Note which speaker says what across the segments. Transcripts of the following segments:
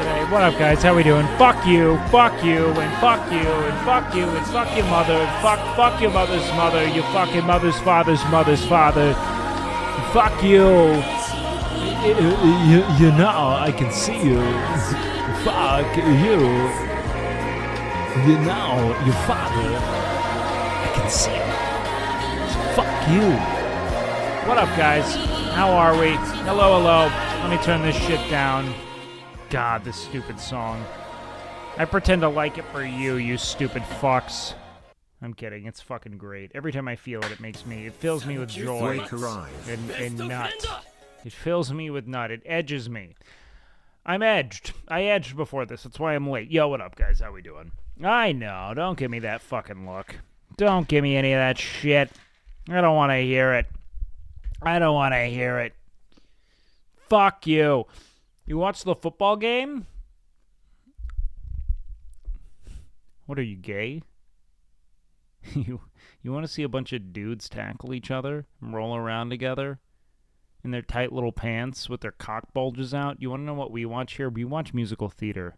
Speaker 1: today. What up, guys? How we doing? Fuck you, and fuck you, and fuck you, and fuck your mother, and fuck your mother's mother, your fucking mother's father. Fuck you. You know, I can see you. Fuck you. You know, your father. I can see him. Fuck you. What up, guys? How are we? Hello. Let me turn this shit down. God, this stupid song. I pretend to like it for you, you stupid fucks. I'm kidding. It's fucking great. Every time I feel it, it fills me with joy and nut. It fills me with nut. It edges me. I'm edged. I edged before this. That's why I'm late. Yo, what up, guys? How we doing? I know. Don't give me that fucking look. Don't give me any of that shit. I don't want to hear it. Fuck you. You watched the football game? What are you, gay? You want to see a bunch of dudes tackle each other and roll around together in their tight little pants with their cock bulges out? You want to know what we watch here? We watch musical theater.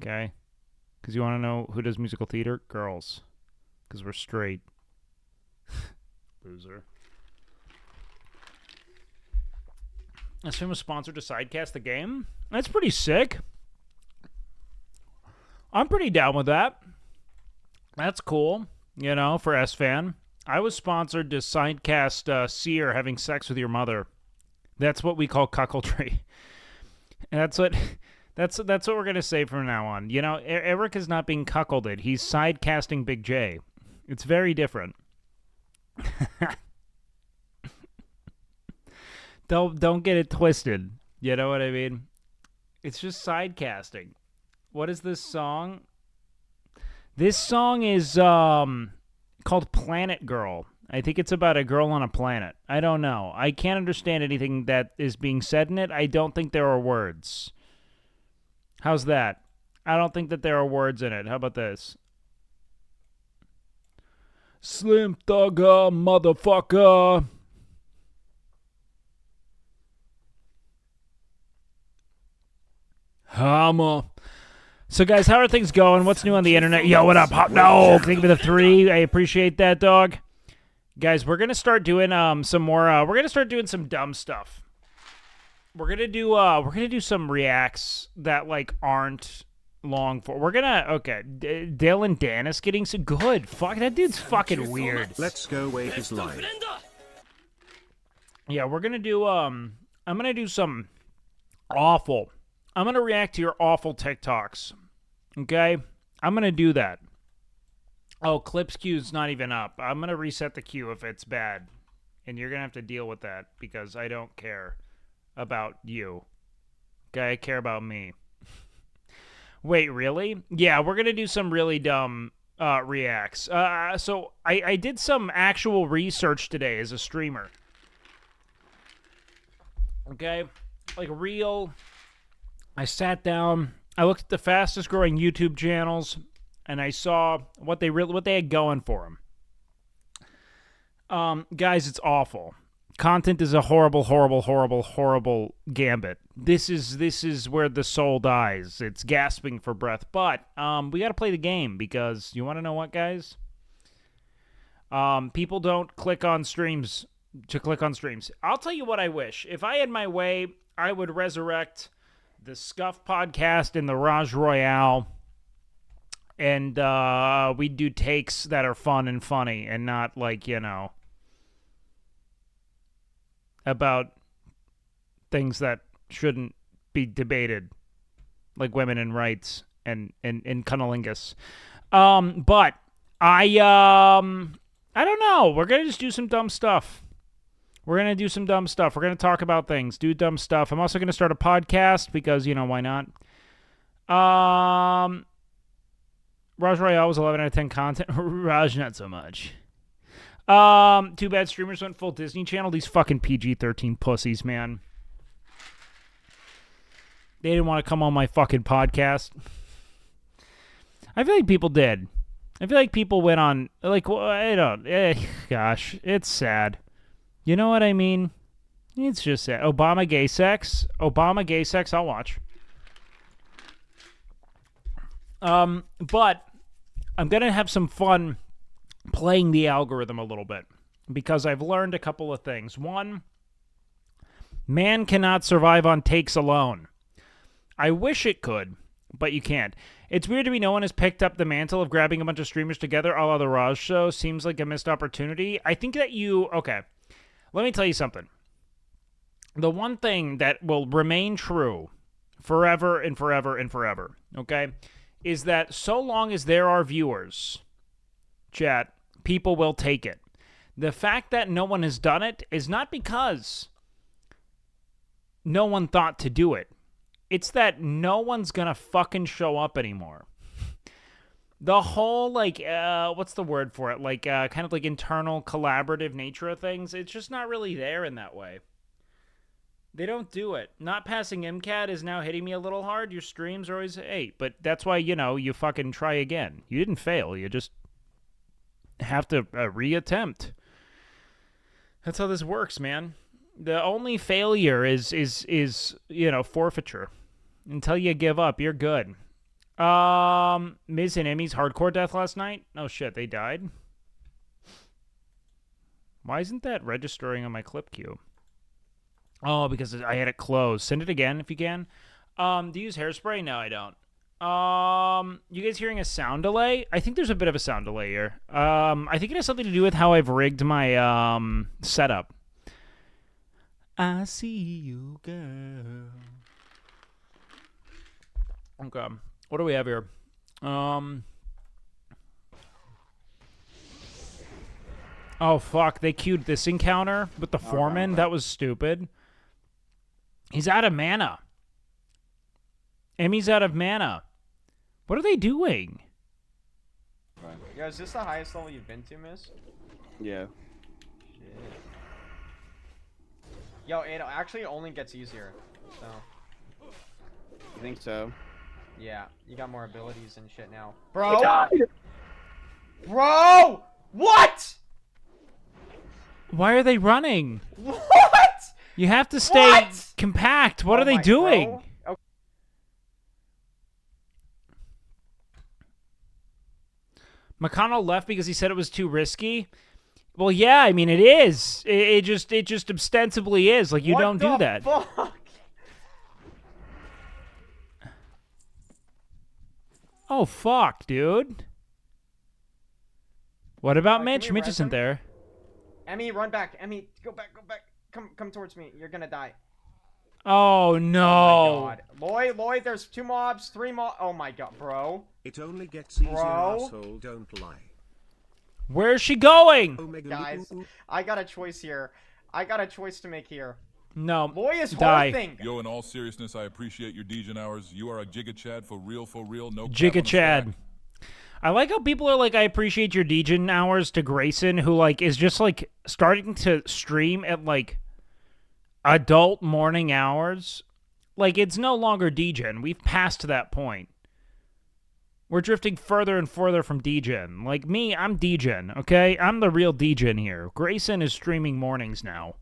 Speaker 1: Okay? Because you want to know who does musical theater? Girls. Because we're straight. Loser. This film is sponsored to Sidecast the game. That's pretty sick. I'm pretty down with that. That's cool, you know, for S-Fan. I was sponsored to Sidecast Seer having sex with your mother. That's what we call cuckoldry. And that's what we're going to say from now on. You know, Eric is not being cuckolded. He's sidecasting Big J. It's very different. Don't get it twisted. You know what I mean? It's just sidecasting. What is this song? This song is called Planet Girl. I think it's about a girl on a planet. I don't know. I can't understand anything that is being said in it. I don't think there are words. How's that? I don't think that there are words in it. How about this? Slim Thugger, motherfucker. Hammer. So, guys, how are things going? What's new on the internet? Yo, what up? No, thank you for the 3. I appreciate that, dog. Guys, we're gonna start doing some more. We're gonna start doing some dumb stuff. We're gonna do some reacts that like aren't long for. We're gonna Dylan Dennis getting so good. Fuck, that dude's fucking weird.
Speaker 2: Let's go wake his life.
Speaker 1: Yeah, we're gonna do. I'm gonna do some awful. I'm going to react to your awful TikToks, okay? I'm going to do that. Oh, Clips queue's not even up. I'm going to reset the queue if it's bad, and you're going to have to deal with that because I don't care about you, okay? I care about me. Wait, really? Yeah, we're going to do some really dumb reacts. So I did some actual research today as a streamer, okay? Like real... I sat down, I looked at the fastest growing YouTube channels, and I saw what they had going for them. Guys, it's awful. Content is a horrible gambit. This is where the soul dies. It's gasping for breath. But we got to play the game because you want to know what, guys? People don't click on streams to click on streams. I'll tell you what I wish. If I had my way, I would resurrect the Scuff podcast and the Raj Royale, and we'd do takes that are fun and funny and not like, you know, about things that shouldn't be debated, like women and rights and cunnilingus. But I don't know. We're gonna just do some dumb stuff. We're going to do some dumb stuff. We're going to talk about things, do dumb stuff. I'm also going to start a podcast because, you know, why not? Raj Royale was 11 out of 10 content. Raj, not so much. Too bad streamers went full Disney Channel. These fucking PG-13 pussies, man. They didn't want to come on my fucking podcast. I feel like people did. I feel like people went on, like, well, I don't, gosh, it's sad. You know what I mean? It's just that. Obama gay sex. Obama gay sex, I'll watch. But I'm going to have some fun playing the algorithm a little bit because I've learned a couple of things. One, man cannot survive on takes alone. I wish it could, but you can't. It's weird to me no one has picked up the mantle of grabbing a bunch of streamers together a la the Raj show. Seems like a missed opportunity. I think that okay, let me tell you something. The one thing that will remain true forever and forever and forever, okay, is that so long as there are viewers, chat, people will take it. The fact that no one has done it is not because no one thought to do it. It's that no one's gonna fucking show up anymore. The whole, like, what's the word for it? Like, kind of like internal collaborative nature of things, it's just not really there in that way. They don't do it. Not passing MCAT is now hitting me a little hard. Your streams are always 8, but that's why, you know, you fucking try again. You didn't fail. You just have to reattempt. That's how this works, man. The only failure is you know, forfeiture. Until you give up, you're good. Miz and Emmy's hardcore death last night? Oh shit, they died? Why isn't that registering on my clip queue? Oh, because I had it closed. Send it again if you can. Do you use hairspray? No, I don't. You guys hearing a sound delay? I think there's a bit of a sound delay here. I think it has something to do with how I've rigged my setup. I see you, girl. Okay. What do we have here? Oh, fuck. They queued this encounter with the foreman. That was stupid. He's out of mana. Emmy's out of mana. What are they doing?
Speaker 2: Yo, is this the highest level you've been to, Miss?
Speaker 3: Yeah.
Speaker 2: Shit. Yo, it actually only gets easier, so.
Speaker 3: You think so?
Speaker 2: Yeah, you got more abilities and shit now. Bro! Bro! What?!
Speaker 1: Why are they running?
Speaker 2: What?!
Speaker 1: You have to stay
Speaker 2: What?!
Speaker 1: compact. What
Speaker 2: Oh
Speaker 1: are they
Speaker 2: my,
Speaker 1: doing?
Speaker 2: bro. Okay.
Speaker 1: McConnell left because he said it was too risky. Well, yeah, I mean it is. It just ostensibly is. Like you don't do that.
Speaker 2: Fuck?
Speaker 1: Oh fuck, dude. What about Mitch?
Speaker 2: can we
Speaker 1: Mitch
Speaker 2: res
Speaker 1: isn't
Speaker 2: him?
Speaker 1: there.
Speaker 2: Emmy, run back. Emmy, go back. Come towards me. You're gonna die.
Speaker 1: Oh no.
Speaker 2: Oh my god. Lloyd, there's 2 mobs, 3 mobs. Oh my god, bro.
Speaker 4: It only gets easier,
Speaker 2: Bro.
Speaker 4: asshole, don't lie.
Speaker 1: Where's she going?
Speaker 4: Omega
Speaker 2: Guys, I got a choice here. I got a choice to make here.
Speaker 1: No.
Speaker 2: Lloyd is
Speaker 1: Die.
Speaker 2: holding.
Speaker 5: Yo, in all seriousness, I appreciate your Degen hours. You are a Giga Chad for real, no cap on
Speaker 1: Giga
Speaker 5: the
Speaker 1: Chad.
Speaker 5: stack.
Speaker 1: I like how people are like, I appreciate your Degen hours to Grayson, who like is just like starting to stream at like adult morning hours. Like it's no longer Degen. We've passed that point. We're drifting further and further from Degen. Like me, I'm Degen, okay? I'm the real Degen here. Grayson is streaming mornings now.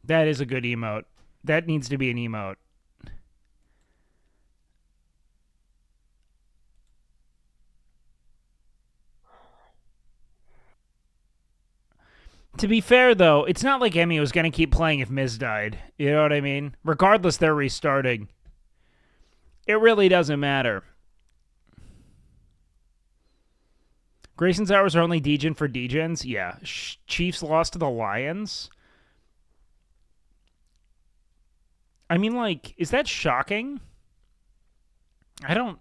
Speaker 1: That is a good emote. That needs to be an emote. To be fair, though, it's not like Emmy was going to keep playing if Miz died. You know what I mean? Regardless, they're restarting. It really doesn't matter. Grayson's hours are only Degen for Degens? Yeah. Chiefs lost to the Lions? I mean, like, is that shocking? I don't...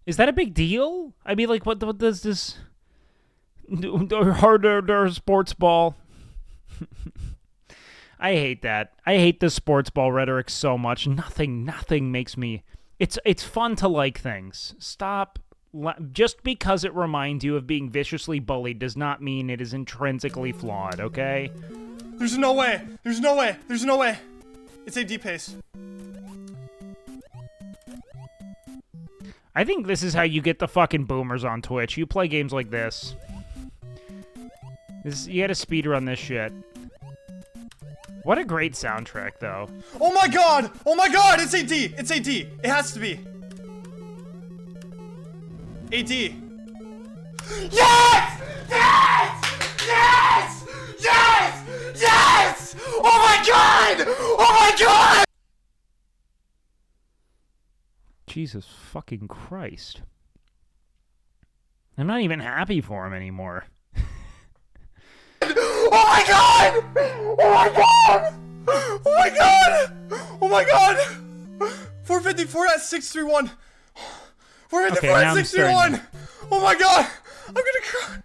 Speaker 1: Is that a big deal? I mean, like, what does this... Harder sports ball. I hate that. I hate the sports ball rhetoric so much. Nothing makes me... It's fun to like things. Stop. Just because it reminds you of being viciously bullied does not mean it is intrinsically flawed, okay?
Speaker 6: There's no way. There's no way. There's no way. It's AD pace.
Speaker 1: I think this is how you get the fucking boomers on Twitch. You play games like this. You gotta speedrun this shit. What a great soundtrack, though.
Speaker 6: Oh my god! Oh my god! It's AD! It's AD! It has to be. AD. Yes! Yes! Yes! Yes! Yes! Oh my god! Oh my god!
Speaker 1: Jesus fucking Christ. I'm not even happy for him anymore.
Speaker 6: Oh my god! Oh my god! Oh my god! Oh my god! 454 at 631. 454 at 631. Oh my god! I'm gonna cry.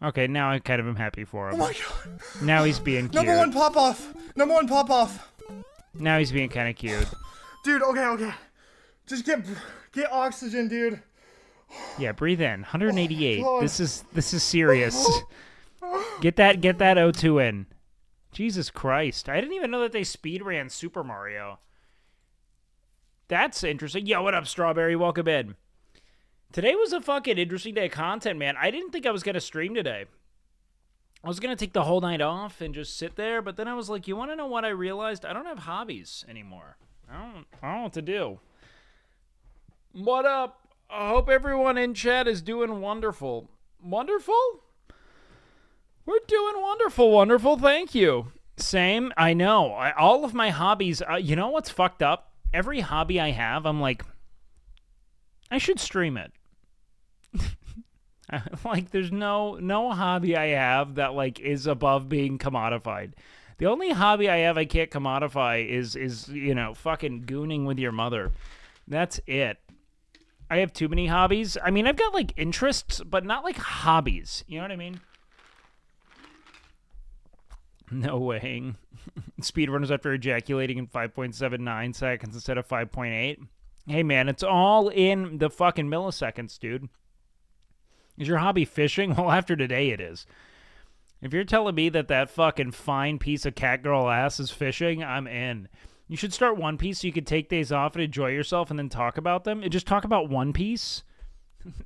Speaker 1: Okay, now I kind of am happy for him.
Speaker 6: Oh my god.
Speaker 1: Now he's being cute.
Speaker 6: Number one pop off. Number one pop off.
Speaker 1: Now he's being kind of cute.
Speaker 6: Dude, okay. Just get oxygen, dude.
Speaker 1: Yeah, breathe in. 188.
Speaker 6: God.
Speaker 1: This is serious. Get that O2 in. Jesus Christ. I didn't even know that they speed ran Super Mario. That's interesting. Yo, what up, Strawberry? Welcome in. Today was a fucking interesting day of content, man. I didn't think I was going to stream today. I was going to take the whole night off and just sit there, but then I was like, you want to know what I realized? I don't have hobbies anymore. I don't know what to do. What up? I hope everyone in chat is doing wonderful. Wonderful? We're doing wonderful. Thank you. Same. I know. All of my hobbies, you know what's fucked up? Every hobby I have, I'm like, I should stream it. Like, there's no hobby I have that, like, is above being commodified. The only hobby I have I can't commodify is you know, fucking gooning with your mother. That's it. I have too many hobbies. I mean, I've got, like, interests, but not, like, hobbies. You know what I mean? No weighing. Speedrunners after ejaculating in 5.79 seconds instead of 5.8. Hey, man, it's all in the fucking milliseconds, dude. Is your hobby fishing? Well, after today it is. If you're telling me that fucking fine piece of catgirl ass is fishing, I'm in. You should start One Piece so you could take days off and enjoy yourself and then talk about them. And just talk about One Piece.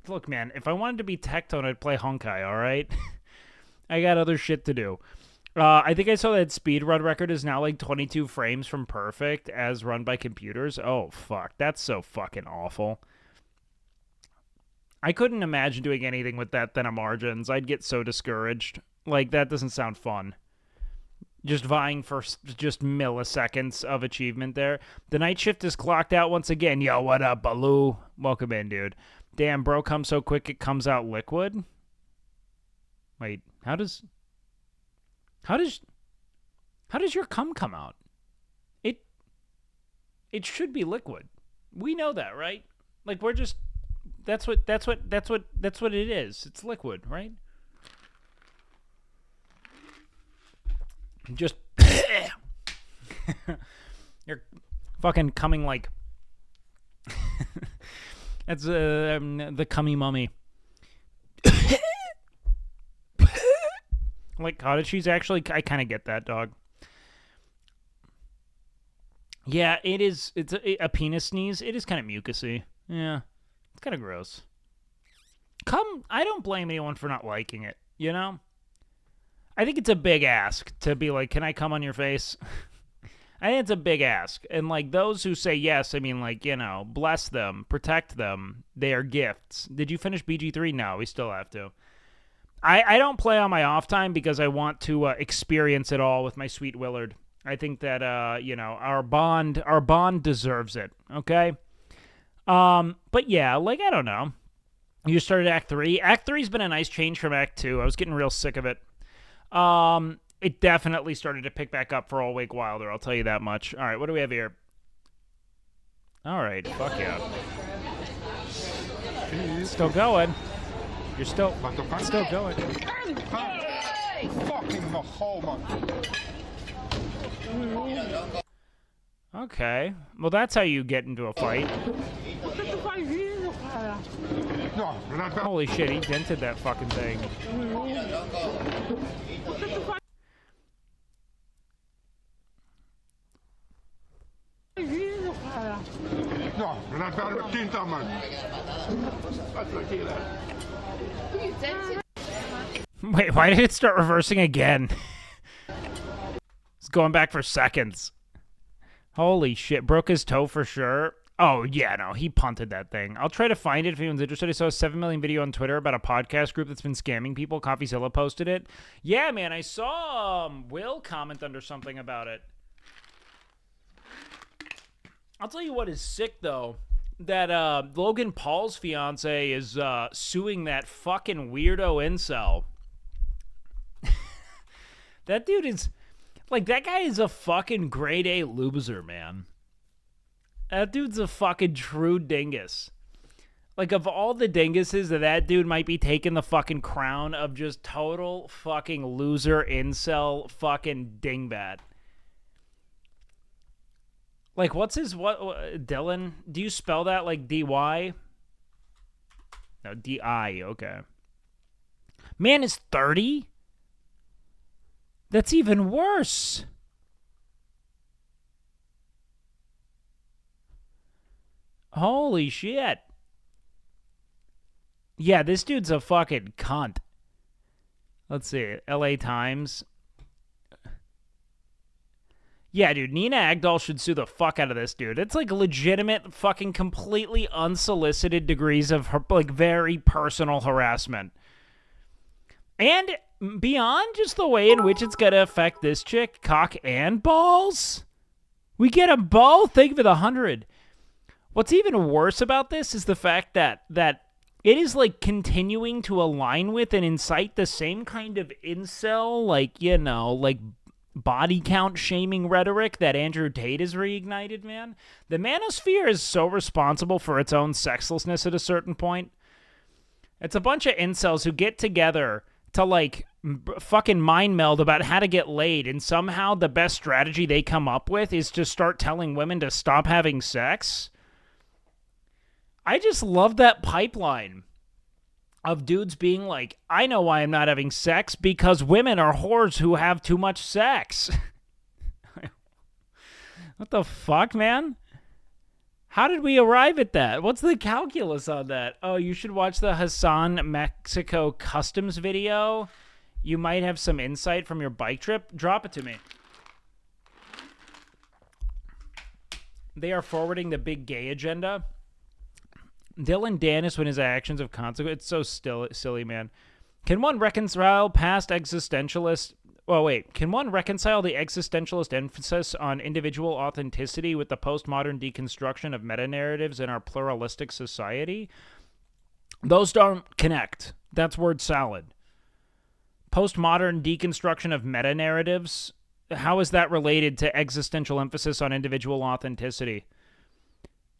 Speaker 1: Look, man, if I wanted to be Tectone, I'd play Honkai, all right? I got other shit to do. I think I saw that speedrun record is now like 22 frames from perfect as run by computers. Oh, fuck. That's so fucking awful. I couldn't imagine doing anything with that than a margins. I'd get so discouraged. Like, that doesn't sound fun. Just vying for just milliseconds of achievement there. The night shift is clocked out once again. Yo, what up, Baloo? Welcome in, dude. Damn, bro, comes so quick it comes out liquid? Wait, how does your cum come out? It should be liquid. We know that, right? Like, we're just that's what it is. It's liquid, right? Just you're fucking coming like that's the cummy mummy. Like cottage cheese, actually, I kind of get that, dog. Yeah, it is. It's a penis sneeze. It is kind of mucusy. Yeah, it's kind of gross. I don't blame anyone for not liking it, you know? I think it's a big ask to be like, can I come on your face? I think it's a big ask. And, like, those who say yes, I mean, like, you know, bless them, protect them. They are gifts. Did you finish BG3? No, we still have to. I don't play on my off time because I want to experience it all with my sweet Willard. I think that, you know, our bond deserves it, okay? But yeah, like, I don't know. You started Act 3. Act 3's been a nice change from Act 2. I was getting real sick of it. It definitely started to pick back up for all WakeWilder, I'll tell you that much. All right, what do we have here? All right, fuck yeah. Still going. You're still going. Okay. Well, that's how you get into a fight. Holy shit, he dented that fucking thing. Wait, why did it start reversing again? It's going back for seconds. Holy shit, broke his toe for sure. Oh, yeah, no, he punted that thing. I'll try to find it if anyone's interested. I saw a 7 million video on Twitter about a podcast group that's been scamming people. CoffeeZilla posted it. Yeah, man, I saw Will comment under something about it. I'll tell you what is sick, though. That Logan Paul's fiance is suing that fucking weirdo incel. That dude is... Like, that guy is a fucking grade A loser, man. That dude's a fucking true dingus. Like, of all the dinguses, that dude might be taking the fucking crown of just total fucking loser, incel, fucking dingbat. Like, what's his, Dylan? Do you spell that like D-Y? No, D-I, okay. Man is 30? That's even worse. Holy shit. Yeah, this dude's a fucking cunt. Let's see. LA Times. Yeah, dude, Nina Agdal should sue the fuck out of this dude. It's like legitimate fucking completely unsolicited degrees of like very personal harassment. And beyond just the way in which it's going to affect this chick, cock and balls, we get them both. Thank you for the 100. What's even worse about this is the fact that it is like continuing to align with and incite the same kind of incel, like, you know, like body count shaming rhetoric that Andrew Tate has reignited, man. The manosphere is so responsible for its own sexlessness at a certain point. It's a bunch of incels who get together to like fucking mind meld about how to get laid, and somehow the best strategy they come up with is to start telling women to stop having sex. I just love that pipeline of dudes being like, I know why I'm not having sex, because women are whores who have too much sex. What the fuck, man? How did we arrive at that? What's the calculus on that? Oh, you should watch the Hassan Mexico customs video. You might have some insight from your bike trip. Drop it to me. They are forwarding the big gay agenda. Dylan Danis when his actions of consequence. It's so silly, man. Can one reconcile past existentialist... Well, wait. Can one reconcile the existentialist emphasis on individual authenticity with the postmodern deconstruction of meta-narratives in our pluralistic society? Those don't connect. That's word salad. Postmodern deconstruction of meta-narratives? How is that related to existential emphasis on individual authenticity?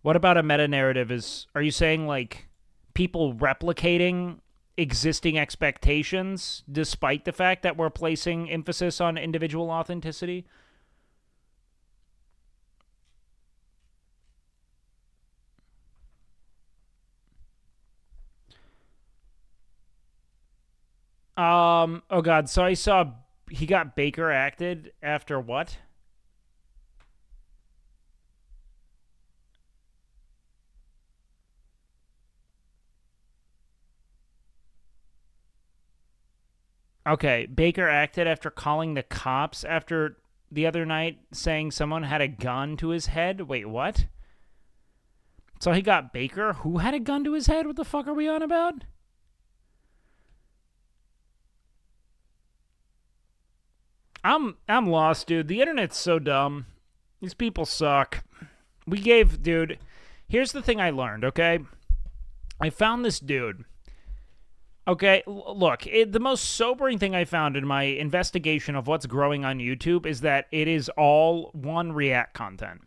Speaker 1: What about a meta-narrative? Are you saying, like, people replicating existing expectations despite the fact that we're placing emphasis on individual authenticity? Oh god, so I saw he got Baker acted after what? Okay, Baker acted after calling the cops after the other night saying someone had a gun to his head. Wait, what? So he got Baker who had a gun to his head? What the fuck are we on about? I'm lost, dude. The internet's so dumb. These people suck. Dude, here's the thing I learned, okay? I found this dude. Okay, look, the most sobering thing I found in my investigation of what's growing on YouTube is that it is all one React content.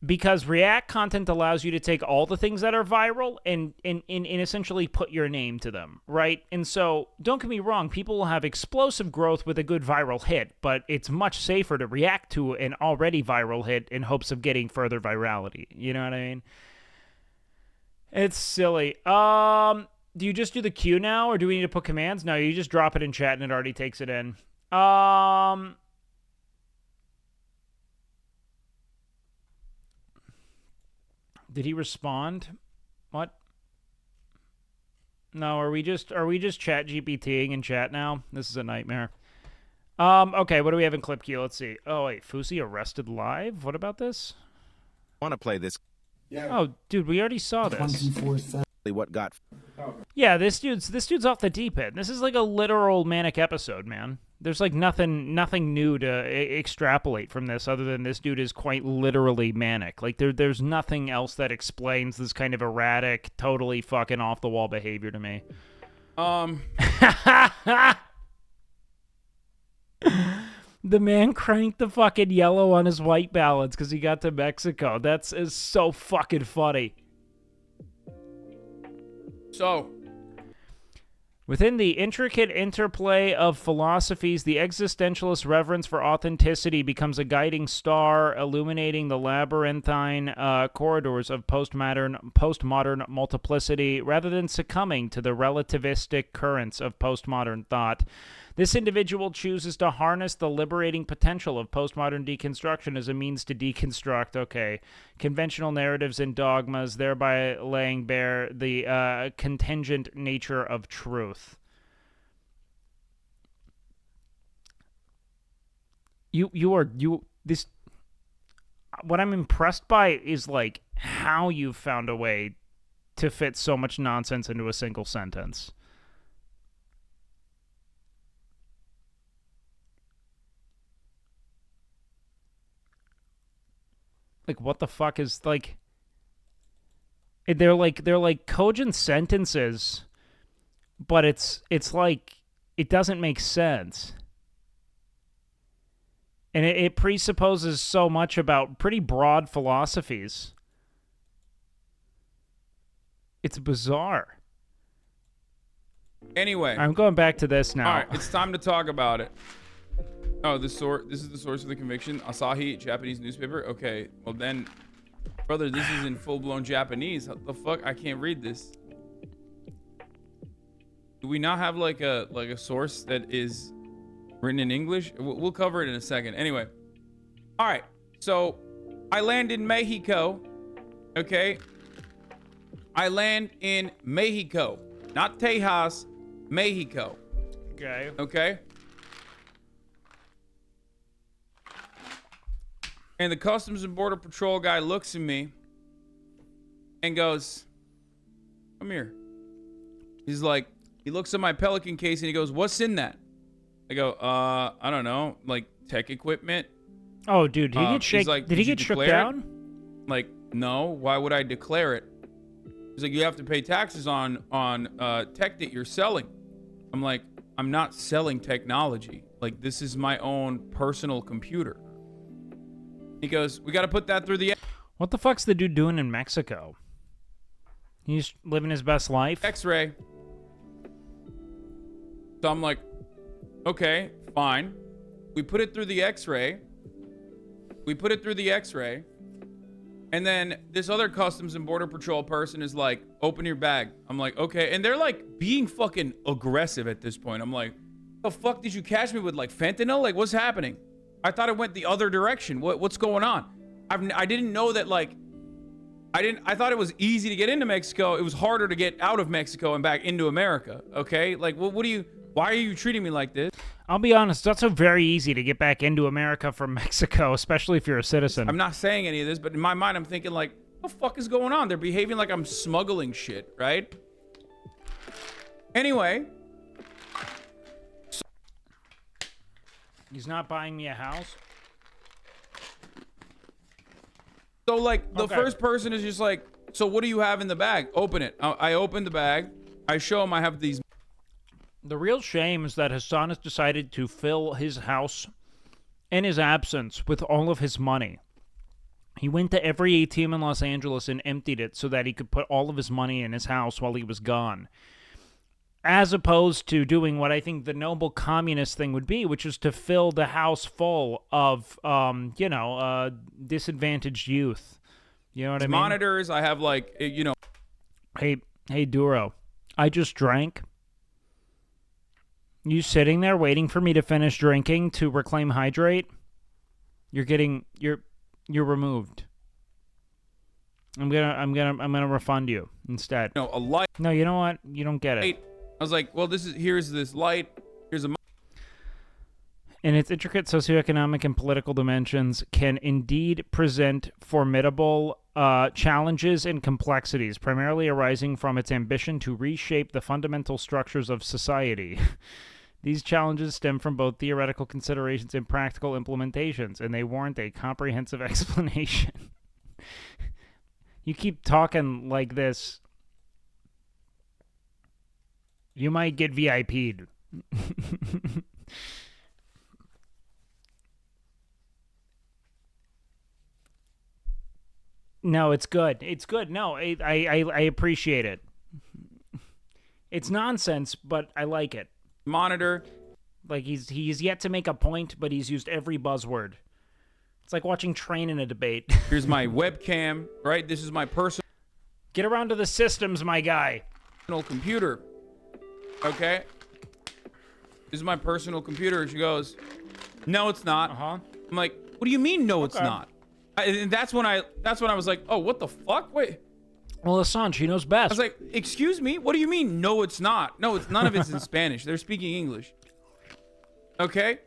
Speaker 1: Because React content allows you to take all the things that are viral and essentially put your name to them, right? And so, don't get me wrong, people will have explosive growth with a good viral hit, but it's much safer to react to an already viral hit in hopes of getting further virality. You know what I mean? It's silly. Do you just do the queue now, or do we need to put commands? No, you just drop it in chat and it already takes it in. Did he respond? What? No, are we just chat GPTing in chat now? This is a nightmare. Okay, what do we have in clip queue? Let's see. Oh wait, Fusi arrested live? What about this?
Speaker 7: Want to play this?
Speaker 8: Yeah.
Speaker 1: Oh, dude, we already saw this.
Speaker 8: 24/7.
Speaker 7: What got?
Speaker 1: Yeah, this dude's off the deep end. This is like a literal manic episode, man. There's like nothing new to extrapolate from this other than this dude is quite literally manic. Like there's nothing else that explains this kind of erratic, totally fucking off the wall behavior to me. The man cranked the fucking yellow on his white balance because he got to Mexico. Is so fucking funny.
Speaker 9: So,
Speaker 1: within the intricate interplay of philosophies, the existentialist reverence for authenticity becomes a guiding star, illuminating the labyrinthine corridors of postmodern multiplicity, rather than succumbing to the relativistic currents of postmodern thought. This individual chooses to harness the liberating potential of postmodern deconstruction as a means to deconstruct, conventional narratives and dogmas, thereby laying bare the contingent nature of truth. What I'm impressed by is like how you've found a way to fit so much nonsense into a single sentence. Like, what the fuck is, like... They're like cogent sentences, but it's like, it doesn't make sense. And it presupposes so much about pretty broad philosophies. It's bizarre.
Speaker 9: anyway.
Speaker 1: I'm going back to this now.
Speaker 9: All right, it's time to talk about it. Oh, this is the source of the conviction. Asahi, Japanese newspaper. Okay, well then, brother, this is in full-blown Japanese. What the fuck? I can't read this. Do we not have like a source that is written in English? We'll cover it in a second. Anyway, all right. So I land in Mexico. Okay, I land in Mexico, not Tejas, Mexico.
Speaker 1: Okay.
Speaker 9: Okay. And the Customs and Border Patrol guy looks at me and goes, "Come here." He's like, he looks at my Pelican case and he goes, "What's in that?" I go, I don't know, like tech equipment.
Speaker 1: Oh, dude, did he get shaken?
Speaker 9: Like,
Speaker 1: did he get shook down?
Speaker 9: Like, no. Why would I declare it? He's like, you have to pay taxes on tech that you're selling. I'm like, I'm not selling technology. Like, this is my own personal computer. He goes, we got to put that through the...
Speaker 1: What the fuck's the dude doing in Mexico? He's living his best life?
Speaker 9: X-ray. So I'm like, okay, fine. We put it through the X-ray. And then this other Customs and Border Patrol person is like, open your bag. I'm like, okay. And they're like being fucking aggressive at this point. I'm like, the fuck did you catch me with? Like fentanyl? Like, what's happening? I thought it went the other direction. What's going on? I didn't know that, like, I thought it was easy to get into Mexico. It was harder to get out of Mexico and back into America. Okay? Like, why are you treating me like this?
Speaker 1: I'll be honest, it's also very easy to get back into America from Mexico, especially if you're a citizen.
Speaker 9: I'm not saying any of this, but in my mind, I'm thinking, like, what the fuck is going on? They're behaving like I'm smuggling shit, right? Anyway.
Speaker 1: He's not buying me a house?
Speaker 9: So, like, the first person is just like, so what do you have in the bag? Open it. I open the bag. I show him I have these.
Speaker 1: The real shame is that Hassan has decided to fill his house in his absence with all of his money. He went to every ATM in Los Angeles and emptied it so that he could put all of his money in his house while he was gone. As opposed to doing what I think the noble communist thing would be, which is to fill the house full of, disadvantaged youth. You know what I mean?
Speaker 9: Monitors. I have, like,
Speaker 1: Hey, Duro. I just drank. You sitting there waiting for me to finish drinking to reclaim hydrate? You're removed. I'm gonna refund you instead.
Speaker 9: You know, a light.
Speaker 1: No, you know what? You don't get it.
Speaker 9: I was like, well, here's this light. Here's a.
Speaker 1: In its intricate socioeconomic and political dimensions, can indeed present formidable challenges and complexities, primarily arising from its ambition to reshape the fundamental structures of society. These challenges stem from both theoretical considerations and practical implementations, and they warrant a comprehensive explanation. You keep talking like this, you might get VIP'd. No, it's good. It's good. No, I appreciate it. It's nonsense, but I like it.
Speaker 9: Monitor.
Speaker 1: Like he's yet to make a point, but he's used every buzzword. It's like watching Train in a debate.
Speaker 9: Here's my webcam, right? This is my personal.
Speaker 1: Get around to the systems, my guy.
Speaker 9: Computer. Okay. This is my personal computer. And she goes, no, it's not.
Speaker 1: Uh-huh.
Speaker 9: I'm like, what do you mean? No, it's not. And that's when I was like, oh, what the fuck? Wait.
Speaker 1: Well, Hassan, she knows best.
Speaker 9: I was like, excuse me? What do you mean? No, it's not. No, it's none of it's in Spanish. They're speaking English. Okay.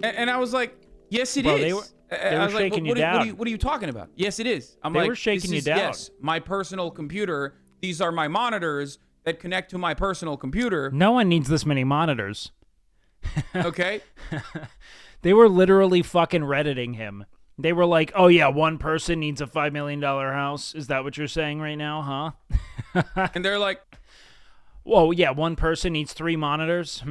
Speaker 9: And I was like, yes, it is.
Speaker 1: They were shaking you down.
Speaker 9: What are you talking about? Yes, it is.
Speaker 1: They were shaking you down.
Speaker 9: Yes, my personal computer. These are my monitors that connect to my personal computer.
Speaker 1: No one needs this many monitors.
Speaker 9: Okay.
Speaker 1: They were literally fucking Redditing him. They were like, oh yeah, one person needs a $5 million house. Is that what you're saying right now, huh?
Speaker 9: And they're like,
Speaker 1: whoa, yeah, one person needs 3 monitors?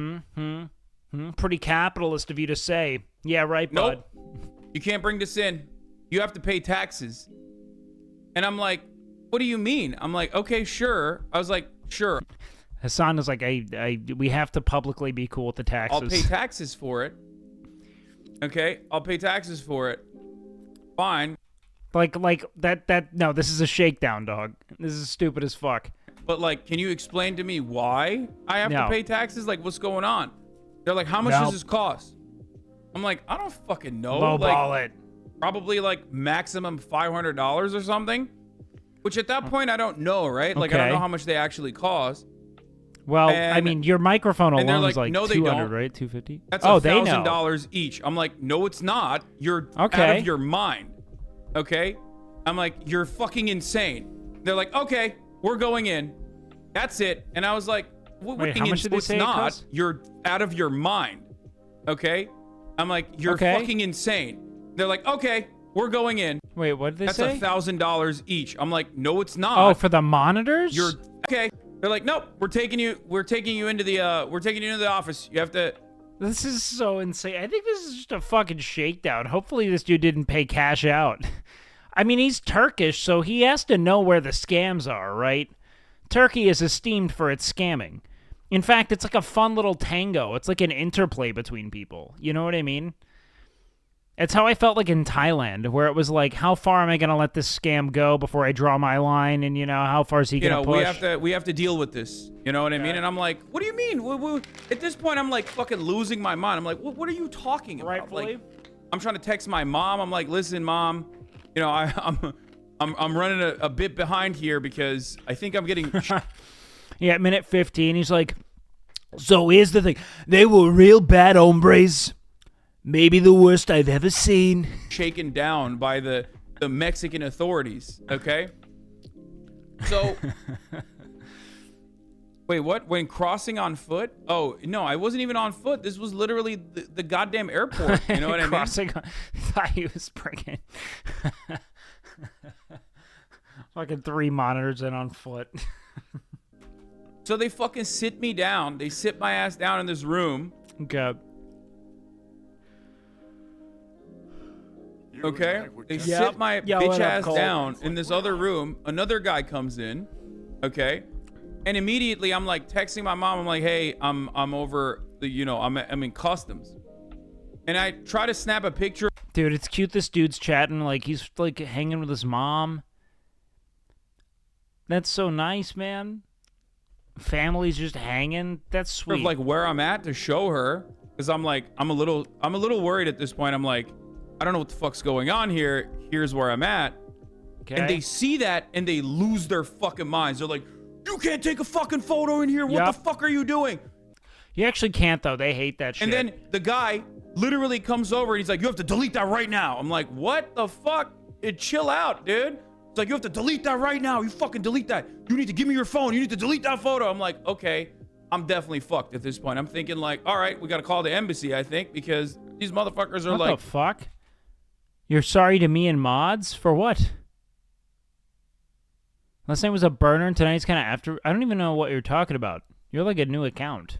Speaker 1: Pretty capitalist of you to say. Yeah, right, bud.
Speaker 9: Nope. You can't bring this in. You have to pay taxes. And I'm like, what do you mean? I'm like, okay, sure. I was like, sure.
Speaker 1: Hassan is like, we have to publicly be cool with the taxes.
Speaker 9: I'll pay taxes for it. Okay, I'll pay taxes for it. Fine.
Speaker 1: Like that. No, this is a shakedown, dog. This is stupid as fuck.
Speaker 9: But like, can you explain to me why I have to pay taxes? Like, what's going on? They're like, how much does this cost? I'm like, I don't fucking know.
Speaker 1: Lowball it.
Speaker 9: Probably like maximum $500 or something. Which at that point I don't know, right? Like I don't know how much they actually cost.
Speaker 1: Well, I mean, your microphone alone is like
Speaker 9: no, they
Speaker 1: 200,
Speaker 9: don't.
Speaker 1: right? 250.
Speaker 9: That's $1,000 each. I'm like, no, it's not. You're out of your mind. Okay. I'm like, you're fucking insane. They're like, okay, we're going in. That's it. And I was like,
Speaker 1: wait, how much did they say it cost?
Speaker 9: You're out of your mind. Okay. I'm like, you're fucking insane. They're like, okay, we're going in.
Speaker 1: Wait, what did they say?
Speaker 9: That's $1,000 each. I'm like, no, it's not.
Speaker 1: Oh, for the monitors?
Speaker 9: You're okay. They're like, nope, we're taking you into the office. You have to.
Speaker 1: This is so insane. I think this is just a fucking shakedown. Hopefully this dude didn't pay cash out. I mean, he's Turkish, so he has to know where the scams are, right? Turkey is esteemed for its scamming. In fact, it's like a fun little tango. It's like an interplay between people. You know what I mean? It's how I felt like in Thailand, where it was like, how far am I going to let this scam go before I draw my line? And, how far is he going to push?
Speaker 9: We have to deal with this. You know what I mean? And I'm like, what do you mean? At this point, I'm like fucking losing my mind. I'm like, what are you talking about?
Speaker 1: Rightfully.
Speaker 9: Like, I'm trying to text my mom. I'm like, listen, mom, I'm running a bit behind here because I think I'm getting.
Speaker 1: Yeah, at minute 15, he's like, so here's the thing. They were real bad hombres. Maybe the worst I've ever seen.
Speaker 9: Shaken down by the Mexican authorities, okay? So, wait, what? When crossing on foot? Oh, no, I wasn't even on foot. This was literally the goddamn airport. You know what I mean?
Speaker 1: Crossing on, I thought he was bringing fucking 3 monitors in on foot.
Speaker 9: So they fucking sit me down. They sit my ass down in this room. Okay, they sit my bitch ass down in this other room. Another guy comes in, okay, and immediately I'm like texting my mom. I'm like, hey, I'm over the, I'm in customs, and I try to snap a picture.
Speaker 1: Dude, it's cute. This dude's chatting like he's like hanging with his mom. That's so nice, man. Family's just hanging. That's sweet.
Speaker 9: Of like where I'm at to show her, because I'm like, I'm a little worried at this point. I'm like, I don't know what the fuck's going on here. Here's where I'm at.
Speaker 1: Okay.
Speaker 9: And they see that and they lose their fucking minds. They're like, you can't take a fucking photo in here. What the fuck are you doing?
Speaker 1: You actually can't, though. They hate that shit.
Speaker 9: And then the guy literally comes over and he's like, you have to delete that right now. I'm like, what the fuck? Chill out, dude. It's like, you have to delete that right now. You fucking delete that. You need to give me your phone. You need to delete that photo. I'm like, okay, I'm definitely fucked at this point. I'm thinking like, all right, we got to call the embassy, I think, because these motherfuckers are like.
Speaker 1: What the fuck? You're sorry to me and mods? For what? Last night was a burner and tonight's kind of after. I don't even know what you're talking about. You're like a new account.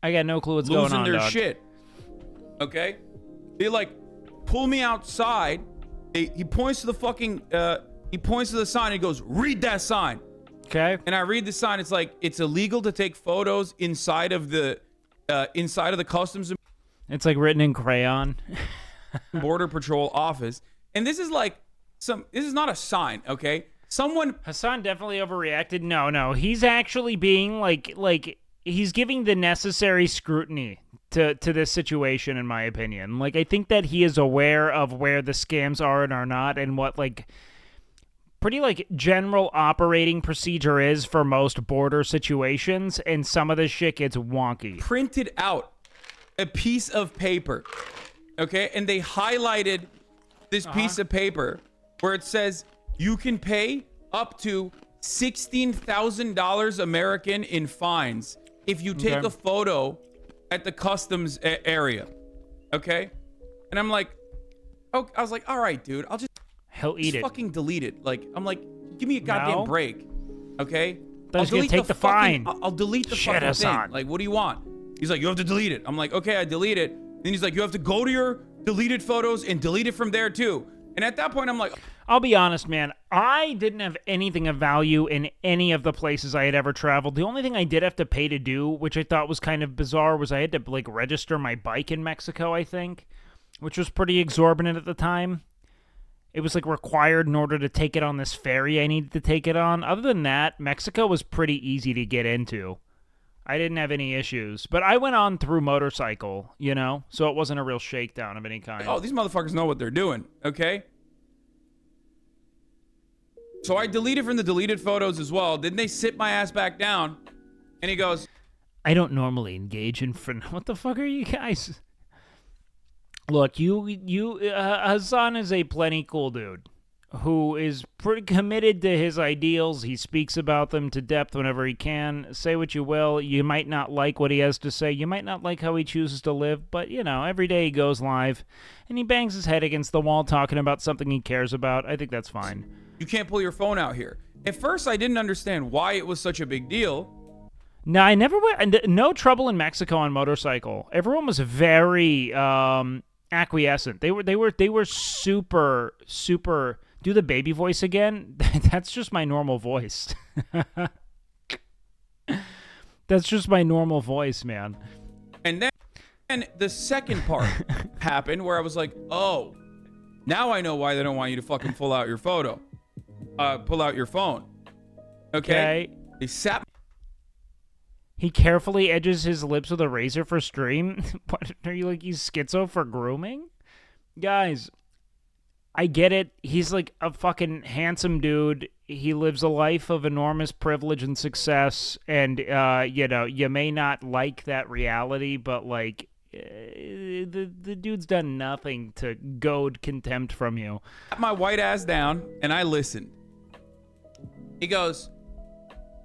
Speaker 1: I got no clue what's going on,
Speaker 9: losing their
Speaker 1: dog.
Speaker 9: shit. Okay? They like pull me outside. He points to the fucking he points to the sign and he goes, read that sign.
Speaker 1: Okay.
Speaker 9: And I read the sign. It's like, it's illegal to take photos inside of the customs
Speaker 1: It's like written in crayon.
Speaker 9: border patrol office. And this is like this is not a sign, okay?
Speaker 1: Hassan definitely overreacted. No, he's actually being like he's giving the necessary scrutiny to this situation, in my opinion. Like, I think that he is aware of where the scams are and are not, and what like pretty like general operating procedure is for most border situations, and some of this shit gets wonky.
Speaker 9: Printed out a piece of paper, okay? And they highlighted this piece of paper where it says you can pay up to $16,000 American in fines if you take a photo at the customs area, okay? And I'm like, oh, I was like, all right, dude,
Speaker 1: He'll eat it.
Speaker 9: fucking delete it. Like, I'm like, give me a goddamn break, okay?
Speaker 1: But he's gonna take the fine.
Speaker 9: I'll delete the
Speaker 1: Shit,
Speaker 9: fucking
Speaker 1: Hassan.
Speaker 9: thing. Like, what do you want? He's like, you have to delete it. I'm like, okay, I delete it. Then he's like, you have to go to your deleted photos and delete it from there too. And at that point, I'm like,
Speaker 1: I'll be honest, man. I didn't have anything of value in any of the places I had ever traveled. The only thing I did have to pay to do, which I thought was kind of bizarre, was I had to like register my bike in Mexico, I think, which was pretty exorbitant at the time. It was like required in order to take it on this ferry I needed to take it on. Other than that, Mexico was pretty easy to get into. I didn't have any issues. But I went on through motorcycle, you know? So it wasn't a real shakedown of any kind.
Speaker 9: oh, these motherfuckers know what they're doing, okay? So I deleted from the deleted photos as well. Then they sit my ass back down, and he goes,
Speaker 1: I don't normally engage in what the fuck are you guys? Look, Hassan is a plenty cool dude who is pretty committed to his ideals. He speaks about them to depth whenever he can. Say what you will. You might not like what he has to say. You might not like how he chooses to live. But, you know, every day he goes live and he bangs his head against the wall talking about something he cares about. I think that's fine.
Speaker 9: you can't pull your phone out here. At first, I didn't understand why it was such a big deal.
Speaker 1: No, I never went. No trouble in Mexico on motorcycle. Everyone was very acquiescent. They were super. Do the baby voice again. That's just my normal voice. That's just my normal voice, man.
Speaker 9: And then the second part happened where I was like, oh, now I know why they don't want you to fucking pull out your photo. Pull out your phone. Okay? They sat.
Speaker 1: He carefully edges his lips with a razor for stream. What are you like? He's schizo for grooming? Guys, I get it. He's like a fucking handsome dude. He lives a life of enormous privilege and success. And, you know, you may not like that reality, but like, the dude's done nothing to goad contempt from you.
Speaker 9: Sat my white ass down and I listened. He goes,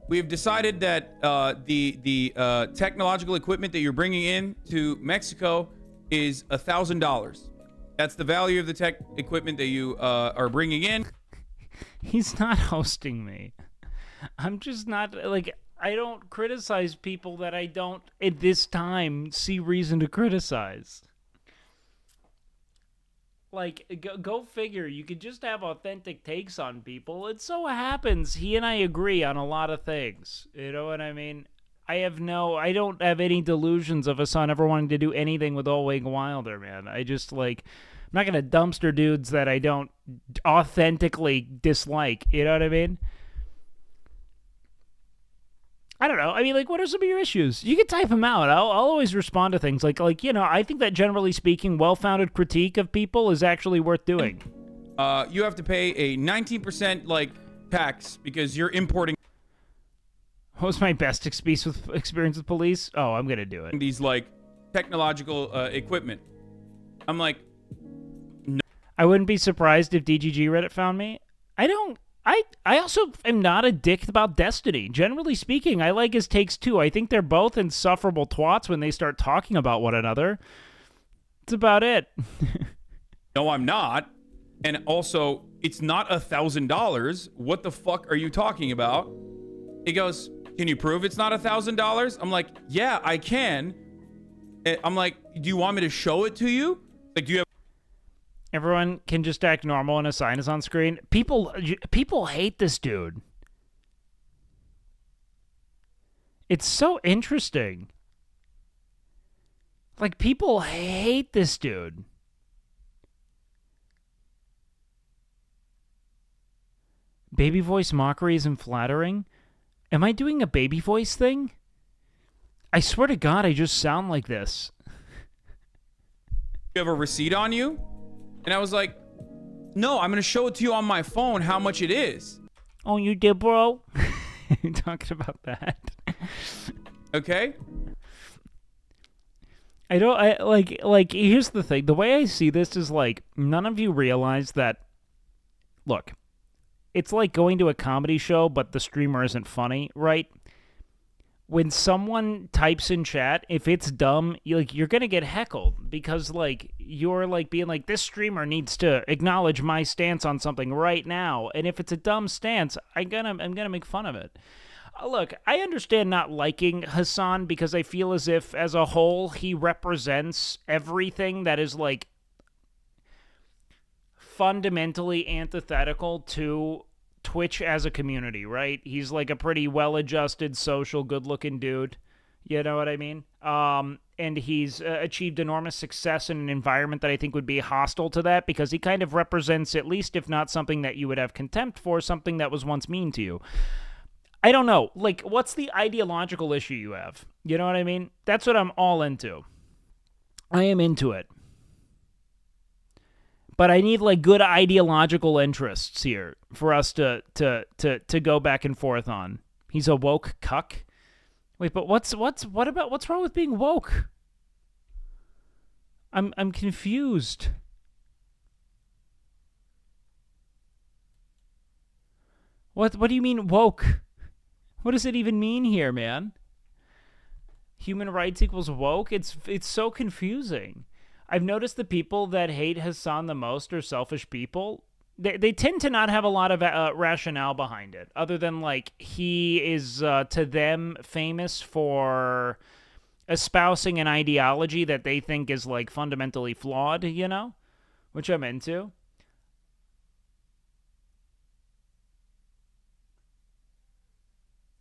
Speaker 9: we have decided that the technological equipment that you're bringing in to Mexico is $1,000. That's the value of the tech equipment that you are bringing in.
Speaker 1: He's not hosting me. I'm just not, like, I don't criticize people that I don't, at this time, see reason to criticize. Like, go figure. You could just have authentic takes on people. It so happens he and I agree on a lot of things. You know what I mean? I don't have any delusions of Hassan ever wanting to do anything with WakeWilder, man. I just, like, I'm not going to dumpster dudes that I don't authentically dislike. You know what I mean? I don't know. I mean, like, what are some of your issues? You can type them out. I'll always respond to things like, I think that generally speaking, well-founded critique of people is actually worth doing.
Speaker 9: You have to pay a 19% like tax because you're importing
Speaker 1: What was my best experience with police? Oh, I'm gonna do it.
Speaker 9: these like technological equipment. I'm like,
Speaker 1: I wouldn't be surprised if DGG Reddit found me. I also am not a dick about Destiny. Generally speaking, I like his takes too. I think they're both insufferable twats when they start talking about one another. That's about it.
Speaker 9: no, I'm not. And also, it's not $1,000. What the fuck are you talking about? He goes, can you prove it's not $1,000? I'm like, yeah, I can. I'm like, do you want me to show it to you? Like, do you have
Speaker 1: Everyone can just act normal and a sign is on screen. People hate this dude. It's so interesting. Like, people hate this dude. Baby voice mockery isn't flattering. Am I doing a baby voice thing? I swear to God, I just sound like this.
Speaker 9: you have a receipt on you? And I was like, no, I'm going to show it to you on my phone how much it is.
Speaker 1: Oh, you did, bro? You talking about that?
Speaker 9: Okay?
Speaker 1: Here's the thing. The way I see this is like, none of you realize that, look, it's like going to a comedy show, but the streamer isn't funny, right? When someone types in chat, if it's dumb, you're gonna get heckled because you're being like, this streamer needs to acknowledge my stance on something right now, and if it's a dumb stance, I'm gonna make fun of it. Look, I understand not liking Hassan because I feel as if, as a whole, he represents everything that is fundamentally antithetical to Twitch as a community, right? He's like a pretty well-adjusted, social, good-looking dude. You know what I mean? And he's achieved enormous success in an environment that I think would be hostile to that because he kind of represents, at least if not something that you would have contempt for, something that was once mean to you. I don't know. Like, what's the ideological issue you have? You know what I mean? That's what I'm all into. I am into it. But I need good ideological interests here for us to go back and forth on. He's a woke cuck. Wait, but what's wrong with being woke? I'm confused. What do you mean woke? What does it even mean here, man? Human rights equals woke? It's so confusing. I've noticed the people that hate Hassan the most are selfish people. They tend to not have a lot of rationale behind it, other than he is to them famous for espousing an ideology that they think is fundamentally flawed, you know, which I'm into.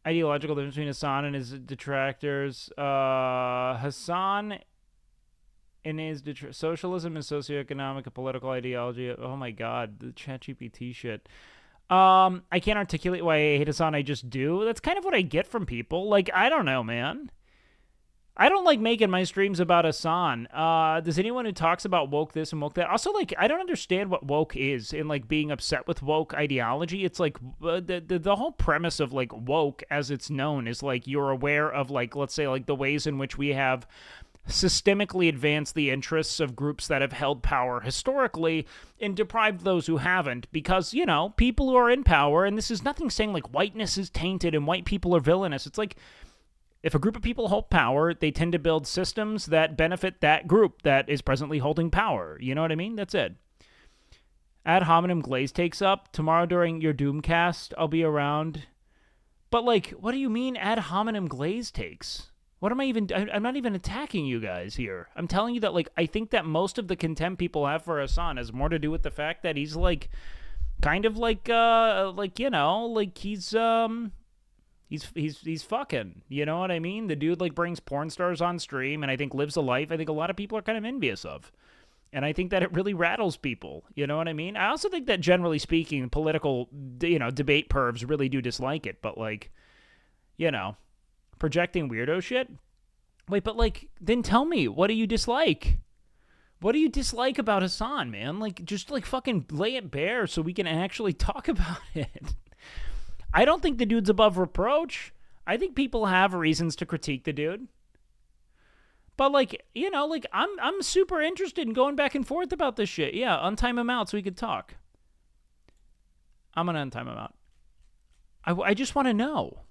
Speaker 1: Ideological difference between Hassan and his detractors. Hassan in his socialism is socioeconomic and political ideology. Oh my God, the ChatGPT shit. I can't articulate why I hate Hassan. I just do. That's kind of what I get from people. I don't know, man. I don't like making my streams about Hassan. Does anyone who talks about woke this and woke that? Also, I don't understand what woke is and being upset with woke ideology. It's the whole premise of woke as it's known is you're aware of let's say the ways in which we have systemically advanced the interests of groups that have held power historically and deprived those who haven't because, people who are in power, and this is nothing saying whiteness is tainted and white people are villainous. It's if a group of people hold power, they tend to build systems that benefit that group that is presently holding power. You know what I mean? That's it. Ad hominem glaze takes up. Tomorrow during your Doomcast, I'll be around. But what do you mean ad hominem glaze takes? What am I even... I'm not even attacking you guys here. I'm telling you that, I think that most of the contempt people have for Hassan has more to do with the fact that he's, kind of he's fucking, you know what I mean? The dude, brings porn stars on stream and I think lives a life I think a lot of people are kind of envious of. And I think that it really rattles people, you know what I mean? I also think that, generally speaking, political, debate pervs really do dislike it, but, projecting weirdo shit. Wait, but like, then tell me, what do you dislike? What do you dislike about Hassan, man? Like, just like fucking lay it bare so we can actually talk about it. I don't think the dude's above reproach. I think people have reasons to critique the dude. But like, you know, like I'm super interested in going back and forth about this shit. Yeah, untime him out so we could talk. I'm gonna untime him out. I just want to know.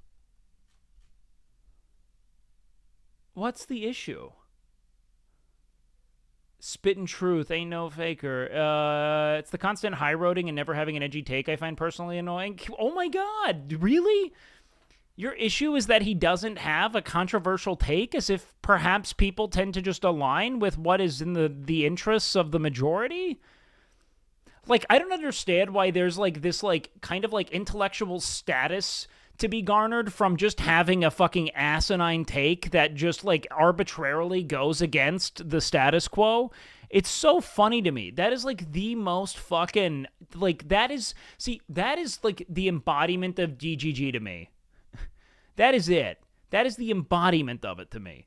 Speaker 1: What's the issue? Spittin' truth, ain't no faker. It's the constant high-roading and never having an edgy take I find personally annoying. Oh my god, really? Your issue is that he doesn't have a controversial take, as if perhaps people tend to just align with what is in the interests of the majority? Like, I don't understand why there's, like, this, like, kind of, like, intellectual status to be garnered from just having a fucking asinine take that just, like, arbitrarily goes against the status quo. It's so funny to me. That is, like, the most fucking, like, that is, like, the embodiment of DGG to me. That is it. That is the embodiment of it to me.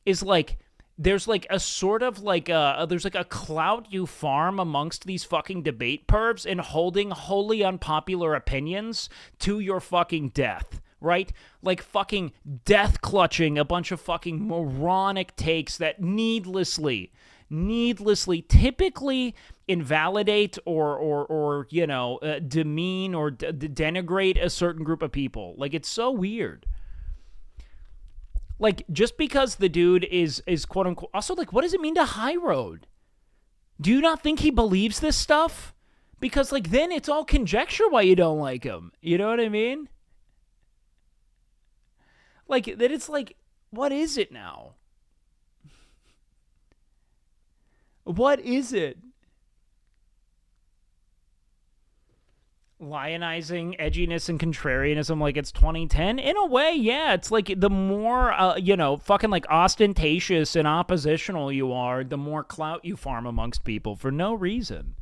Speaker 1: Is, like, there's, like, a sort of, like, there's, like, a clout you farm amongst these fucking debate pervs and holding wholly unpopular opinions to your fucking death, right? Like, fucking death-clutching a bunch of fucking moronic takes that needlessly, typically invalidate or you know, demean or denigrate a certain group of people. Like, it's so weird. Like, just because the dude is quote-unquote... Also, like, what does it mean to high road? Do you not think he believes this stuff? Because, like, then it's all conjecture why you don't like him. You know what I mean? Like, that it's like, what is it now? What is it? Lionizing edginess and contrarianism like it's 2010? In a way, yeah. It's like the more, you know, fucking like ostentatious and oppositional you are, the more clout you farm amongst people for no reason.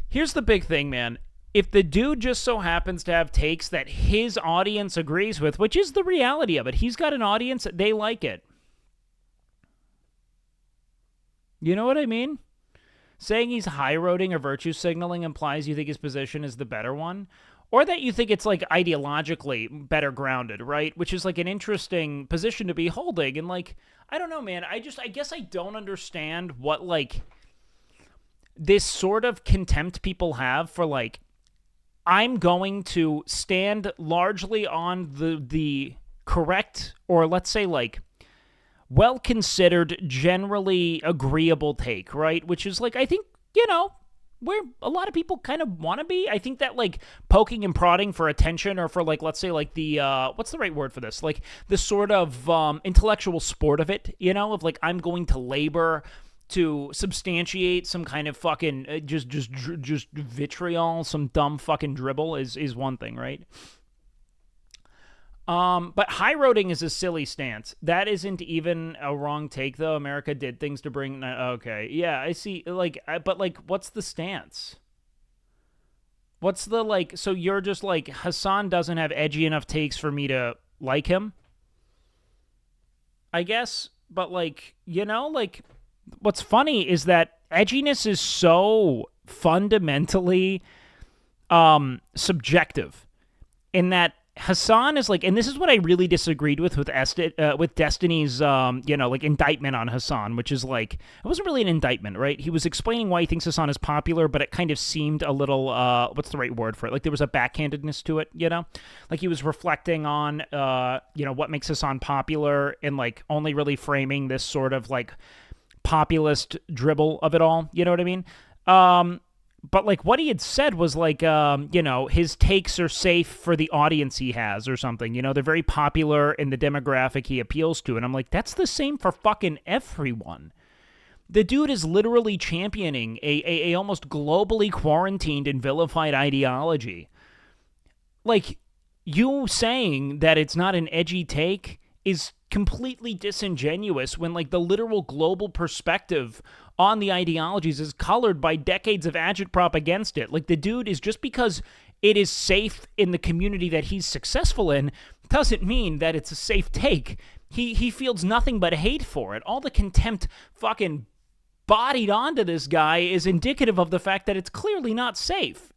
Speaker 1: Here's the big thing, man. If the dude just so happens to have takes that his audience agrees with, which is the reality of it, he's got an audience, they like it. You know what I mean? Saying he's high-roading or virtue signaling implies you think his position is the better one, or that you think it's, like, ideologically better grounded, right? Which is, like, an interesting position to be holding, and, like, I don't know, man. I guess I don't understand what, like, this sort of contempt people have for, like, I'm going to stand largely on the correct, or let's say, like, well-considered, generally agreeable take, right? Which is, like, I think, you know, where a lot of people kind of want to be. I think that, like, poking and prodding for attention or for, like, let's say, like, the, what's the right word for this? Like, the sort of intellectual sport of it, you know, of, like, I'm going to labor to substantiate some kind of fucking, just vitriol, some dumb fucking dribble is one thing, right? But high-roading is a silly stance. That isn't even a wrong take, though. America did things to bring... Okay, yeah, I see. Like, but, like, what's the stance? What's the, like... So you're just, like, Hassan doesn't have edgy enough takes for me to like him? I guess. But, like, you know, like... What's funny is that edginess is so fundamentally subjective in that Hassan is like, and this is what I really disagreed with Destiny's, you know, like indictment on Hassan, which is like, it wasn't really an indictment, right? He was explaining why he thinks Hassan is popular, but it kind of seemed a little, what's the right word for it? Like there was a backhandedness to it, you know? Like he was reflecting on, you know, what makes Hassan popular and like only really framing this sort of like populist dribble of it all, you know what I mean? But, like, what he had said was, like, you know, his takes are safe for the audience he has or something. You know, they're very popular in the demographic he appeals to. And I'm like, that's the same for fucking everyone. The dude is literally championing a almost globally quarantined and vilified ideology. Like, you saying that it's not an edgy take is completely disingenuous when, like, the literal global perspective on the ideologies is colored by decades of agitprop against it. Like, the dude is, just because it is safe in the community that he's successful in doesn't mean that it's a safe take. He feels nothing but hate for it. All the contempt fucking bodied onto this guy is indicative of the fact that it's clearly not safe.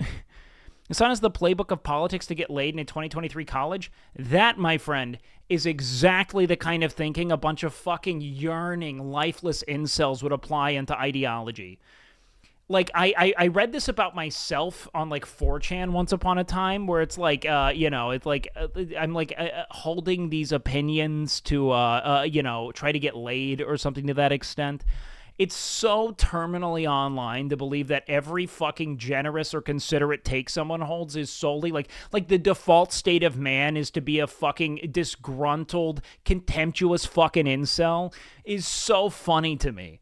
Speaker 1: Hassan is the playbook of politics to get laid in a 2023 college. That, my friend, is exactly the kind of thinking a bunch of fucking yearning, lifeless incels would apply into ideology. Like, I read this about myself on, like, 4chan once upon a time, where it's like, it's like, I'm, like, holding these opinions to, try to get laid or something to that extent. It's so terminally online to believe that every fucking generous or considerate take someone holds is solely, like the default state of man is to be a fucking disgruntled, contemptuous fucking incel is so funny to me.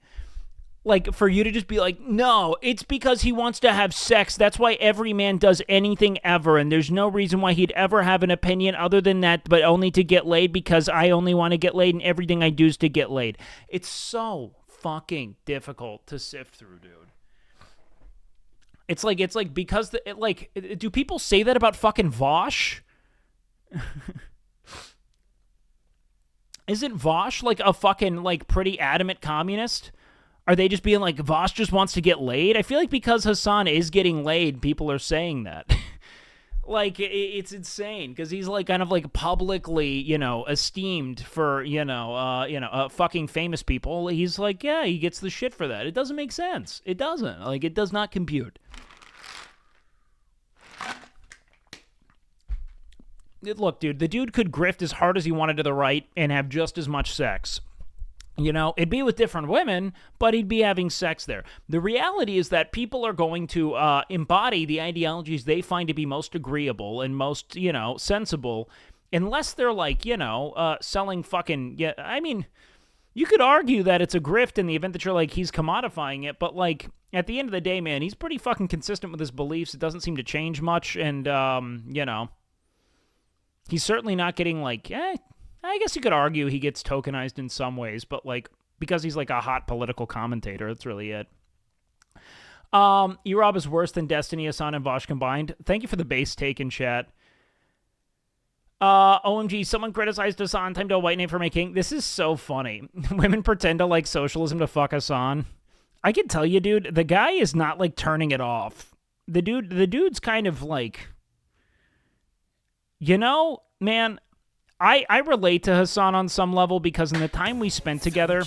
Speaker 1: Like, for you to just be like, no, it's because he wants to have sex. That's why every man does anything ever, and there's no reason why he'd ever have an opinion other than that, but only to get laid because I only want to get laid and everything I do is to get laid. It's so fucking difficult to sift through, dude. It's like because do people say that about fucking Vosh? Isn't Vosh like a fucking like pretty adamant communist? Are they just being like, Vosh just wants to get laid? I feel like because Hassan is getting laid, people are saying that. Like, it's insane, because he's, like, kind of, like, publicly, esteemed for, fucking famous people. He's like, yeah, he gets the shit for that. It doesn't make sense. It doesn't. Like, it does not compute. Look, dude, the dude could grift as hard as he wanted to the right and have just as much sex. It'd be with different women, but he'd be having sex there. The reality is that people are going to embody the ideologies they find to be most agreeable and most, sensible, unless they're like, selling fucking, yeah, I mean, you could argue that it's a grift in the event that you're like, he's commodifying it, but like, at the end of the day, man, he's pretty fucking consistent with his beliefs. It doesn't seem to change much, and, he's certainly not getting like, I guess you could argue he gets tokenized in some ways, but like because he's like a hot political commentator, that's really it. Erob is worse than Destiny, Hassan, and Vosh combined. Thank you for the base take in chat. OMG, someone criticized Hassan. Time to a white name for my king. This is so funny. Women pretend to like socialism to fuck Hassan. I can tell you, dude, the guy is not like turning it off. The dude's kind of like, man. I relate to Hassan on some level because in the time we spent together...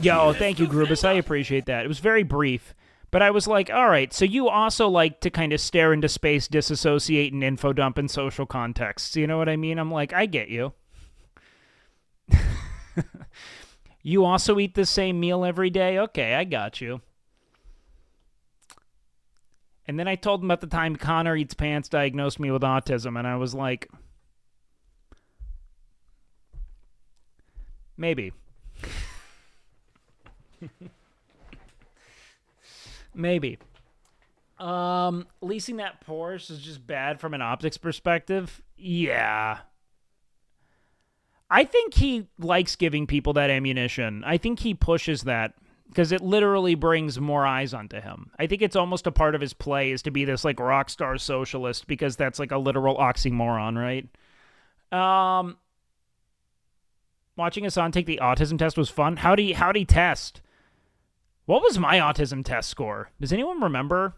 Speaker 1: Yo, thank you, Grubus. I appreciate that. It was very brief. But I was like, all right, so you also like to kind of stare into space, disassociate, and info dump in social contexts. You know what I mean? I'm like, I get you. You also eat the same meal every day? Okay, I got you. And then I told him about the time Connor Eats Pants diagnosed me with autism, and I was like... Maybe. Maybe. Leasing that Porsche is just bad from an optics perspective. Yeah. I think he likes giving people that ammunition. I think he pushes that because it literally brings more eyes onto him. I think it's almost a part of his play is to be this like rock star socialist because that's like a literal oxymoron, right? Watching Hassan take the autism test was fun. How'd he test? What was my autism test score? Does anyone remember?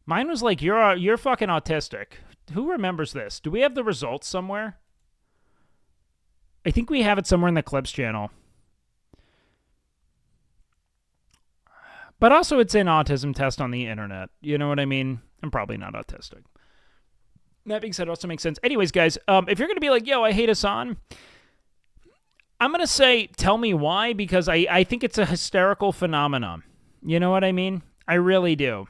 Speaker 1: Mine was like, you're fucking autistic. Who remembers this? Do we have the results somewhere? I think we have it somewhere in the clips channel. But also it's an autism test on the internet. You know what I mean? I'm probably not autistic. That being said, it also makes sense. Anyways, guys, if you're going to be like, yo, I hate Hassan, I'm going to say, tell me why, because I think it's a hysterical phenomenon. You know what I mean? I really do.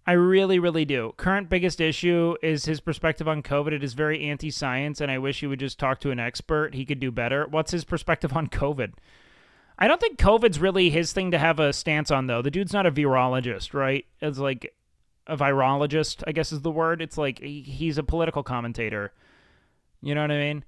Speaker 1: I really, really do. Current biggest issue is his perspective on COVID. It is very anti-science, and I wish he would just talk to an expert. He could do better. What's his perspective on COVID? I don't think COVID's really his thing to have a stance on, though. The dude's not a virologist, right? It's like... a virologist, I guess is the word. It's like he's a political commentator. You know what I mean?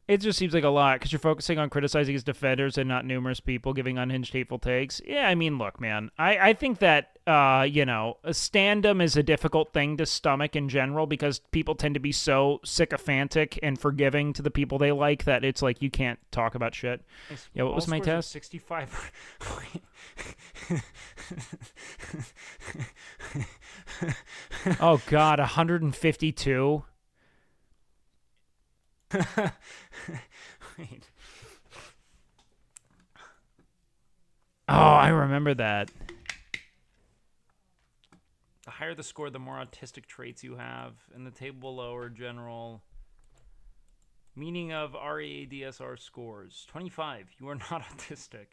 Speaker 1: It just seems like a lot because you're focusing on criticizing his defenders and not numerous people giving unhinged, hateful takes. Yeah, I mean, look, man, I think that, you know, a stand-em is a difficult thing to stomach in general because people tend to be so sycophantic and forgiving to the people they like that it's like you can't talk about shit. Yeah, what was my test?
Speaker 2: 65.
Speaker 1: Oh, God, 152? Wait. Oh, I remember that. The higher the score, the more autistic traits you have. In the table below are general meaning of RADSR scores. 25, you are not autistic.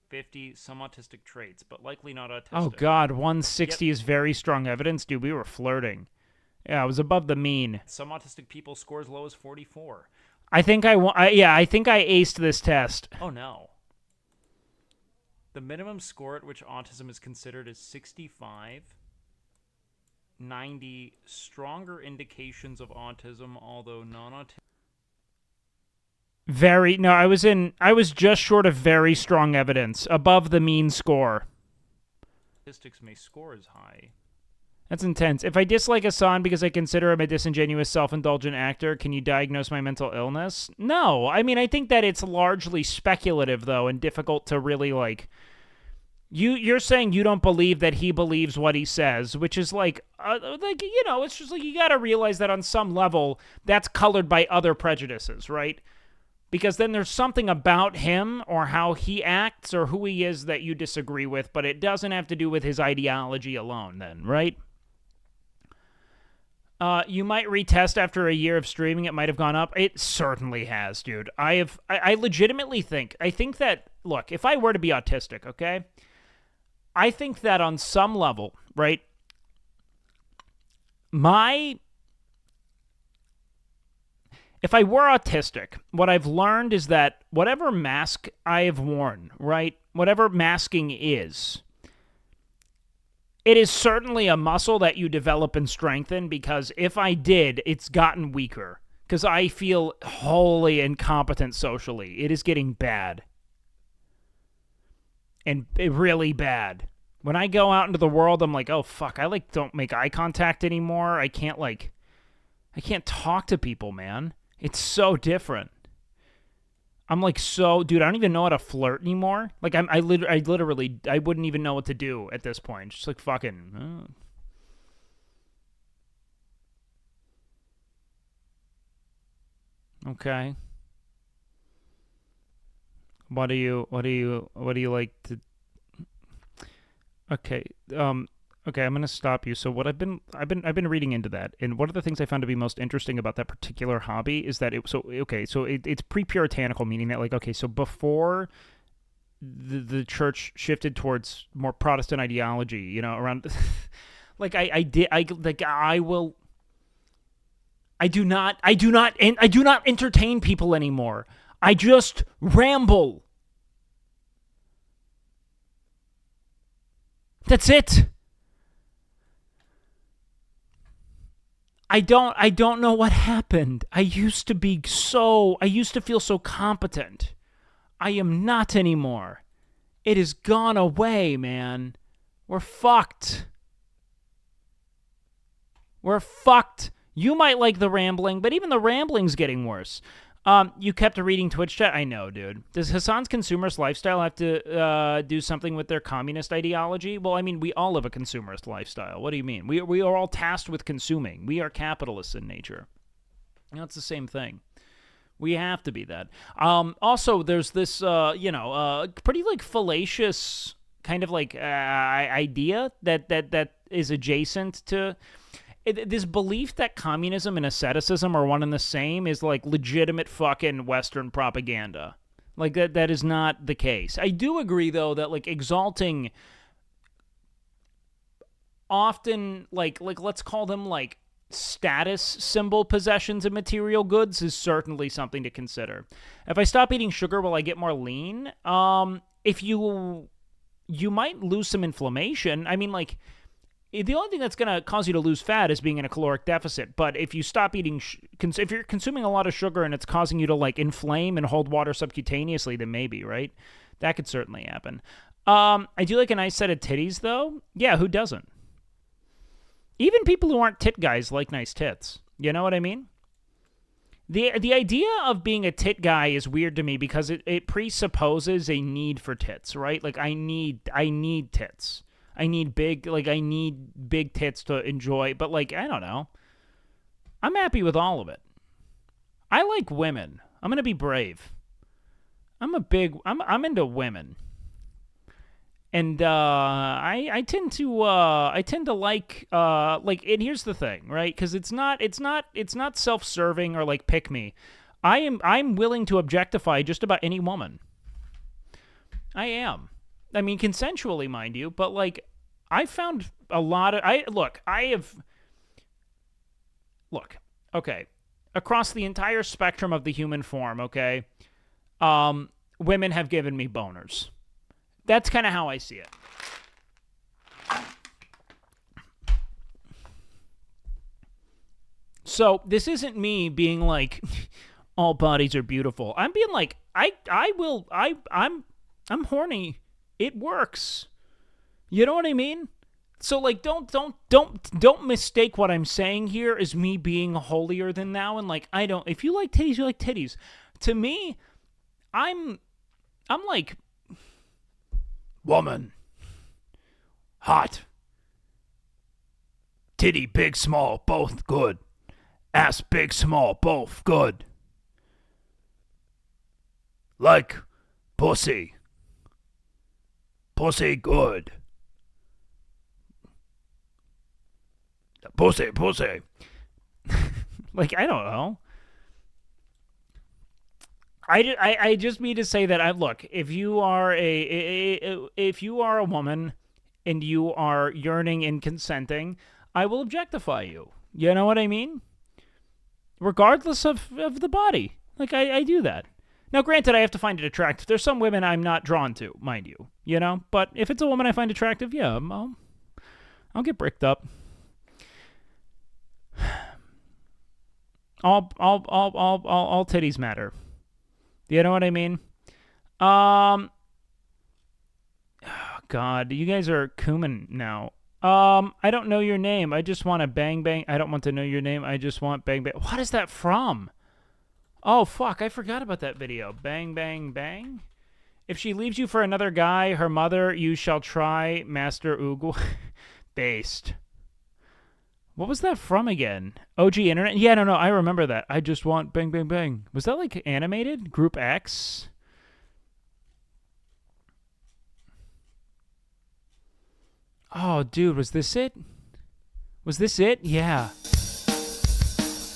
Speaker 1: 50, some autistic traits, but likely not autistic. Oh, God, 160 is very strong evidence? Dude, we were flirting. Yeah, it was above the mean. Some autistic people score as low as 44. I think I think I aced this test. Oh, no. The minimum score at which autism is considered is 65. 90 stronger indications of autism, although non-autistic. I was just short of very strong evidence, above the mean score. Statistics may score as high. That's intense. If I dislike Hassan because I consider him a disingenuous, self-indulgent actor, can you diagnose my mental illness? No. I mean, I think that it's largely speculative, though, and difficult to really, like... You're saying you don't believe that he believes what he says, which is like, you know, it's just like you got to realize that on some level that's colored by other prejudices, right? Because then there's something about him or how he acts or who he is that you disagree with, but it doesn't have to do with his ideology alone then, right? You might retest after a year of streaming. It might have gone up. It certainly has, dude. I legitimately think that, look, if I were to be autistic, okay, I think that on some level, right, if I were autistic, what I've learned is that whatever mask I have worn, right, whatever masking is, it is certainly a muscle that you develop and strengthen because if I did, it's gotten weaker because I feel wholly incompetent socially. It is getting bad. And really bad. When I go out into the world, I'm like, oh, fuck, I, like, don't make eye contact anymore. I can't talk to people, man. It's so different. I'm like dude, I don't even know how to flirt anymore. Like, I literally, I wouldn't even know what to do at this point. Just like fucking. Okay. What do you like to? Okay. Okay, I'm gonna stop you. So what I've been reading into that, and one of the things I found to be most interesting about that particular hobby is that it's pre-puritanical, meaning that like so before the church shifted towards more Protestant ideology, you know, around like I do not entertain people anymore. I just ramble. That's it. I don't know what happened. I used to feel so competent. I am not anymore. It has gone away, man. We're fucked. We're fucked. You might like the rambling, but even the rambling's getting worse. You kept reading Twitch chat? I know, dude. Does Hassan's consumerist lifestyle have to do something with their communist ideology? Well, I mean, we all live a consumerist lifestyle. What do you mean? We are all tasked with consuming. We are capitalists in nature. You know, it's the same thing. We have to be that. Also, there's this, pretty, like, fallacious kind of, like, idea that is adjacent to... this belief that communism and asceticism are one and the same is like legitimate fucking Western propaganda. Like that is not the case. I do agree though that like exalting often like let's call them like status symbol possessions and material goods is certainly something to consider. If I stop eating sugar, will I get more lean? If you might lose some inflammation. I mean like the only thing that's going to cause you to lose fat is being in a caloric deficit. But if you stop eating, if you're consuming a lot of sugar and it's causing you to like inflame and hold water subcutaneously, then maybe, right? That could certainly happen. I do like a nice set of titties, though. Yeah, who doesn't? Even people who aren't tit guys like nice tits. You know what I mean? The idea of being a tit guy is weird to me because it presupposes a need for tits, right? Like I need tits. I need big tits to enjoy, but like I don't know. I'm happy with all of it. I like women. I'm going to be brave. I'm into women. And I tend to like and here's the thing, right? Cuz it's not self-serving or like pick me. I'm willing to objectify just about any woman. I am. I mean consensually, mind you, but like I found a lot of okay. Across the entire spectrum of the human form, okay? Women have given me boners. That's kind of how I see it. So this isn't me being like, all bodies are beautiful. I'm being like, I'm horny. It works. You know what I mean? So like, don't mistake what I'm saying here as me being holier than thou and like I don't. If you like titties, you like titties. To me, I'm like. Woman. Hot. Titty, big, small, both good. Ass, big, small, both good. Like pussy. Pussy good. Pussy. Like, I don't know. I just mean to say that look, if you are a woman and you are yearning and consenting, I will objectify you. You know what I mean? Regardless of the body. Like I do that. Now granted I have to find it attractive. There's some women I'm not drawn to, mind you. You know? But if it's a woman I find attractive, yeah, I'll get bricked up. All titties matter. You know what I mean? Oh, God, you guys are cumin now. I don't know your name. I just want to bang bang. I don't want to know your name. I just want bang bang. What is that from? Oh, fuck, I forgot about that video. Bang bang bang? If she leaves you for another guy, her mother, you shall try Master Ugu. Based. What was that from again? OG Internet? Yeah, no, I remember that. I just want bang, bang, bang. Was that like animated? Group X? Oh, dude, was this it? Was this it? Yeah.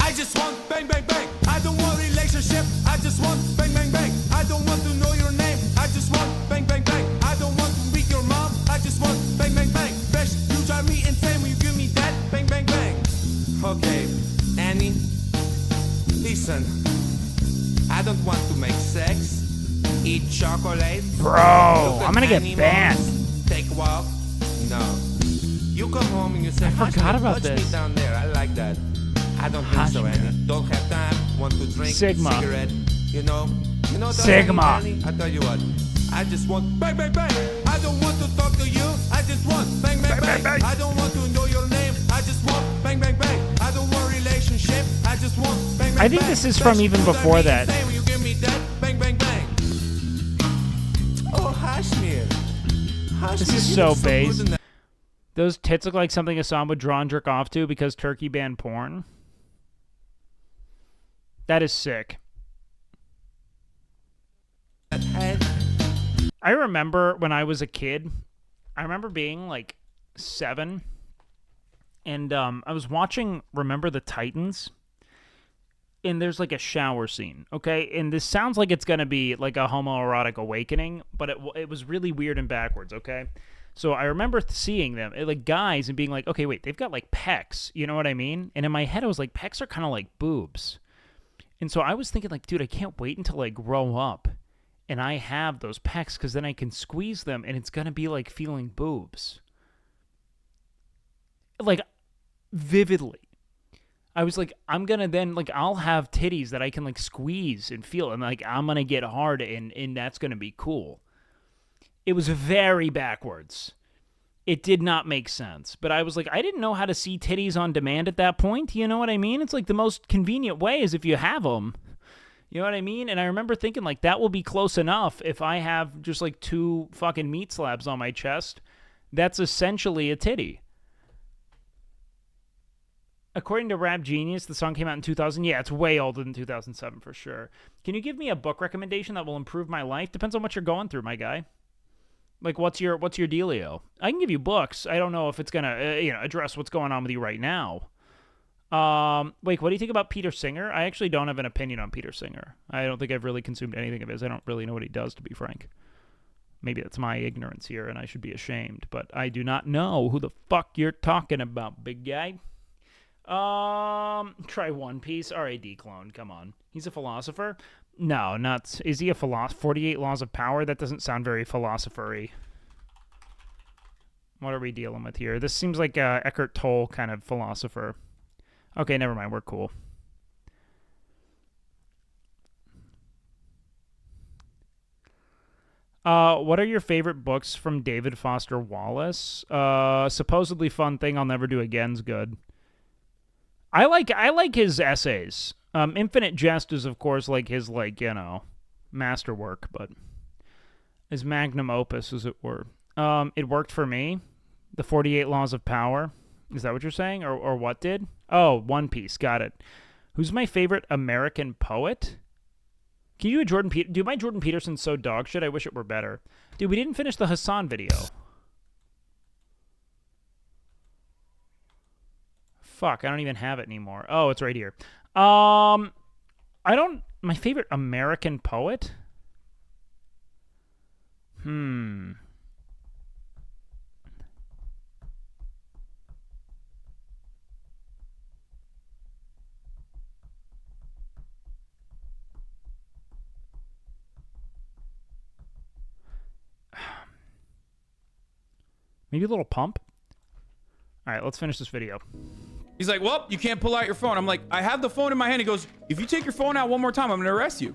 Speaker 8: I just want bang, bang, bang. I don't want relationship. I just want bang, bang, bang. I don't want to know your name. I just want bang, bang, bang. I don't want to meet your mom. I just want bang, bang, bang. Fresh, you drive me insane when you give me that bang, bang, bang. Okay, Annie, listen. I don't want to make sex, eat chocolate.
Speaker 1: Bro, I'm gonna get banned.
Speaker 8: Take a walk. No. You come home and you say,
Speaker 1: I forgot about
Speaker 8: touch
Speaker 1: this.
Speaker 8: me down there. I like that. I don't think so, Annie. Don't have time. Want to drink
Speaker 1: Sigma.
Speaker 8: cigarette. You know
Speaker 1: Sigma.
Speaker 8: Annie? I tell you what. I just want bang, bang, bang. I don't want to talk to you. I just want bang, bang, bang. Bang. I don't want to know your name. I just want bang, bang, bang. I don't want relationship. I just want bang, bang,
Speaker 1: I think
Speaker 8: bang.
Speaker 1: this is from even before that.
Speaker 8: You give me that bang, bang, bang. Oh, Hashmir.
Speaker 1: This is so base. Those tits look like something Assam would draw and jerk off to because Turkey banned porn. That is sick. I remember when I was a kid, I remember being like 7, and I was watching Remember the Titans, and there's like a shower scene, okay? And this sounds like it's going to be like a homoerotic awakening, but it was really weird and backwards, okay? So I remember seeing them, like guys, and being like, okay, wait, they've got like pecs, you know what I mean? And in my head, I was like, pecs are kind of like boobs. And so I was thinking like, dude, I can't wait until I grow up and I have those pecs because then I can squeeze them and it's going to be like feeling boobs. like, vividly. I was like, I'm gonna then, like, I'll have titties that I can, like, squeeze and feel, and, like, I'm gonna get hard, and that's gonna be cool. It was very backwards. It did not make sense. But I was like, I didn't know how to see titties on demand at that point. You know what I mean? It's like the most convenient way is if you have them. You know what I mean? And I remember thinking, like, that will be close enough if I have just, like, 2 fucking meat slabs on my chest. That's essentially a titty. According to Rap Genius, the song came out in 2000. Yeah, it's way older than 2007 for sure. Can you give me a book recommendation that will improve my life? Depends on what you're going through, my guy. Like, what's your dealio? I can give you books. I don't know if it's gonna address what's going on with you right now. Wait, what do you think about Peter Singer? I actually don't have an opinion on Peter Singer. I don't think I've really consumed anything of his. I don't really know what he does, to be frank. Maybe that's my ignorance here, and I should be ashamed. But I do not know who the fuck you're talking about, big guy. Try One Piece. R.A.D. clone, come on. He's a philosopher? No, not... Is he a philosopher? 48 Laws of Power? That doesn't sound very philosopher-y. What are we dealing with here? This seems like a Eckhart Tolle kind of philosopher. Okay, never mind. We're cool. What are your favorite books from David Foster Wallace? Supposedly Fun Thing I'll Never Do Again's good. I like his essays. Infinite Jest is, of course, like his, like, you know, masterwork, but his magnum opus, as it were. It worked for me. The 48 Laws of Power. Is that what you're saying? Or what did? Oh, One Piece. Got it. Who's my favorite American poet? Can you do a Jordan Peterson? Dude, my Jordan Peterson's so dog shit, I wish it were better. Dude, we didn't finish the Hassan video. Fuck, I don't even have it anymore. Oh, it's right here. My favorite American poet? Maybe a little Pump? All right, let's finish this video.
Speaker 9: He's like, well, you can't pull out your phone. I'm like, I have the phone in my hand. He goes, if you take your phone out one more time, I'm gonna arrest you.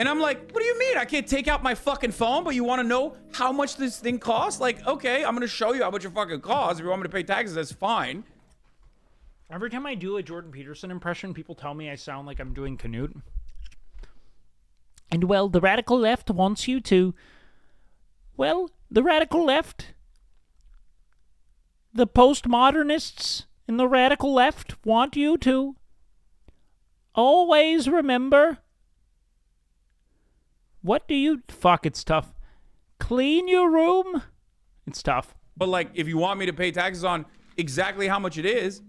Speaker 9: And I'm like, what do you mean? I can't take out my fucking phone, but you want to know how much this thing costs? Like, okay, I'm gonna show you how much it fucking costs. If you want me to pay taxes, that's fine.
Speaker 1: Every time I do a Jordan Peterson impression, people tell me I sound like I'm doing Canute. And, well, the radical left wants you to... Well, the radical left... The postmodernists in the radical left want you to always remember. What do you... Fuck, it's tough. Clean your room? It's tough.
Speaker 9: But, like, if you want me to pay taxes on exactly how much it is,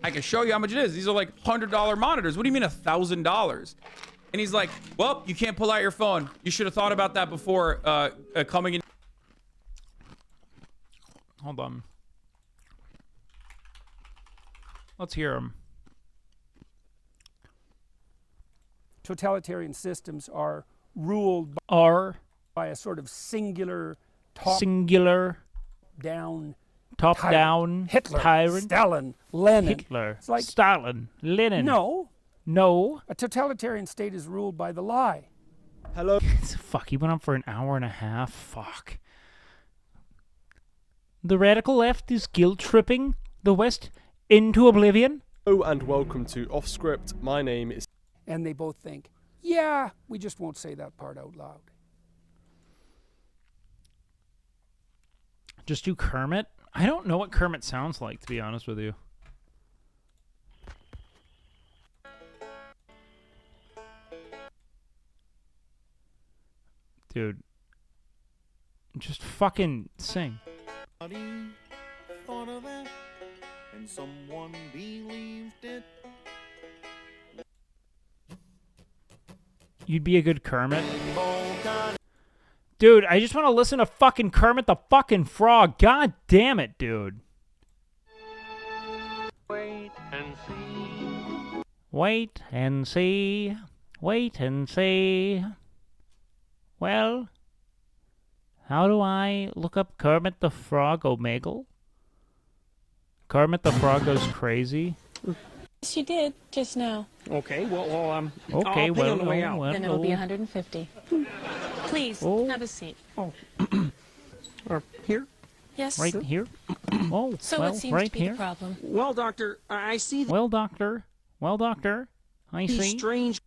Speaker 9: I can show you how much it is. These are, like, $100 monitors. What do you mean $1,000? And he's like, well, you can't pull out your phone. You should have thought about that before coming in.
Speaker 1: Hold on. Let's hear him.
Speaker 10: Totalitarian systems are ruled by a sort of singular top-down Hitler,
Speaker 1: tyrant,
Speaker 10: Stalin, Lenin.
Speaker 1: Hitler,
Speaker 10: it's like,
Speaker 1: Stalin, Lenin.
Speaker 10: No.
Speaker 1: No.
Speaker 10: A totalitarian state is ruled by the lie.
Speaker 2: Hello.
Speaker 1: Fuck, he went on for an hour and a half. Fuck. The radical left is guilt-tripping the West into oblivion.
Speaker 11: Hello and welcome to Off Script. My name is...
Speaker 10: And they both think, yeah, we just won't say that part out loud.
Speaker 1: Just do Kermit? I don't know what Kermit sounds like, to be honest with you. Dude. Just fucking sing.
Speaker 8: Thought of that, and someone believed it.
Speaker 1: You'd be a good Kermit. Dude, I just want to listen to fucking Kermit the fucking Frog. God damn it, dude.
Speaker 8: Wait and see.
Speaker 1: Wait and see. Wait and see. Well, how do I look up Kermit the Frog Omegle? Kermit the Frog goes crazy.
Speaker 12: She did just now.
Speaker 10: Okay, well,
Speaker 1: Okay,
Speaker 10: I'll pay on the way out.
Speaker 12: Then it'll be 150. Please, have a seat.
Speaker 10: Oh. Here?
Speaker 12: Yes.
Speaker 1: Right here? Oh,
Speaker 12: So
Speaker 1: well,
Speaker 12: what seems
Speaker 1: right
Speaker 12: to be
Speaker 1: here.
Speaker 12: the problem?
Speaker 10: Well, doctor, I see
Speaker 1: Well, doctor. Well, doctor. I
Speaker 10: these
Speaker 1: see.
Speaker 10: strange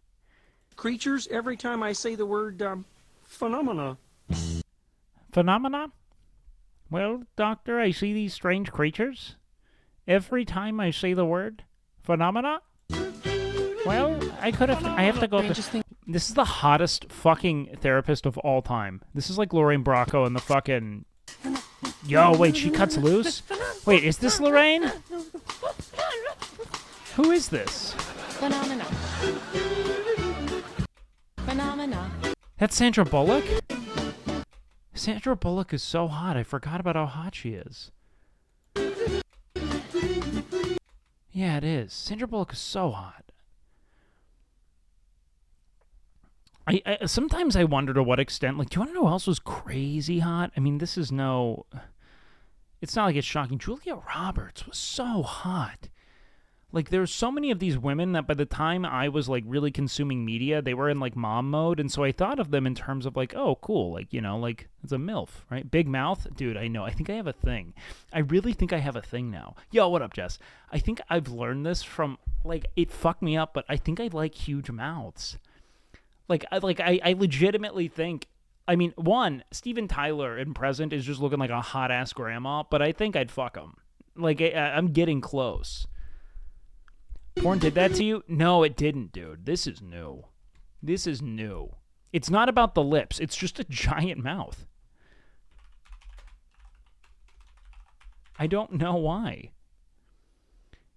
Speaker 10: creatures every time I say the word phenomena.
Speaker 1: Phenomena? Well, doctor, I see these strange creatures. Every time I say the word phenomena? Well, I have to go up. This is the hottest fucking therapist of all time. This is like Lorraine Bracco and the fucking... Yo, wait, she cuts loose? Wait, is this Lorraine? Who is this?
Speaker 12: Phenomena. Phenomena.
Speaker 1: That's Sandra Bullock? Sandra Bullock is so hot. I forgot about how hot she is. Yeah, it is. Sandra Bullock is so hot. I sometimes I wonder to what extent, like, do you want to know who else was crazy hot? I mean, this is no... It's not like it's shocking. Julia Roberts was so hot. Like, there's so many of these women that by the time I was, like, really consuming media, they were in, like, mom mode, and so I thought of them in terms of, like, oh, cool, like, you know, like, it's a MILF, right? Big mouth? Dude, I know. I think I have a thing. I really think I have a thing now. Yo, what up, Jess? I think I've learned this from, like, it fucked me up, but I think I like huge mouths. I legitimately think, I mean, one, Steven Tyler in Present is just looking like a hot-ass grandma, but I think I'd fuck him. Like, I'm getting close. Porn did that to you? No, it didn't, dude. This is new. This is new. It's not about the lips. It's just a giant mouth. I don't know why.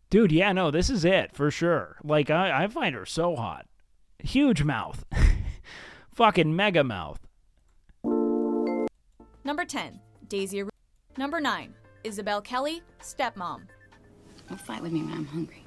Speaker 1: Dude, yeah, no, this is it, for sure. Like, I find her so hot. Huge mouth. Fucking mega mouth.
Speaker 13: Number 10, Daisy. Number 9, Isabel Kelly, stepmom.
Speaker 14: Don't fight with me when I'm hungry.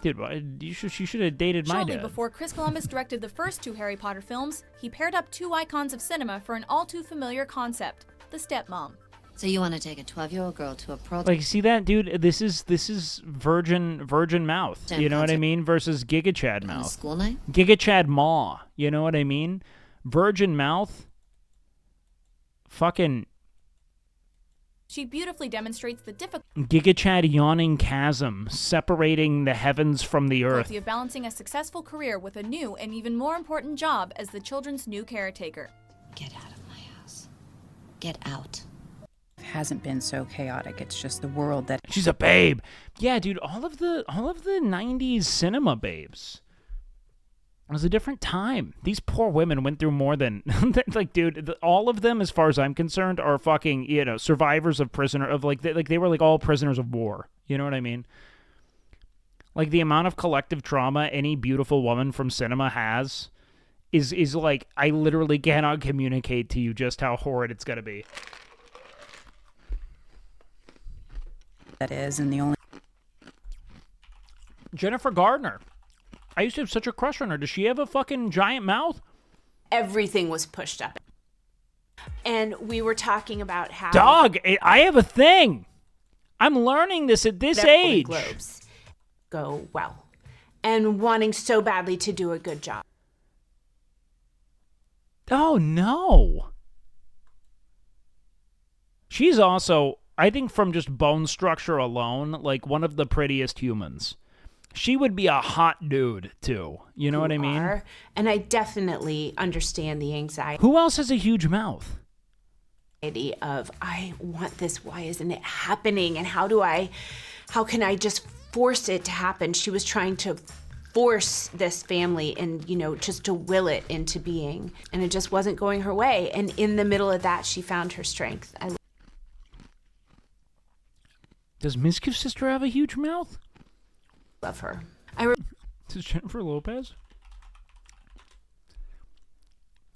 Speaker 1: Dude, she should have dated my
Speaker 13: Shortly
Speaker 1: dad.
Speaker 13: before Chris Columbus directed the first 2 Harry Potter films, he paired up 2 icons of cinema for an all-too-familiar concept, the stepmom.
Speaker 14: So you want to take a 12-year-old girl to a pro...
Speaker 1: Like, see that, dude? This is virgin mouth.
Speaker 14: Damn
Speaker 1: You know what I
Speaker 14: concert.
Speaker 1: mean? Versus Giga Chad
Speaker 14: On a
Speaker 1: mouth.
Speaker 14: school night?
Speaker 1: Giga Chad maw. You know what I mean? Virgin mouth. Fucking
Speaker 13: She beautifully demonstrates the
Speaker 1: Giga Chad yawning chasm separating the heavens from the earth.
Speaker 13: difficulty of balancing a successful career with a new and even more important job as the children's new caretaker.
Speaker 14: Get out of my house. Get out.
Speaker 15: Hasn't been so chaotic. It's just the world that
Speaker 1: She's a babe. Yeah, dude, all of the 90s cinema babes. It was a different time. These poor women went through more than like, dude, all of them as far as I'm concerned are fucking, you know, survivors of they were like all prisoners of war. You know what I mean? Like the amount of collective trauma any beautiful woman from cinema has is like, I literally cannot communicate to you just how horrid it's going to be.
Speaker 15: that is, and the only
Speaker 1: Jennifer Gardner. I used to have such a crush on her. Does she have a fucking giant mouth?
Speaker 16: Everything was pushed up. And we were talking about how...
Speaker 1: Dog, I have a thing. I'm learning this at this age.
Speaker 16: Globes go well. And wanting so badly to do a good job.
Speaker 1: Oh, no. She's also, I think from just bone structure alone, like one of the prettiest humans. She would be a hot dude, too. You know what I mean?
Speaker 16: And I definitely understand the anxiety.
Speaker 1: Who else has a huge mouth?
Speaker 16: Of, I want this, why isn't it happening? And how can I just force it to happen? She was trying to force this family and, you know, just to will it into being. And it just wasn't going her way. And in the middle of that, she found her strength.
Speaker 1: Does Miskiv's sister have a huge mouth?
Speaker 16: Love her.
Speaker 1: Does Jennifer Lopez?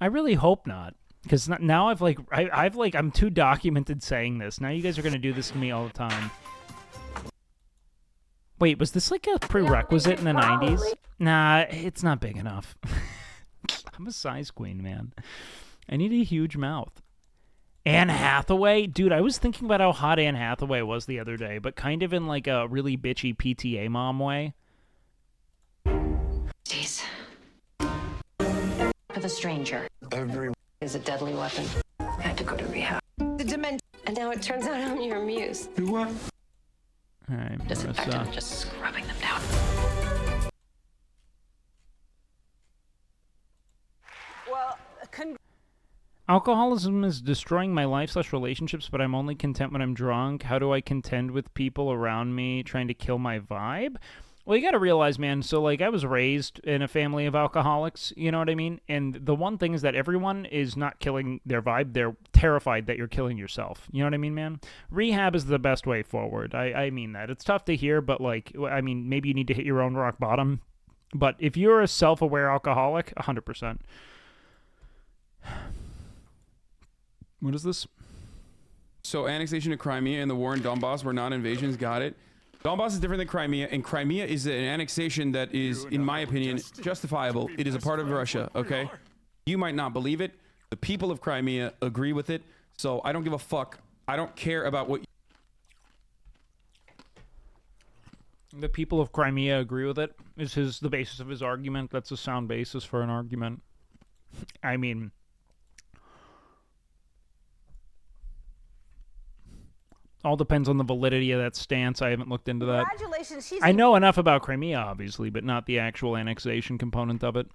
Speaker 1: I really hope not. Because now I'm too documented saying this. Now you guys are going to do this to me all the time. Wait, was this like a prerequisite in the 90s? Nah, it's not big enough. I'm a size queen, man. I need a huge mouth. Anne Hathaway? Dude, I was thinking about how hot Anne Hathaway was the other day, but kind of in like a really bitchy PTA mom way.
Speaker 12: Jeez. For the stranger. Every is a deadly weapon. I had to go to rehab. The dimension. And now it turns out I'm your muse.
Speaker 11: You what?
Speaker 1: All right,
Speaker 12: Disinfectant, just scrubbing them down.
Speaker 16: Well,
Speaker 1: alcoholism is destroying my life/relationships, but I'm only content when I'm drunk. How do I contend with people around me trying to kill my vibe? Well, you got to realize, man, so, like, I was raised in a family of alcoholics, you know what I mean? And the one thing is that everyone is not killing their vibe. They're terrified that you're killing yourself. You know what I mean, man? Rehab is the best way forward. I mean that. It's tough to hear, but, like, I mean, maybe you need to hit your own rock bottom. But if you're a self-aware alcoholic, 100%. What is this?
Speaker 9: So annexation of Crimea and the war in Donbass were non-invasions. Got it. Donbass is different than Crimea, and Crimea is an annexation that is, in my opinion, justifiable. It is a part of Russia, okay? You might not believe it. The people of Crimea agree with it, so I don't give a fuck. I don't care about what...
Speaker 1: The people of Crimea agree with it? Is the basis of his argument? That's a sound basis for an argument. I mean... all depends on the validity of that stance. I haven't looked into that.
Speaker 16: Congratulations.
Speaker 1: I know enough about Crimea, obviously, but not the actual annexation component of it.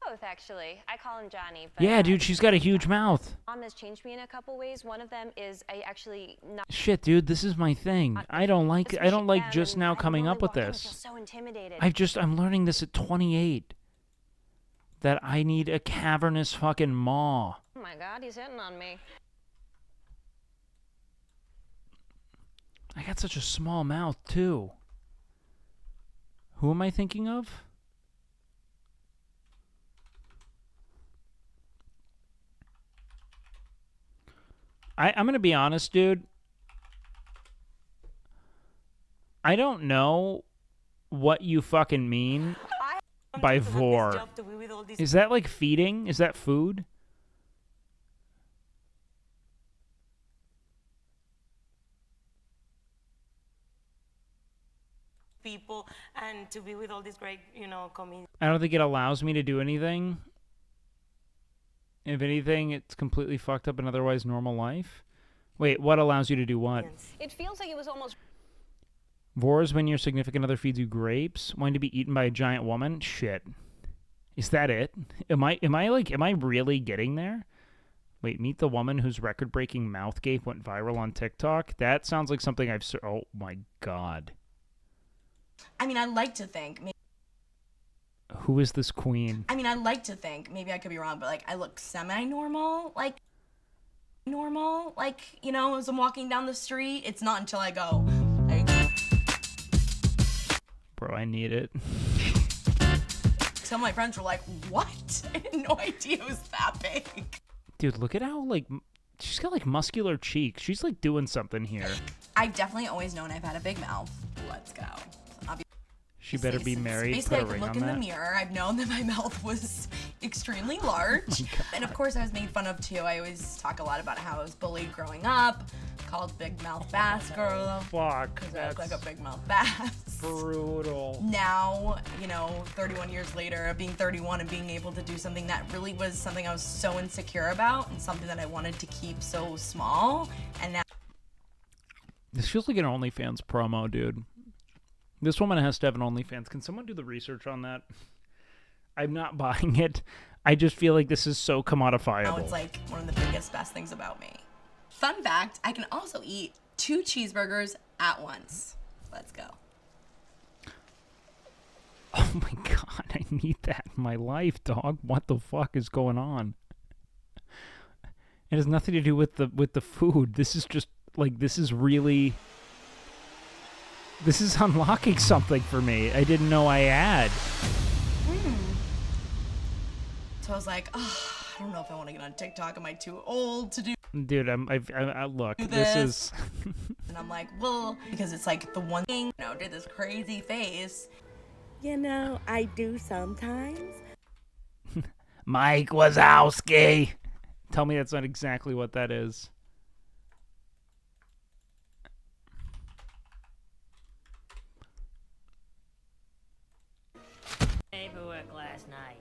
Speaker 17: Both, actually. I call him Johnny. But,
Speaker 1: Yeah, dude, she's got a huge mouth.
Speaker 17: Mom has changed me in a couple ways. One of them is I actually not.
Speaker 1: Shit, dude, this is my thing. I don't like just now coming up with this.
Speaker 17: So intimidated.
Speaker 1: I'm learning this at 28. That I need a cavernous fucking maw.
Speaker 17: Oh my God, he's hitting on me.
Speaker 1: I got such a small mouth, too. Who am I thinking of? I'm gonna be honest, dude. I don't know what you fucking mean by vor. Is that like feeding? Is that food?
Speaker 18: People and to be with all these great, comedians.
Speaker 1: I don't think it allows me to do anything. If anything, it's completely fucked up an otherwise normal life. Wait, what allows you to do what?
Speaker 17: It feels like it was almost.
Speaker 1: Vor is when your significant other feeds you grapes. Wanting to be eaten by a giant woman? Shit. Is that it? Am I really getting there? Wait, meet the woman whose record-breaking mouth gape went viral on TikTok? That sounds like something I've... Oh my God.
Speaker 19: I mean, I like to think.
Speaker 1: Who is this queen?
Speaker 19: I mean, I like to think. Maybe I could be wrong, but like, I look semi-normal. Like, as I'm walking down the street. It's not until I go.
Speaker 1: Bro, I need it.
Speaker 19: Some of my friends were like, "What? I had no idea it was that big."
Speaker 1: Dude, look at how like she's got like muscular cheeks. She's like doing something here.
Speaker 19: I've definitely always known I've had a big mouth. Let's go.
Speaker 1: She better be married.
Speaker 19: Basically,
Speaker 1: put a
Speaker 19: I
Speaker 1: ring
Speaker 19: could look
Speaker 1: on
Speaker 19: in
Speaker 1: that.
Speaker 19: the mirror. I've known that my mouth was extremely large. And of course, I was made fun of too. I always talk a lot about how I was bullied growing up, called big mouth bass girl.
Speaker 1: Fuck.
Speaker 19: Because I look like a big mouth bass.
Speaker 1: Brutal.
Speaker 19: Now, 31 years later, of being 31 and being able to do something that really was something I was so insecure about and something that I wanted to keep so small. And now.
Speaker 1: This feels like an OnlyFans promo, dude. This woman has to have an OnlyFans. Can someone do the research on that? I'm not buying it. I just feel like this is so commodifiable.
Speaker 19: Now it's like one of the biggest, best things about me. Fun fact, I can also eat 2 cheeseburgers at once. Let's go.
Speaker 1: Oh my God, I need that in my life, dog. What the fuck is going on? It has nothing to do with the food. This is just like this is unlocking something for me I didn't know I had.
Speaker 19: So I was like, oh, I don't know if I want to get on TikTok. Am I too old to do?
Speaker 1: Dude, I look. This is.
Speaker 19: And I'm like, well, because it's like the one thing. Did this crazy face.
Speaker 20: I do sometimes.
Speaker 1: Mike Wazowski. Tell me that's not exactly what that is.
Speaker 20: Paperwork last night.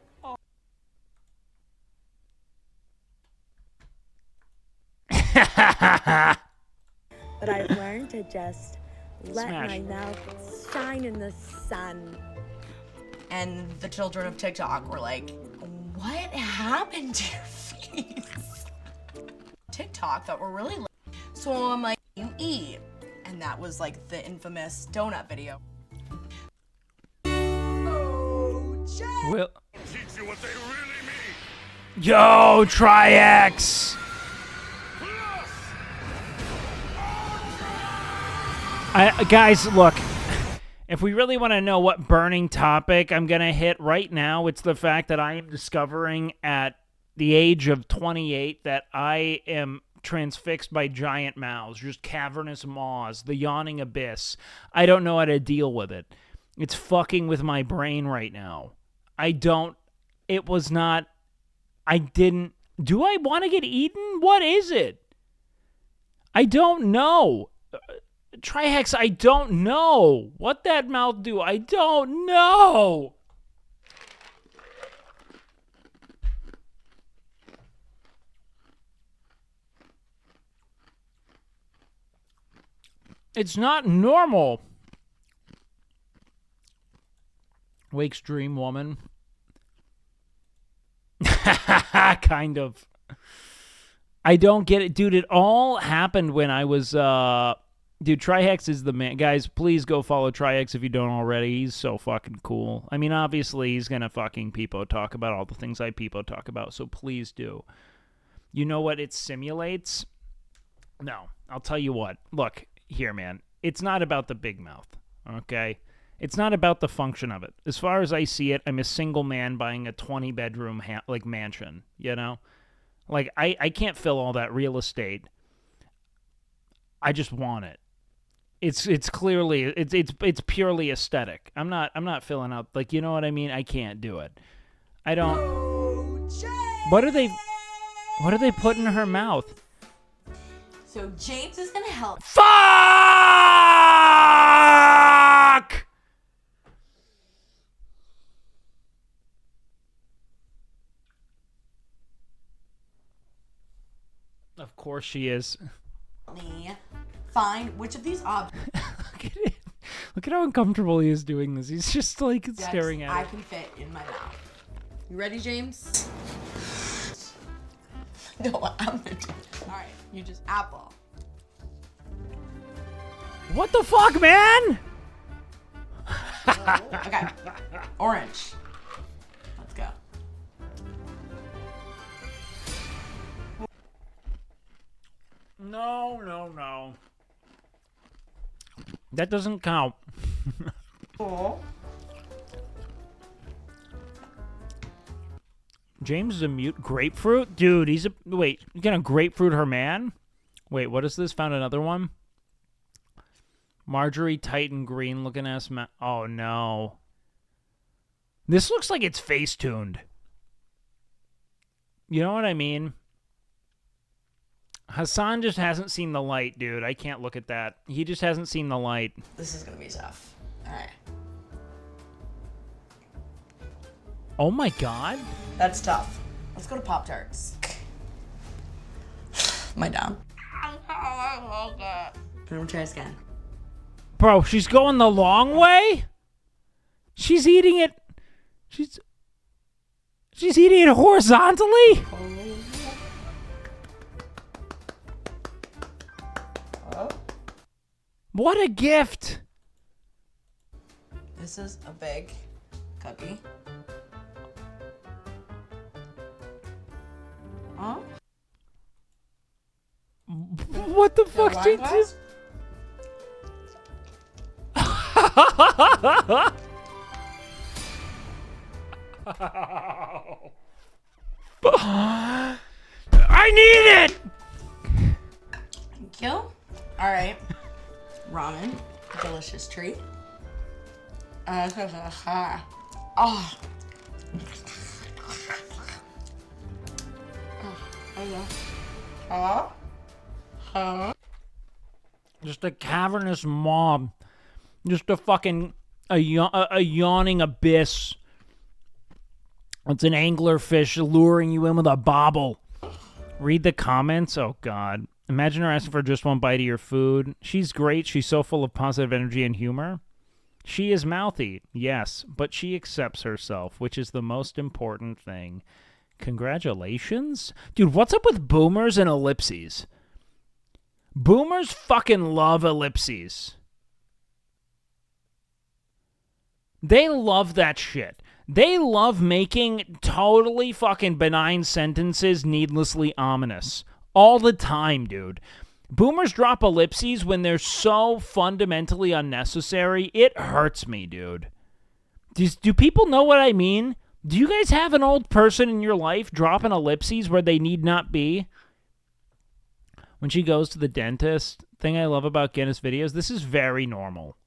Speaker 21: But I've learned to just let
Speaker 1: Smash.
Speaker 21: my mouth shine in the sun.
Speaker 19: And the children of TikTok were like, what happened to your face? TikTok thought we're really lit. So I'm like, you eat. And that was like the infamous donut video.
Speaker 1: Will. Yo, Tri-X! Guys, look. If we really want to know what burning topic I'm going to hit right now, it's the fact that I am discovering at the age of 28 that I am transfixed by giant mouths, just cavernous maws, the yawning abyss. I don't know how to deal with it. It's fucking with my brain right now. Do I want to get eaten? What is it? I don't know. Trihex, I don't know. What that mouth do? I don't know. It's not normal. Wake's dream woman. Kind of. I don't get it. Dude, it all happened when I was, dude, Trihex is the man. Guys, please go follow Trihex if you don't already. He's so fucking cool. I mean, obviously, he's gonna fucking peepo talk about all the things I peepo talk about, so please do. You know what it simulates? No, I'll tell you what. Look, here, man. It's not about the big mouth, okay? It's not about the function of it. As far as I see it, I'm a single man buying a 20-bedroom mansion, you know? Like, I can't fill all that real estate. I just want it. It's clearly it's purely aesthetic. I'm not filling out, like, you know what I mean? I can't do it. I don't. What are they putting in her mouth?
Speaker 19: So James is gonna help.
Speaker 1: Fuck! Of course she is.
Speaker 19: Me find which of these objects.
Speaker 1: Look at how uncomfortable he is doing this. He's just like staring at
Speaker 19: I
Speaker 1: it.
Speaker 19: can fit in my mouth. You ready, James? No, I'm gonna do it. All right, you just apple.
Speaker 1: What the fuck, man?
Speaker 19: Okay, orange. Let's go.
Speaker 1: No. That doesn't count.
Speaker 19: Oh.
Speaker 1: James is a mute. Grapefruit? Dude, he's a... Wait, you gonna grapefruit her man? Wait, what is this? Found another one? Marjorie Titan Green looking ass man. Oh, no. This looks like it's face-tuned. You know what I mean? Hassan just hasn't seen the light, dude. I can't look at that. He just hasn't seen the light.
Speaker 19: This is gonna be tough. All right.
Speaker 1: Oh my god.
Speaker 19: That's tough. Let's go to Pop-Tarts. Am I down? I'm gonna try this again.
Speaker 1: Bro, she's going the long way? She's eating it. She's eating it horizontally? What a gift.
Speaker 19: This is a big cookie. Huh?
Speaker 1: What the fuck,
Speaker 19: wine
Speaker 1: did
Speaker 19: glass?
Speaker 1: I need it!
Speaker 19: Thank you. All right. Ramen. Delicious treat. Oh. I love
Speaker 1: Just a cavernous mob. Just a fucking a yawning abyss. It's an anglerfish luring you in with a bobble. Read the comments. Oh, God. Imagine her asking for just one bite of your food. She's great. She's so full of positive energy and humor. She is mouthy, yes, but she accepts herself, which is the most important thing. Congratulations? Dude, what's up with boomers and ellipses? Boomers fucking love ellipses. They love that shit. They love making totally fucking benign sentences needlessly ominous. All the time, dude. Boomers drop ellipses when they're so fundamentally unnecessary. It hurts me, dude. Do people know what I mean? Do you guys have an old person in your life dropping ellipses where they need not be? When she goes to the dentist, thing I love about Guinness videos, this is very normal.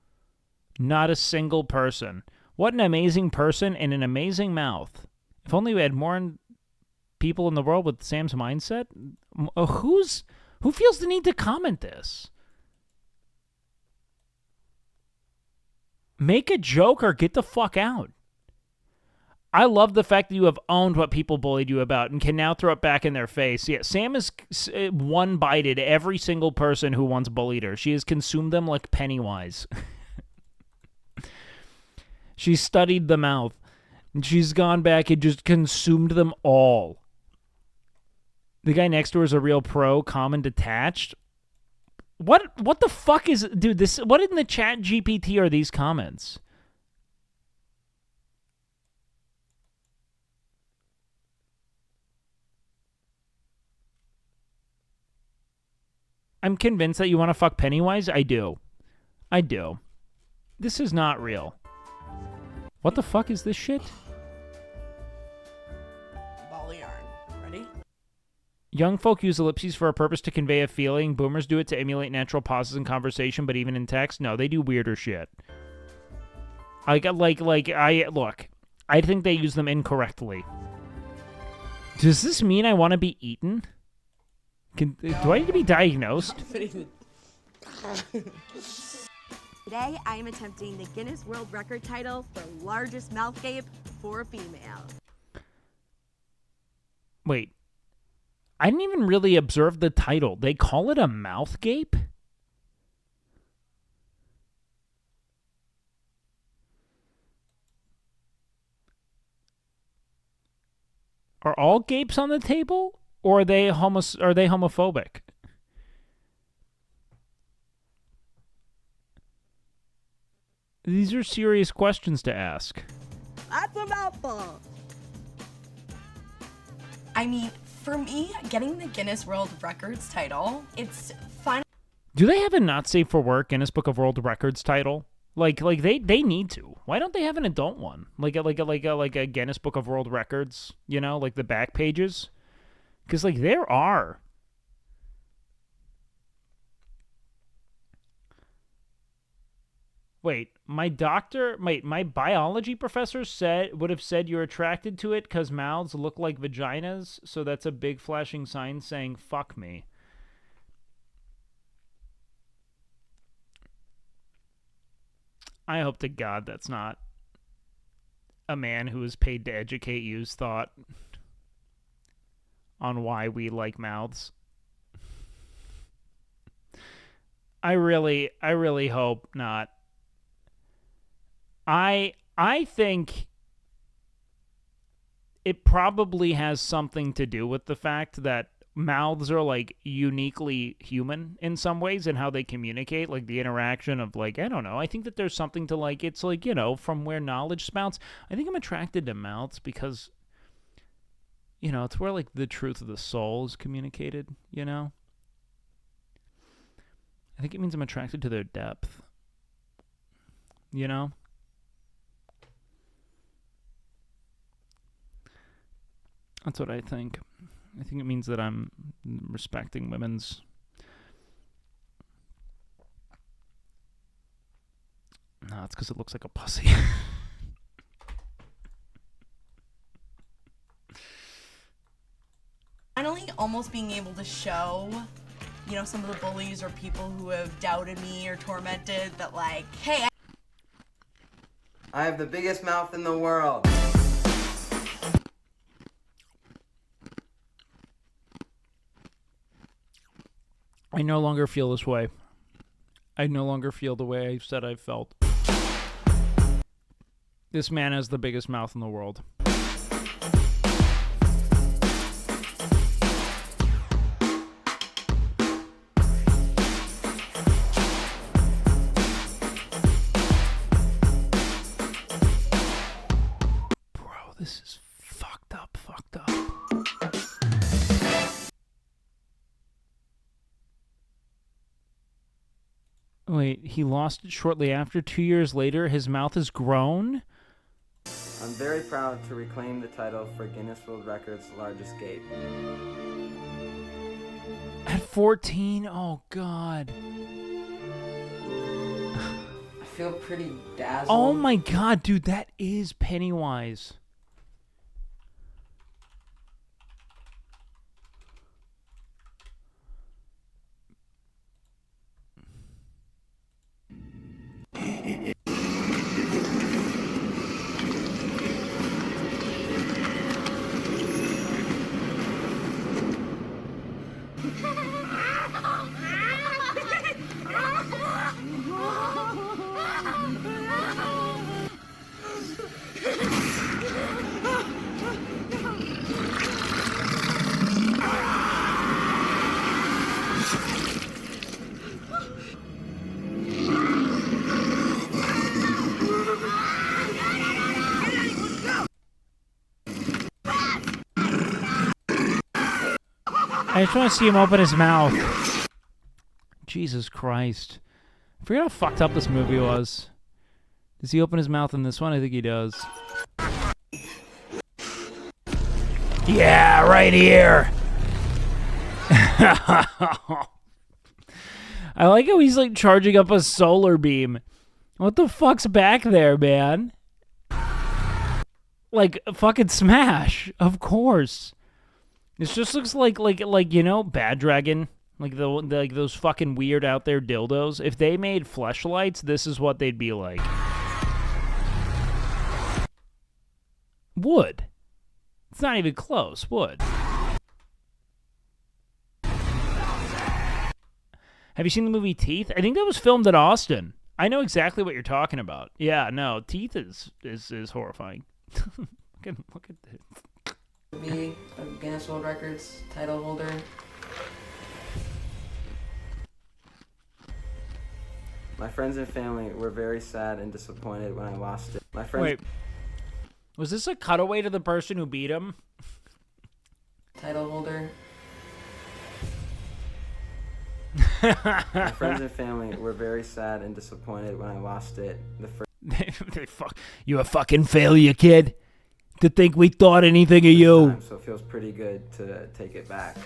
Speaker 1: Not a single person. What an amazing person and an amazing mouth. If only we had more people in the world with Sam's mindset. Who feels the need to comment this? Make a joke or get the fuck out. I love the fact that you have owned what people bullied you about and can now throw it back in their face. Yeah, Sam has one-bited every single person who once bullied her. She has consumed them like Pennywise. She studied the mouth. And she's gone back and just consumed them all. The guy next to her is a real pro, calm and detached. What the fuck is... Dude, this... What in the chat GPT are these comments? I'm convinced that you want to fuck Pennywise. I do. I do. This is not real. What the fuck is this shit?
Speaker 19: Ball yarn. Ready?
Speaker 1: Young folk use ellipses for a purpose to convey a feeling. Boomers do it to emulate natural pauses in conversation, but even in text, no, they do weirder shit. Look, I think they use them incorrectly. Does this mean I want to be eaten? Do I need to be diagnosed?
Speaker 21: Today, I am attempting the Guinness World Record title for largest mouth gape for a female.
Speaker 1: Wait. I didn't even really observe the title. They call it a mouth gape? Are all gapes on the table? Or are they homophobic? These are serious questions to ask.
Speaker 21: That's a mouthful.
Speaker 19: I mean, for me, getting the Guinness World Records title, it's fun.
Speaker 1: Do they have a not safe for work Guinness Book of World Records title? Like they need to. Why don't they have an adult one? Like a Guinness Book of World Records, you know, like the back pages? Because, like, there are. Wait, my biology professor would have said you're attracted to it because mouths look like vaginas, so that's a big flashing sign saying, fuck me. I hope to God that's not a man who is paid to educate you's thought on why we like mouths. I really hope not. I think it probably has something to do with the fact that mouths are like uniquely human in some ways and how they communicate, like the interaction of like, I don't know. I think that there's something to like, it's like, you know, from where knowledge spouts. I think I'm attracted to mouths because, you know, it's where, like, the truth of the soul is communicated, you know? I think it means I'm attracted to their depth. You know? That's what I think. I think it means that I'm respecting women's... No, it's because it looks like a pussy.
Speaker 19: Finally, almost being able to show, you know, some of the bullies or people who have doubted me or tormented that, like, hey,
Speaker 3: I have the biggest mouth in the world.
Speaker 1: I no longer feel this way. I no longer feel the way I said I felt. This man has the biggest mouth in the world. Bro, this is fucked up. Wait, he lost it shortly after. 2 years later, his mouth has grown?
Speaker 3: I'm very proud to reclaim the title for Guinness World Records' largest gape.
Speaker 1: At 14? Oh, God.
Speaker 3: I feel pretty dazzled.
Speaker 1: Oh, my God, dude, that is Pennywise. I just want to see him open his mouth. Jesus Christ. I forget how fucked up this movie was. Does he open his mouth in this one? I think he does. Yeah, right here. I like how he's like charging up a solar beam. What the fuck's back there, man? Like fucking Smash, of course. This just looks like you know, Bad Dragon, like like those fucking weird out there dildos. If they made fleshlights, this is what they'd be like. Wood. It's not even close. Wood. Have you seen the movie Teeth? I think that was filmed in Austin. I know exactly what you're talking about. Yeah, no, Teeth is horrifying. Look at this.
Speaker 3: Be a Guinness World Records title holder. My friends and family were very sad and disappointed when I lost it. My friends.
Speaker 1: Wait, was this a cutaway to the person who beat him?
Speaker 3: Title holder. My friends and family were very sad and disappointed when I lost it.
Speaker 1: You a fucking failure, kid. To think we thought anything of you.
Speaker 3: So it feels pretty good to take it back.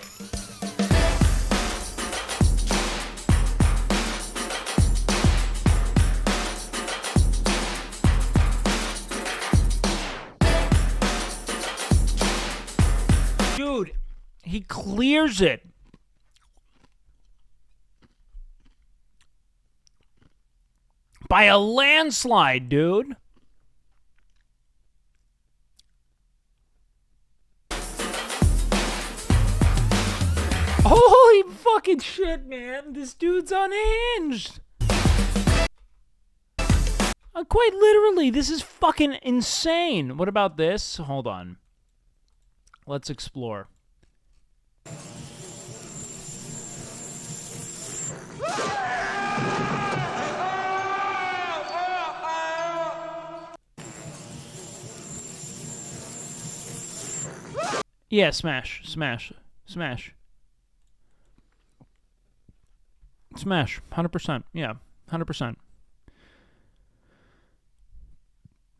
Speaker 1: Dude, he clears it. By a landslide, dude. Holy fucking shit, man. This dude's unhinged. Quite literally, this is fucking insane. What about this? Hold on. Let's explore. Yeah, smash, smash, smash. Smash, 100%. Yeah, 100%.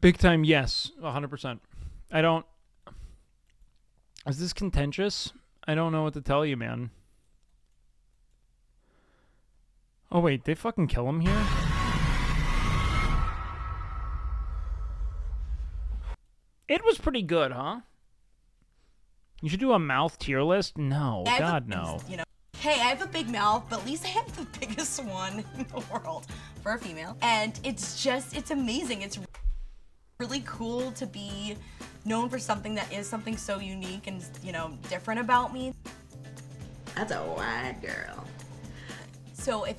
Speaker 1: Big time, yes, 100%. I don't... Is this contentious? I don't know what to tell you, man. Oh, wait, they fucking kill him here? It was pretty good, huh? You should do a mouth tier list? No,
Speaker 19: I have
Speaker 1: God, no.
Speaker 19: You know, hey, I have a big mouth, but at least I have the biggest one in the world for a female. And it's amazing. It's really cool to be known for something that is something so unique and, you know, different about me. That's a white girl. So if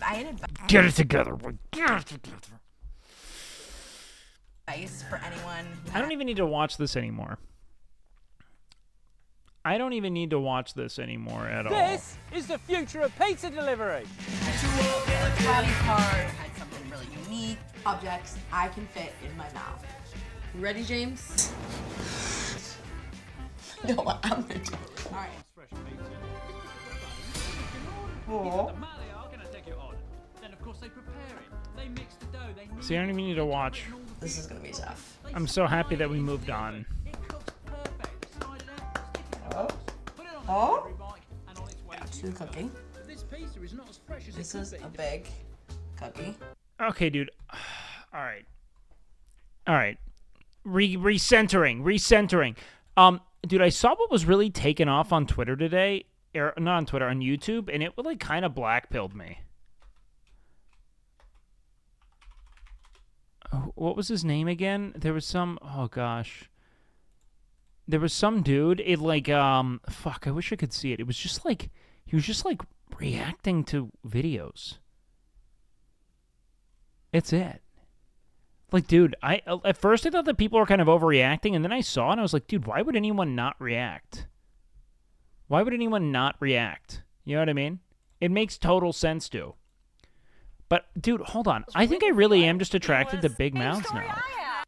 Speaker 19: I had
Speaker 1: Get it together. Get it together.
Speaker 19: advice for anyone.
Speaker 1: I don't even need to watch this anymore. I don't even need to watch this anymore at all.
Speaker 4: This is the future of pizza delivery.
Speaker 19: Body part had something really unique. Objects I can fit in my mouth. You ready, James? No, I'm gonna do it. All right.
Speaker 1: See, I don't even need to watch.
Speaker 19: This is gonna be tough.
Speaker 1: I'm so happy that we moved on.
Speaker 19: Oh? Two cooking. This is a big cookie.
Speaker 1: Okay, dude. All right. All right. Recentering. Dude, I saw what was really taken off on Twitter today. Or not on Twitter, on YouTube, and it like kind of blackpilled me. What was his name again? There was some, oh gosh. There was some dude, it like, fuck, I wish I could see it. It was just like, he was just like reacting to videos. It's it. Like, dude, at first I thought that people were kind of overreacting, and then I saw it and I was like, dude, why would anyone not react? Why would anyone not react? You know what I mean? It makes total sense to. But, dude, hold on. I think I really am just attracted to big mouths now.
Speaker 18: I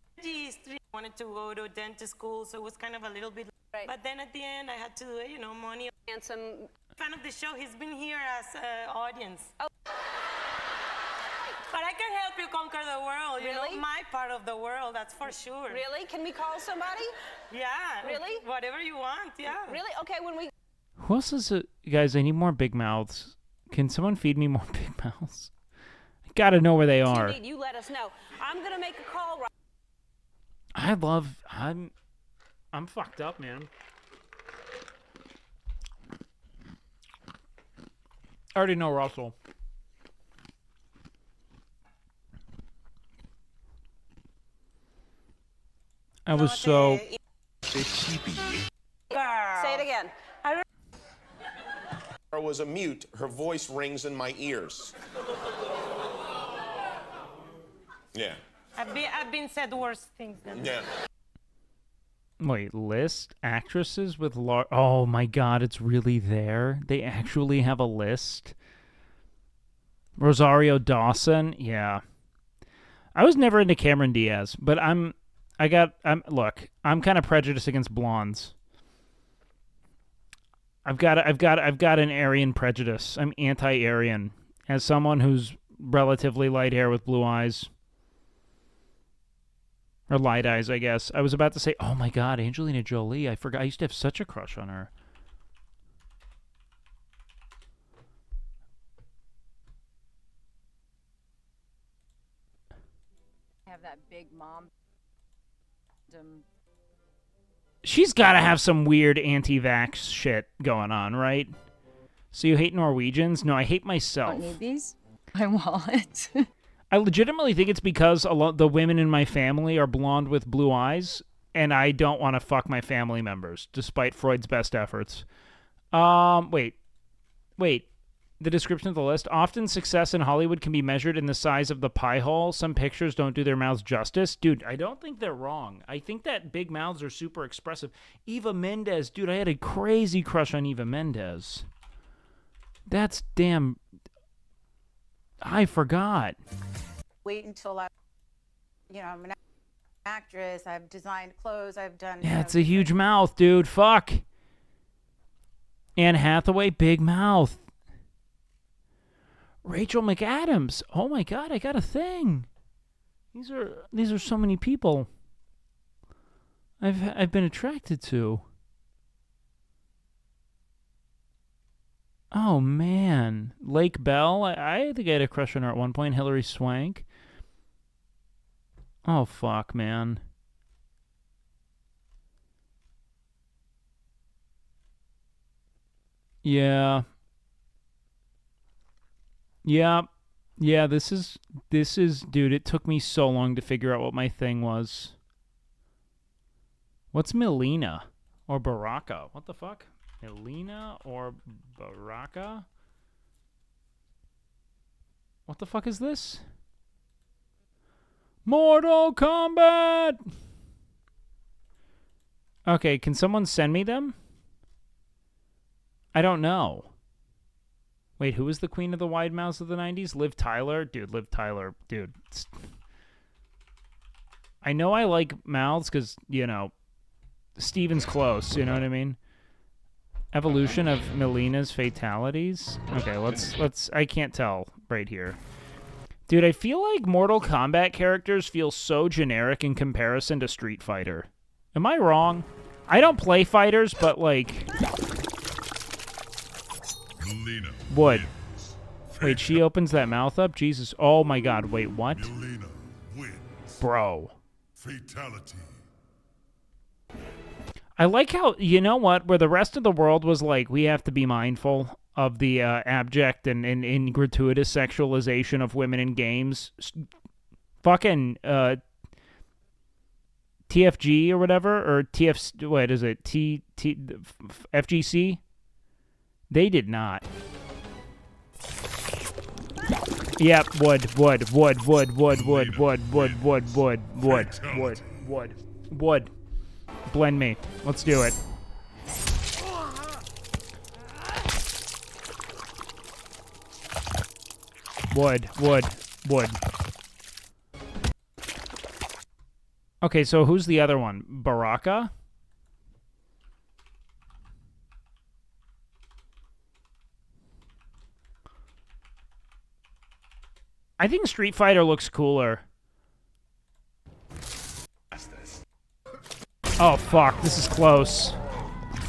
Speaker 18: wanted to go to dentist school, so it was kind of a little bit. Right. But then at the end, I had to, you know, money. And some fan of the show. He's been here as audience. Oh. But I can help you conquer the world. You know, my part of the world, that's for sure.
Speaker 17: Really? Can we call somebody?
Speaker 18: Yeah.
Speaker 17: Really?
Speaker 18: Whatever you want, yeah.
Speaker 17: Really? Okay, when we...
Speaker 1: Who else is it? Guys, I need more big mouths. Can someone feed me more big mouths? I gotta know where they are.
Speaker 17: You let us know. I'm gonna make a call right...
Speaker 1: I'm fucked up, man. I already know Russell. I was so...
Speaker 17: Say it again.
Speaker 22: I was a mute. Her voice rings in my ears. Yeah.
Speaker 18: I've been said worse things than
Speaker 22: Yeah.
Speaker 1: Wait, list actresses with large... Oh my god, it's really there? They actually have a list? Rosario Dawson? Yeah. I was never into Cameron Diaz, but look, I'm kind of prejudiced against blondes. I've got an Aryan prejudice. I'm anti-Aryan. As someone who's relatively light hair with blue eyes. Or light eyes, I guess. I was about to say, oh my god, Angelina Jolie. I forgot. I used to have such a crush on her.
Speaker 15: Have that big mom.
Speaker 1: She's got to have some weird anti-vax shit going on, right? So you hate Norwegians? No, I hate myself.
Speaker 15: Don't need these? My wallet.
Speaker 1: I legitimately think it's because the women in my family are blonde with blue eyes, and I don't want to fuck my family members, despite Freud's best efforts. Wait. The description of the list. Often success in Hollywood can be measured in the size of the pie hole. Some pictures don't do their mouths justice. Dude, I don't think they're wrong. I think that big mouths are super expressive. Eva Mendes. Dude, I had a crazy crush on Eva Mendes. That's damn... I forgot.
Speaker 23: Wait until I'm an actress. I've designed clothes. I've done...
Speaker 1: Yeah, it's a huge mouth, dude. Fuck. Anne Hathaway, big mouth. Rachel McAdams. Oh my God, I got a thing. These are so many people I've been attracted to. Oh man, Lake Bell. I think I had a crush on her at one point. Hilary Swank. Oh fuck, man. Yeah. Yeah. Yeah, this is dude, it took me so long to figure out what my thing was. What's Melina or Baraka? What the fuck? Melina or Baraka? What the fuck is this? Mortal Kombat! Okay, can someone send me them? I don't know. Wait, who was the queen of the wide mouths of the 90s? Liv Tyler? Dude, Liv Tyler. Dude. I know I like mouths because, you know, Steven's close. You know what I mean? Evolution of Melina's fatalities? Okay, let's... I can't tell right here. Dude, I feel like Mortal Kombat characters feel so generic in comparison to Street Fighter. Am I wrong? I don't play fighters, but, like... Wood. Wait, she opens that mouth up? Jesus. Oh my God. Wait, what? Bro.
Speaker 5: Fatality.
Speaker 1: I like how, you know what, where the rest of the world was like, we have to be mindful of the abject and gratuitous sexualization of women in games. Fucking TFG or whatever, or what is it? FGC? They did not. Yep, wood. Blend me. Let's do it. Wood. Okay, so who's the other one? Baraka? I think Street Fighter looks cooler. Oh fuck, this is close.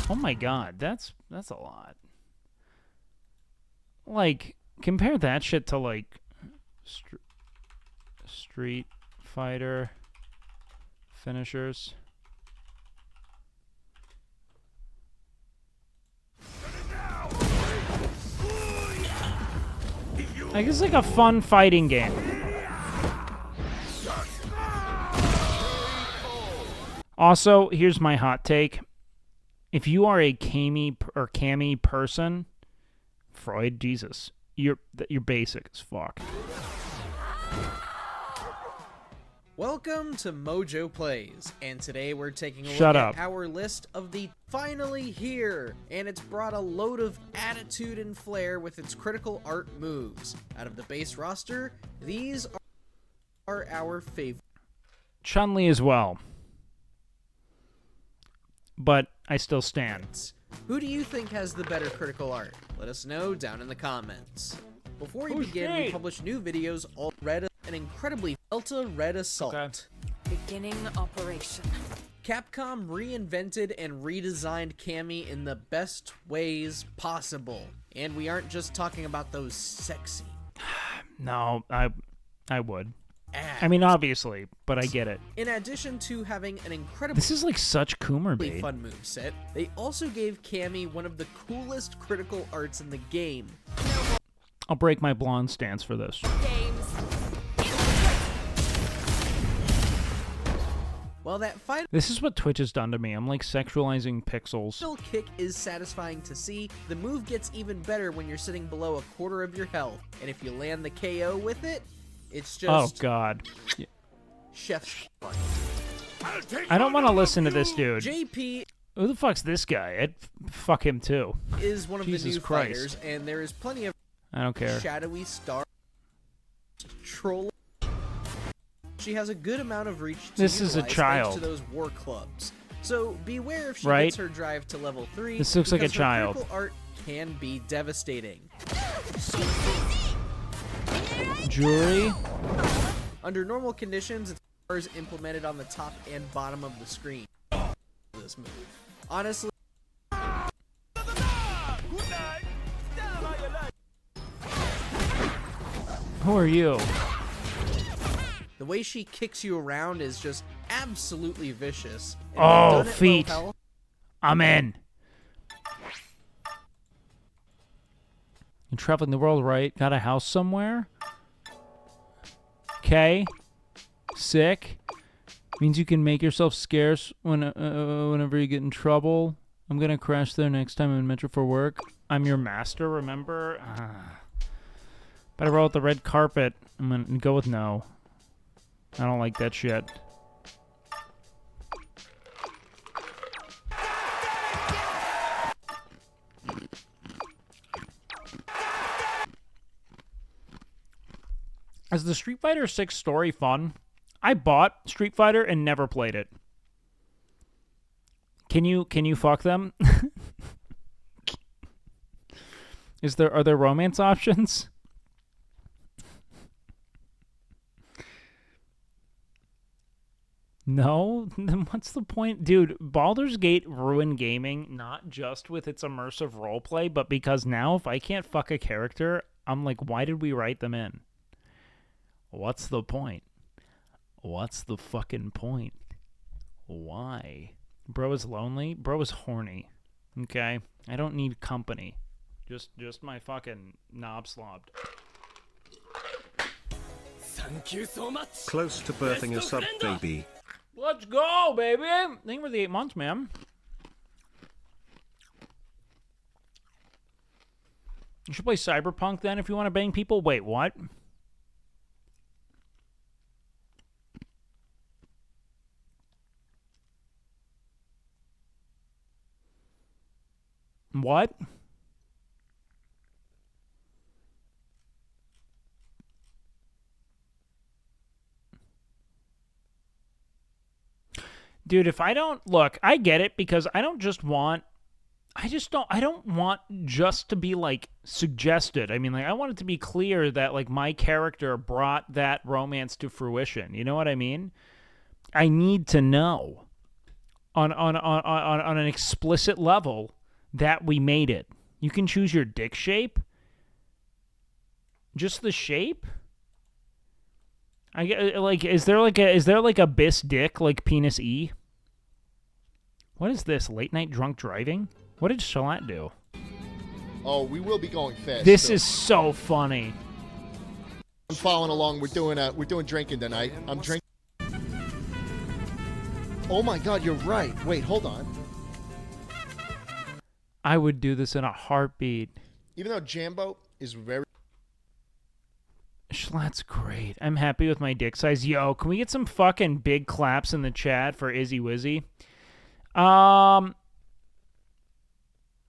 Speaker 1: Oh my God, that's a lot. Like, compare that shit to like Street Fighter finishers. I guess it's like a fun fighting game. Also, here's my hot take. If you are a cami person, Freud, Jesus, you're basic as fuck.
Speaker 6: Welcome to Mojo Plays, and today we're taking a look
Speaker 1: Shut
Speaker 6: at our list of the finally here, and it's brought a load of attitude and flair with its critical art moves. Out of the base roster, these are our favorites.
Speaker 1: Chun-Li as well. But I still stand.
Speaker 6: Who do you think has the better critical art? Let us know down in the comments. Before we begin, we publish new videos all red, an incredibly Delta Red Assault. Okay.
Speaker 12: Beginning operation.
Speaker 6: Capcom reinvented and redesigned Cammy in the best ways possible. And we aren't just talking about those sexy.
Speaker 1: No, I would. I mean, obviously, but I get it.
Speaker 6: In addition to having an incredibly
Speaker 1: This is like such Coomer bait.
Speaker 6: fun moveset, they also gave Cammy one of the coolest critical arts in the game.
Speaker 1: I'll break my blonde stance for this.
Speaker 6: While that final
Speaker 1: This is what Twitch has done to me. I'm like sexualizing pixels.
Speaker 6: kick is satisfying to see, the move gets even better when you're sitting below a quarter of your health. And if you land the KO with it, it's just...
Speaker 1: Oh, God.
Speaker 6: Chef's play.
Speaker 1: I don't want to listen to this dude.
Speaker 6: JP
Speaker 1: Who the fuck's this guy? I'd fuck him too.
Speaker 6: is one of
Speaker 1: Jesus
Speaker 6: the new
Speaker 1: Christ.
Speaker 6: fighters, and there is plenty of
Speaker 1: I don't care.
Speaker 6: shadowy star troll. She has a good amount of reach to
Speaker 1: This is a
Speaker 6: utilize
Speaker 1: child.
Speaker 6: thanks to those war clubs. So beware if she
Speaker 1: Right?
Speaker 6: gets her drive to level 3.
Speaker 1: This looks like a
Speaker 6: because her
Speaker 1: child.
Speaker 6: critical art can be devastating.
Speaker 1: Jewelry.
Speaker 6: Under normal conditions, it's bars implemented on the top and bottom of the screen. This move. Honestly,
Speaker 1: Who are you?
Speaker 6: the way she kicks you around is just absolutely vicious. And
Speaker 1: Oh,
Speaker 6: they've done it low
Speaker 1: feet.
Speaker 6: health.
Speaker 1: I'm in. You're traveling the world, right? Got a house somewhere? Okay. Sick. Means you can make yourself scarce whenever you get in trouble. I'm gonna crash there next time I'm in Metro for work. I'm your master, remember? Better roll with the red carpet. I'm gonna go with no. I don't like that shit. Is the Street Fighter 6 story fun? I bought Street Fighter and never played it. Can you fuck them? Are there romance options? No? Then what's the point? Dude, Baldur's Gate ruined gaming, not just with its immersive roleplay, but because now if I can't fuck a character, I'm like, why did we write them in? What's the point? What's the fucking point? Why? Bro is lonely? Bro is horny. Okay? I don't need company. Just my fucking knob slobbed.
Speaker 2: Thank you so much. Close to birthing a sub baby.
Speaker 1: Let's go, baby! Thank you for the 8 months, man. You should play Cyberpunk then if you want to bang people. Wait, what? What? Dude, if I don't look, I get it because I don't want just to be like suggested. I mean, like I want it to be clear that like my character brought that romance to fruition. You know what I mean? I need to know on an explicit level that we made it. You can choose your dick shape. Just the shape? I get like is there like a bis dick like penis E? What is this? Late night drunk driving? What did Shalat do?
Speaker 5: Oh, we will be going fast.
Speaker 1: This is so funny.
Speaker 5: I'm following along. We're doing drinking tonight. I'm drinking. Oh my God, you're right. Wait, hold on.
Speaker 1: I would do this in a heartbeat.
Speaker 5: Even though Jambo is very.
Speaker 1: Schlatt's great. I'm happy with my dick size. Yo, can we get some fucking big claps in the chat for Izzy Wizzy?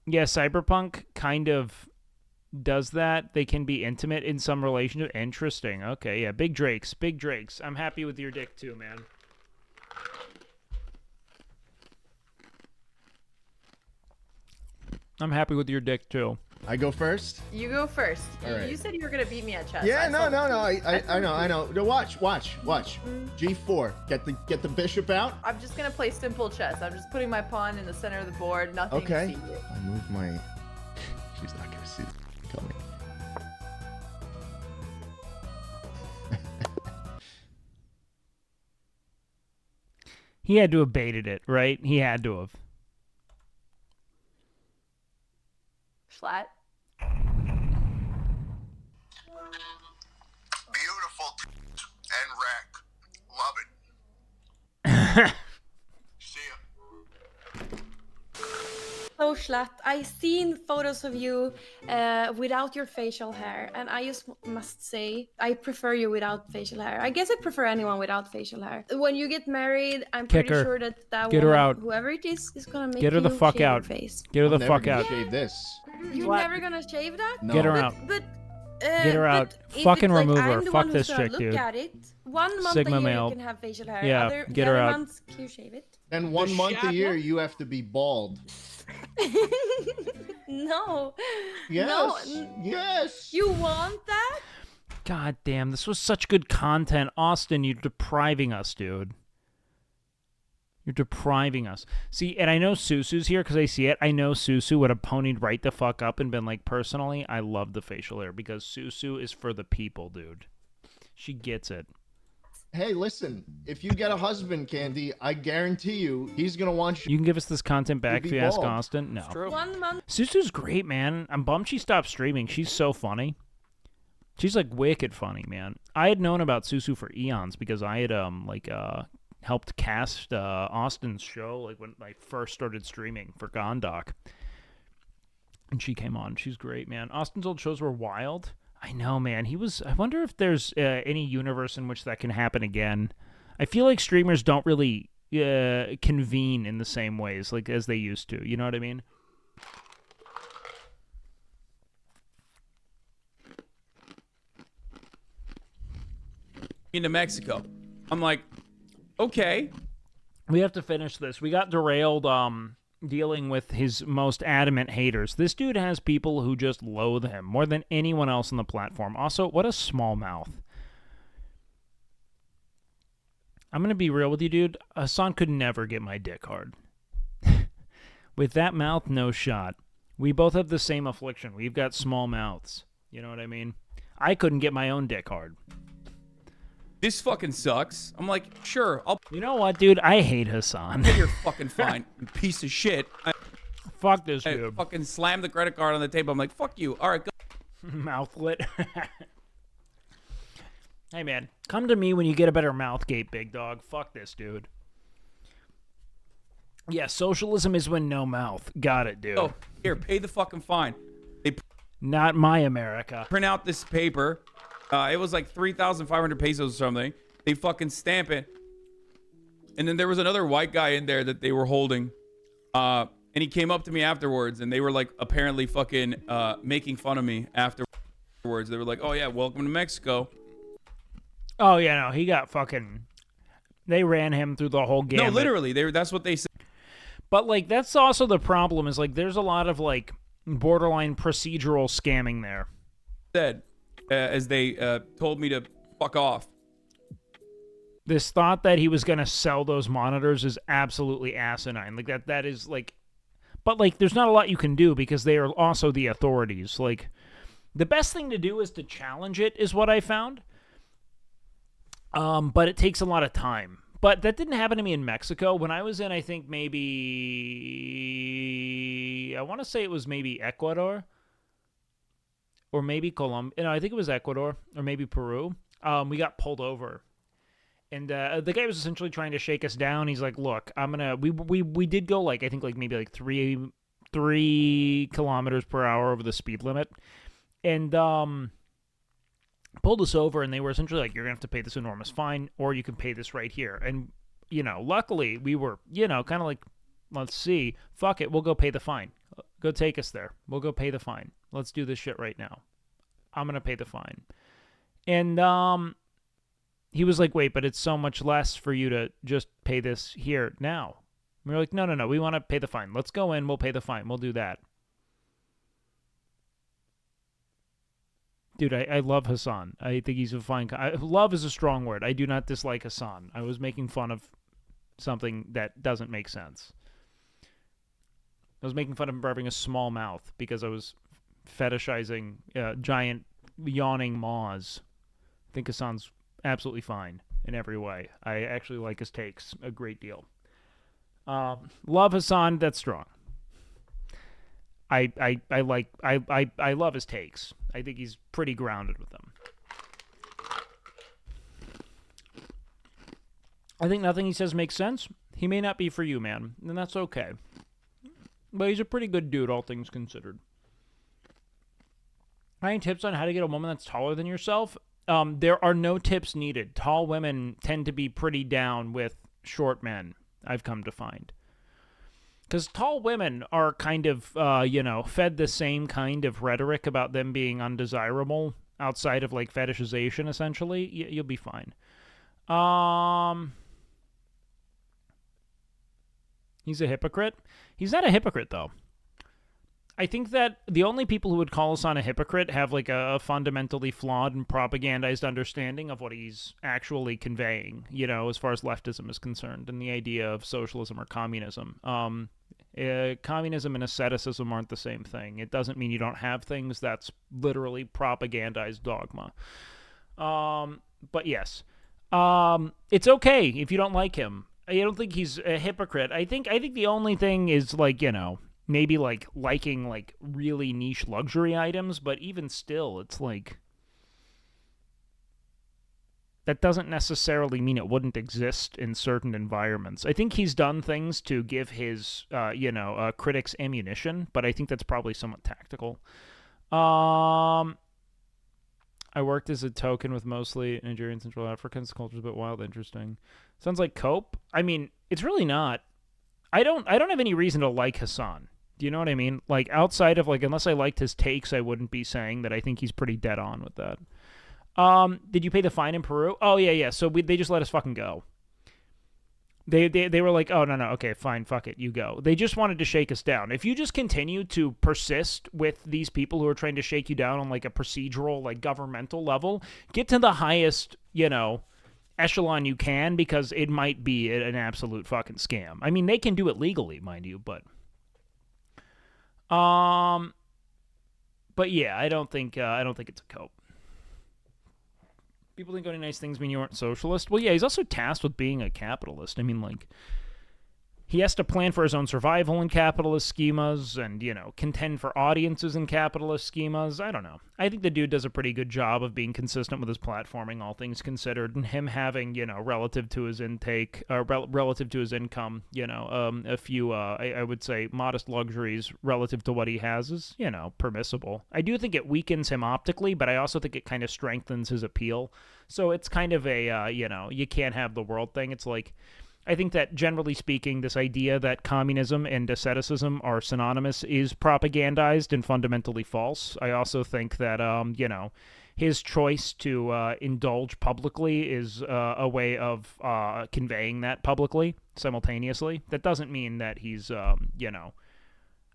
Speaker 1: Yeah, Cyberpunk kind of does that. They can be intimate in some relationship. Interesting. Okay, yeah, big drakes. Big drakes. I'm happy with your dick too, man. I'm happy with your dick too.
Speaker 5: I go first?
Speaker 7: You go first.
Speaker 5: All right.
Speaker 7: You said you were gonna beat me at chess.
Speaker 5: Yeah, no. I know. No, watch. G4. Get the bishop out.
Speaker 7: I'm just gonna play simple chess. I'm just putting my pawn in the center of the board. Nothing
Speaker 5: Okay.
Speaker 7: secret.
Speaker 5: I move my. She's not gonna see it coming.
Speaker 1: He had to have baited it, right? He had to have.
Speaker 7: Schlatt.
Speaker 22: Beautiful and wreck. Love it. See ya.
Speaker 24: So Schlatt, I seen photos of you without your facial hair, and I just must say I prefer you without facial hair. I guess I prefer anyone without facial hair. When you get married, I'm
Speaker 1: Kick
Speaker 24: pretty
Speaker 1: her.
Speaker 24: sure that
Speaker 1: Get her
Speaker 24: woman,
Speaker 1: out.
Speaker 24: whoever it is gonna make
Speaker 1: Get her the
Speaker 24: you
Speaker 1: fuck
Speaker 24: shave your
Speaker 1: out.
Speaker 24: face.
Speaker 1: Get her the
Speaker 5: I'm never
Speaker 1: fuck
Speaker 5: gonna
Speaker 1: out.
Speaker 5: shave this.
Speaker 24: You're
Speaker 7: What?
Speaker 24: never gonna shave that?
Speaker 5: No.
Speaker 1: Get her
Speaker 24: But-
Speaker 1: out.
Speaker 24: But
Speaker 1: Get her out.
Speaker 24: But if
Speaker 1: Fucking
Speaker 24: it's like
Speaker 1: remove
Speaker 24: I'm
Speaker 1: her.
Speaker 24: the
Speaker 1: Fuck
Speaker 24: one who's
Speaker 1: this
Speaker 24: gonna
Speaker 1: chick,
Speaker 24: look
Speaker 1: dude.
Speaker 24: at it. 1 month
Speaker 1: Sigma
Speaker 24: a year
Speaker 1: male.
Speaker 24: you can have facial hair.
Speaker 1: Yeah,
Speaker 24: the
Speaker 1: get her
Speaker 24: other
Speaker 1: out.
Speaker 24: months you shave it.
Speaker 5: Then 1 month a year, you have to be bald.
Speaker 24: No.
Speaker 5: Yes.
Speaker 24: No.
Speaker 5: Yes.
Speaker 24: You want that?
Speaker 1: God damn, this was such good content. Austin, you're depriving us, dude. You're depriving us. See, and I know Susu's here because I see it. I know Susu would have ponied right the fuck up and been like, personally, I love the facial hair because Susu is for the people, dude. She gets it.
Speaker 5: Hey, listen, if you get a husband, Candy, I guarantee you he's going to want you.
Speaker 1: You can give us this content back
Speaker 5: be
Speaker 1: if you ask
Speaker 5: bald.
Speaker 1: Austin. No.
Speaker 24: 1 month.
Speaker 1: Susu's great, man. I'm bummed she stopped streaming. She's so funny. She's like wicked funny, man. I had known about Susu for eons because I had helped cast Austin's show like when I first started streaming for Gondok. And she came on. She's great, man. Austin's old shows were wild. I know, man. I wonder if there's any universe in which that can happen again. I feel like streamers don't really convene in the same ways like as they used to. You know what I mean?
Speaker 9: Into Mexico. I'm like, okay.
Speaker 1: We have to finish this. We got derailed dealing with his most adamant haters. This dude has people who just loathe him more than anyone else on the platform. Also, what a small mouth. I'm going to be real with you, dude. Hassan could never get my dick hard. With that mouth, no shot. We both have the same affliction. We've got small mouths. You know what I mean? I couldn't get my own dick hard.
Speaker 9: This fucking sucks. I'm like, sure, I'll...
Speaker 1: You know what, dude? I hate Hassan.
Speaker 9: You're fucking fine, you piece of shit.
Speaker 1: Fuck this
Speaker 9: I
Speaker 1: dude.
Speaker 9: fucking slammed the credit card on the table. I'm like, fuck you. All right, go.
Speaker 1: Mouthlet. Hey, man. Come to me when you get a better mouth gate, big dog. Fuck this, dude. Yeah, socialism is when no mouth. Got it, dude.
Speaker 9: Oh, here, pay the fucking fine. They
Speaker 1: Not my America.
Speaker 9: print out this paper. It was like 3,500 pesos or something. They fucking stamp it. And then there was another white guy in there that they were holding. And he came up to me afterwards, and they were like apparently fucking making fun of me afterwards. They were like, oh yeah, welcome to Mexico.
Speaker 1: Oh, yeah, no, he got fucking... They ran him through the whole gamut.
Speaker 9: No, literally, that's what they said.
Speaker 1: But, like, that's also the problem is, like, there's a lot of, like, borderline procedural scamming there.
Speaker 9: Said, as they told me to fuck off.
Speaker 1: This thought that he was going to sell those monitors is absolutely asinine. Like, that is, like... But, like, there's not a lot you can do because they are also the authorities. Like, the best thing to do is to challenge it, is what I found. But it takes a lot of time. But that didn't happen to me in Mexico. When I was in, I think, maybe... I want to say it was maybe Ecuador. Or maybe Colombia. No, I think it was Ecuador. Or maybe Peru. We got pulled over. And the guy was essentially trying to shake us down. He's like, look, I'm going to... We did go, like, I think, like, maybe, like, 3 kilometers per hour over the speed limit. And, pulled us over, and they were essentially like, you're going to have to pay this enormous fine, or you can pay this right here. And, you know, luckily, we were, you know, kind of like, let's see. Fuck it, we'll go pay the fine. Go take us there. We'll go pay the fine. Let's do this shit right now. I'm going to pay the fine. And, he was like, wait, but it's so much less for you to just pay this here now. And we were like, no, we want to pay the fine. Let's go in, we'll pay the fine. We'll do that. Dude, I love Hassan. I think he's a fine guy. Love is a strong word. I do not dislike Hassan. I was making fun of something that doesn't make sense. I was making fun of him for having a small mouth because I was fetishizing giant yawning maws. I think Hassan's absolutely fine in every way. I actually like his takes a great deal. Love Hassan, that's strong. I love his takes. I think he's pretty grounded with them. I think nothing he says makes sense. He may not be for you, man, and that's okay. But he's a pretty good dude, all things considered. Any tips on how to get a woman that's taller than yourself? There are no tips needed. Tall women tend to be pretty down with short men, I've come to find. Because tall women are kind of, fed the same kind of rhetoric about them being undesirable outside of, like, fetishization, essentially. You'll be fine. He's a hypocrite. He's not a hypocrite, though. I think that the only people who would call Hassan a hypocrite have like a fundamentally flawed and propagandized understanding of what he's actually conveying, you know, as far as leftism is concerned and the idea of socialism or communism. Communism and asceticism aren't the same thing. It doesn't mean you don't have things. That's literally propagandized dogma. But yes, it's okay if you don't like him. I don't think he's a hypocrite. I think the only thing is like, you know, maybe like liking like really niche luxury items, but even still, it's like that doesn't necessarily mean it wouldn't exist in certain environments. I think he's done things to give his critics ammunition, but I think that's probably somewhat tactical. I worked as a token with mostly Nigerian Central Africans. Culture's a bit wild, interesting. Sounds like cope. I mean, it's really not. I don't have any reason to like Hassan. Do you know what I mean? Like, outside of, like, unless I liked his takes, I wouldn't be saying that I think he's pretty dead on with that. Did you pay the fine in Peru? Oh, yeah. So they just let us fucking go. They were like, oh, no, okay, fine, fuck it, you go. They just wanted to shake us down. If you just continue to persist with these people who are trying to shake you down on, like, a procedural, like, governmental level, get to the highest, you know, echelon you can, because it might be an absolute fucking scam. I mean, they can do it legally, mind you, but yeah, I don't think it's a cope. People think only nice things mean you aren't socialist. Well, yeah, he's also tasked with being a capitalist. I mean, like, he has to plan for his own survival in capitalist schemas and, you know, contend for audiences in capitalist schemas. I don't know. I think the dude does a pretty good job of being consistent with his platforming, all things considered, and him having, you know, relative to his intake, relative to his income, you know, a few, I would say, modest luxuries relative to what he has is, you know, permissible. I do think it weakens him optically, but I also think it kind of strengthens his appeal. So it's kind of a, you know, you can't have the world thing. It's like, I think that, generally speaking, this idea that communism and asceticism are synonymous is propagandized and fundamentally false. I also think that, you know, his choice to indulge publicly is a way of conveying that publicly simultaneously. That doesn't mean that he's, you know,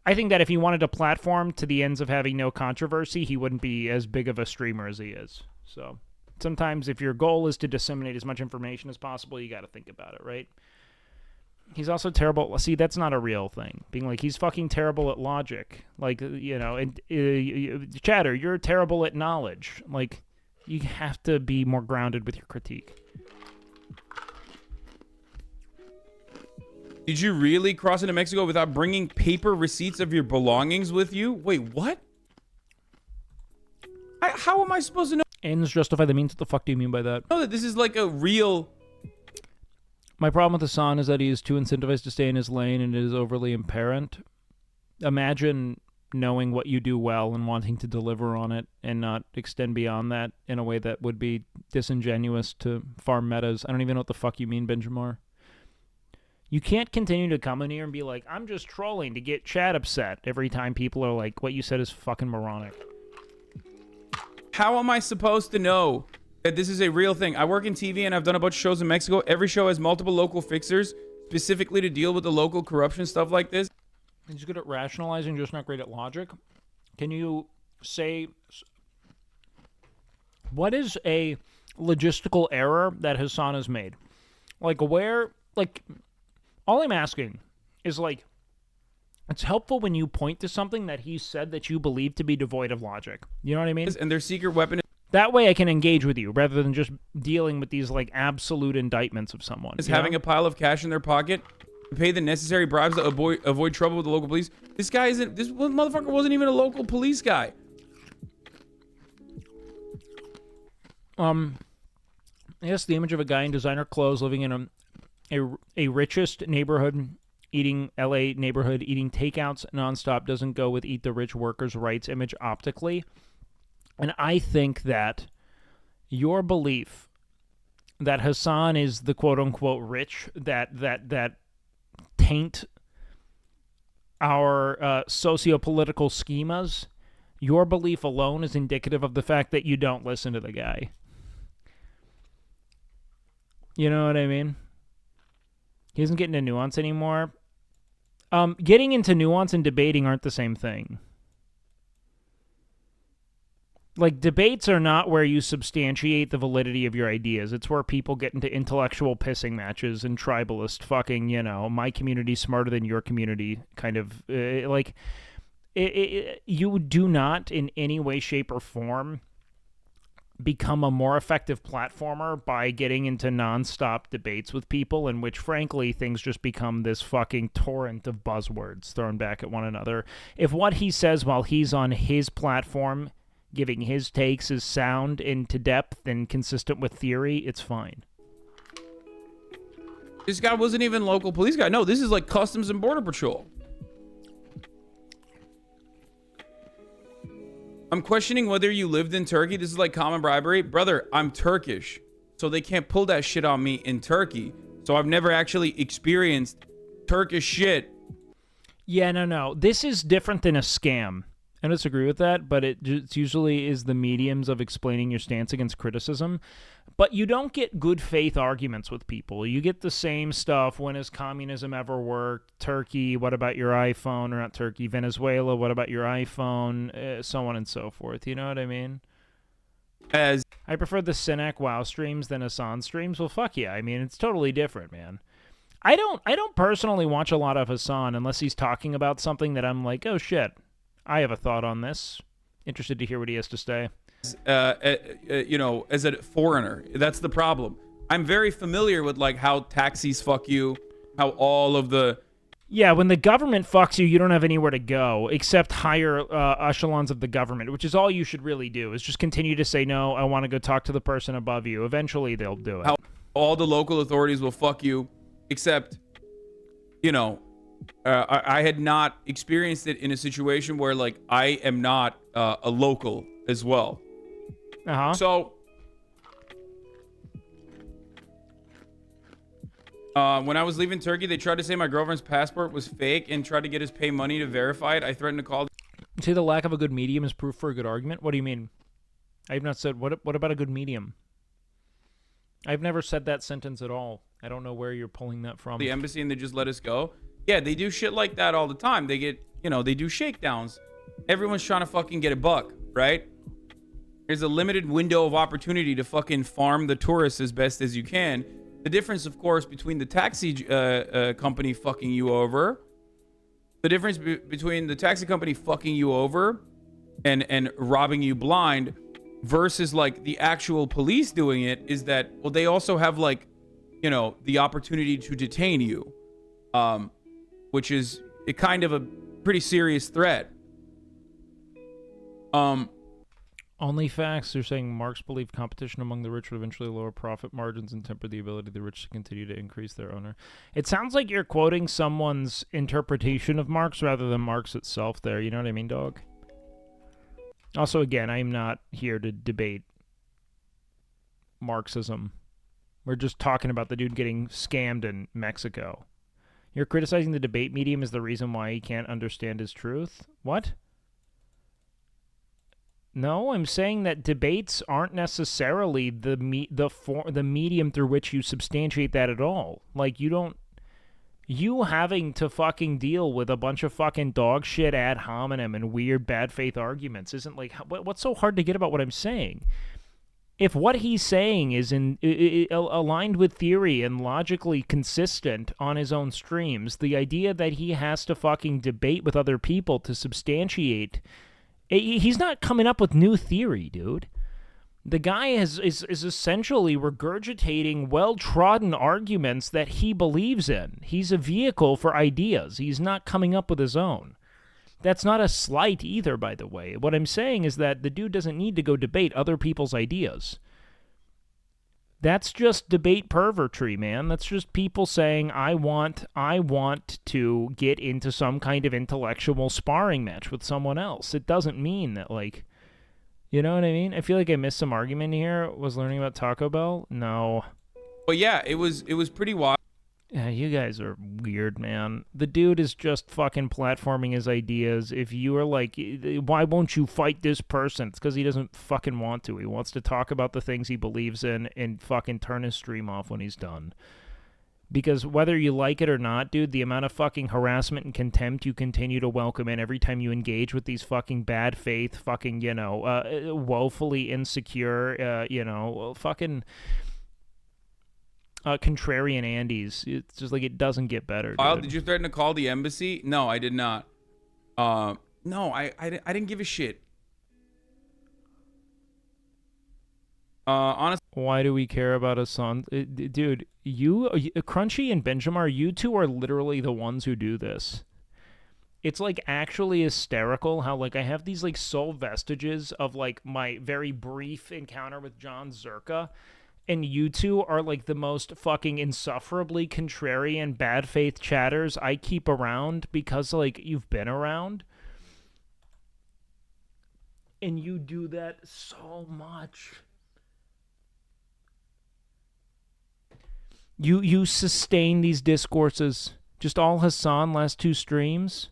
Speaker 1: I think that if he wanted a platform to the ends of having no controversy, he wouldn't be as big of a streamer as he is. So sometimes if your goal is to disseminate as much information as possible, you got to think about it, right? He's also terrible. See, that's not a real thing. Being like, he's fucking terrible at logic. Like, you know, and Chatter, you're terrible at knowledge. Like, you have to be more grounded with your critique.
Speaker 9: Did you really cross into Mexico without bringing paper receipts of your belongings with you? Wait, what? How am I supposed to know?
Speaker 1: Ends justify the means. What the fuck do you mean by that?
Speaker 9: No, that this is like a real...
Speaker 1: My problem with Hassan is that he is too incentivized to stay in his lane and it is overly apparent. Imagine knowing what you do well and wanting to deliver on it and not extend beyond that in a way that would be disingenuous to farm metas. I don't even know what the fuck you mean, Benjamar. You can't continue to come in here and be like, I'm just trolling to get chat upset every time people are like, what you said is fucking moronic.
Speaker 9: How am I supposed to know that this is a real thing? I work in TV and I've done a bunch of shows in Mexico. Every show has multiple local fixers specifically to deal with the local corruption, stuff like this.
Speaker 1: He's good at rationalizing, just not great at logic. Can you say, what is a logistical error that Hassan has made? Like, where, like, all I'm asking is, like, it's helpful when you point to something that he said that you believe to be devoid of logic. You know what I mean?
Speaker 9: And their secret weapon...
Speaker 1: That way I can engage with you, rather than just dealing with these, like, absolute indictments of someone.
Speaker 9: Is having a pile of cash in their pocket, pay the necessary bribes to avoid trouble with the local police. This guy isn't... This motherfucker wasn't even a local police guy.
Speaker 1: Yes, the image of a guy in designer clothes living in a richest neighborhood, LA neighborhood, eating takeouts nonstop doesn't go with eat the rich workers' rights image optically. And I think that your belief that Hassan is the quote-unquote rich that taint our socio-political schemas, your belief alone is indicative of the fact that you don't listen to the guy. You know what I mean? He doesn't get into nuance anymore. Getting into nuance and debating aren't the same thing. Like, debates are not where you substantiate the validity of your ideas. It's where people get into intellectual pissing matches and tribalist fucking, you know, my community's smarter than your community kind of, you do not in any way, shape, or form become a more effective platformer by getting into nonstop debates with people in which, frankly, things just become this fucking torrent of buzzwords thrown back at one another. If what he says while he's on his platform giving his takes is sound and to depth and consistent with theory, it's fine.
Speaker 9: This guy wasn't even local police guy. No, this is like Customs and Border Patrol. I'm questioning whether you lived in Turkey. This is like common bribery. Brother, I'm Turkish, so they can't pull that shit on me in Turkey. So I've never actually experienced Turkish shit.
Speaker 1: Yeah, no. This is different than a scam. I disagree with that, but it usually is the mediums of explaining your stance against criticism. But you don't get good faith arguments with people. You get the same stuff. When has communism ever worked? Turkey, what about your iPhone? Or not Turkey, Venezuela, what about your iPhone? So on and so forth. You know what I mean?
Speaker 9: As
Speaker 1: I prefer the Sinek WoW streams than Hassan streams. Well, fuck yeah. I mean, it's totally different, man. I don't personally watch a lot of Hassan unless he's talking about something that I'm like, oh shit, I have a thought on this. Interested to hear what he has to say.
Speaker 9: You know, as a foreigner, that's the problem. I'm very familiar with like how taxis fuck you, how all of the...
Speaker 1: Yeah, when the government fucks you, you don't have anywhere to go except higher echelons of the government, which is all you should really do, is just continue to say, no, I want to go talk to the person above you. Eventually, they'll do it.
Speaker 9: How all the local authorities will fuck you, except, you know, I had not experienced it in a situation where, like, I am not a local as well.
Speaker 1: Uh-huh.
Speaker 9: So, when I was leaving Turkey, they tried to say my girlfriend's passport was fake and tried to get us pay money to verify it. I threatened to call...
Speaker 1: See, the lack of a good medium is proof for a good argument? What do you mean? I have not said... What about a good medium? I've never said that sentence at all. I don't know where you're pulling that from.
Speaker 9: The embassy and they just let us go. Yeah, they do shit like that all the time. They get, you know, they do shakedowns. Everyone's trying to fucking get a buck, right? There's a limited window of opportunity to fucking farm the tourists as best as you can. The difference, of course, between the taxi company fucking you over, the difference between the taxi company fucking you over and robbing you blind versus like the actual police doing it is that, well, they also have like, you know, the opportunity to detain you, which is a kind of a pretty serious threat.
Speaker 1: Only facts. They're saying Marx believed competition among the rich would eventually lower profit margins and temper the ability of the rich to continue to increase their owner. It sounds like you're quoting someone's interpretation of Marx rather than Marx itself there. You know what I mean, dog? Also, again, I'm not here to debate Marxism. We're just talking about the dude getting scammed in Mexico. You're criticizing the debate medium as the reason why he can't understand his truth? What? No, I'm saying that debates aren't necessarily the medium through which you substantiate that at all. Like, you having to fucking deal with a bunch of fucking dog shit ad hominem and weird bad faith arguments isn't like, what's so hard to get about what I'm saying? If what he's saying is aligned with theory and logically consistent on his own streams, the idea that he has to fucking debate with other people to substantiate... He's not coming up with new theory, dude. The guy is essentially regurgitating well-trodden arguments that he believes in. He's a vehicle for ideas. He's not coming up with his own. That's not a slight either, by the way. What I'm saying is that the dude doesn't need to go debate other people's ideas. That's just debate pervertry, man. That's just people saying, I want to get into some kind of intellectual sparring match with someone else. It doesn't mean that, like, you know what I mean? I feel like I missed some argument here. Was learning about Taco Bell? No.
Speaker 9: But yeah, it was pretty wild.
Speaker 1: Yeah, you guys are weird, man. The dude is just fucking platforming his ideas. If you are like, why won't you fight this person? It's because he doesn't fucking want to. He wants to talk about the things he believes in and fucking turn his stream off when he's done. Because whether you like it or not, dude, the amount of fucking harassment and contempt you continue to welcome in every time you engage with these fucking bad faith, fucking, you know, woefully insecure, you know, fucking contrarian Andes. It's just like, it doesn't get better,
Speaker 9: Kyle,
Speaker 1: dude.
Speaker 9: did you threaten to call the embassy? No, I did not. No, I didn't give a shit. Honestly,
Speaker 1: why do we care about Hassan? Dude, Crunchy and Benjamin, you two are literally the ones who do this. It's like actually hysterical how like I have these like sole vestiges of like my very brief encounter with John Zerka, and you two are like the most fucking insufferably contrarian bad faith chatters I keep around because like you've been around. And you do that so much. You sustain these discourses. Just all Hassan last 2 streams.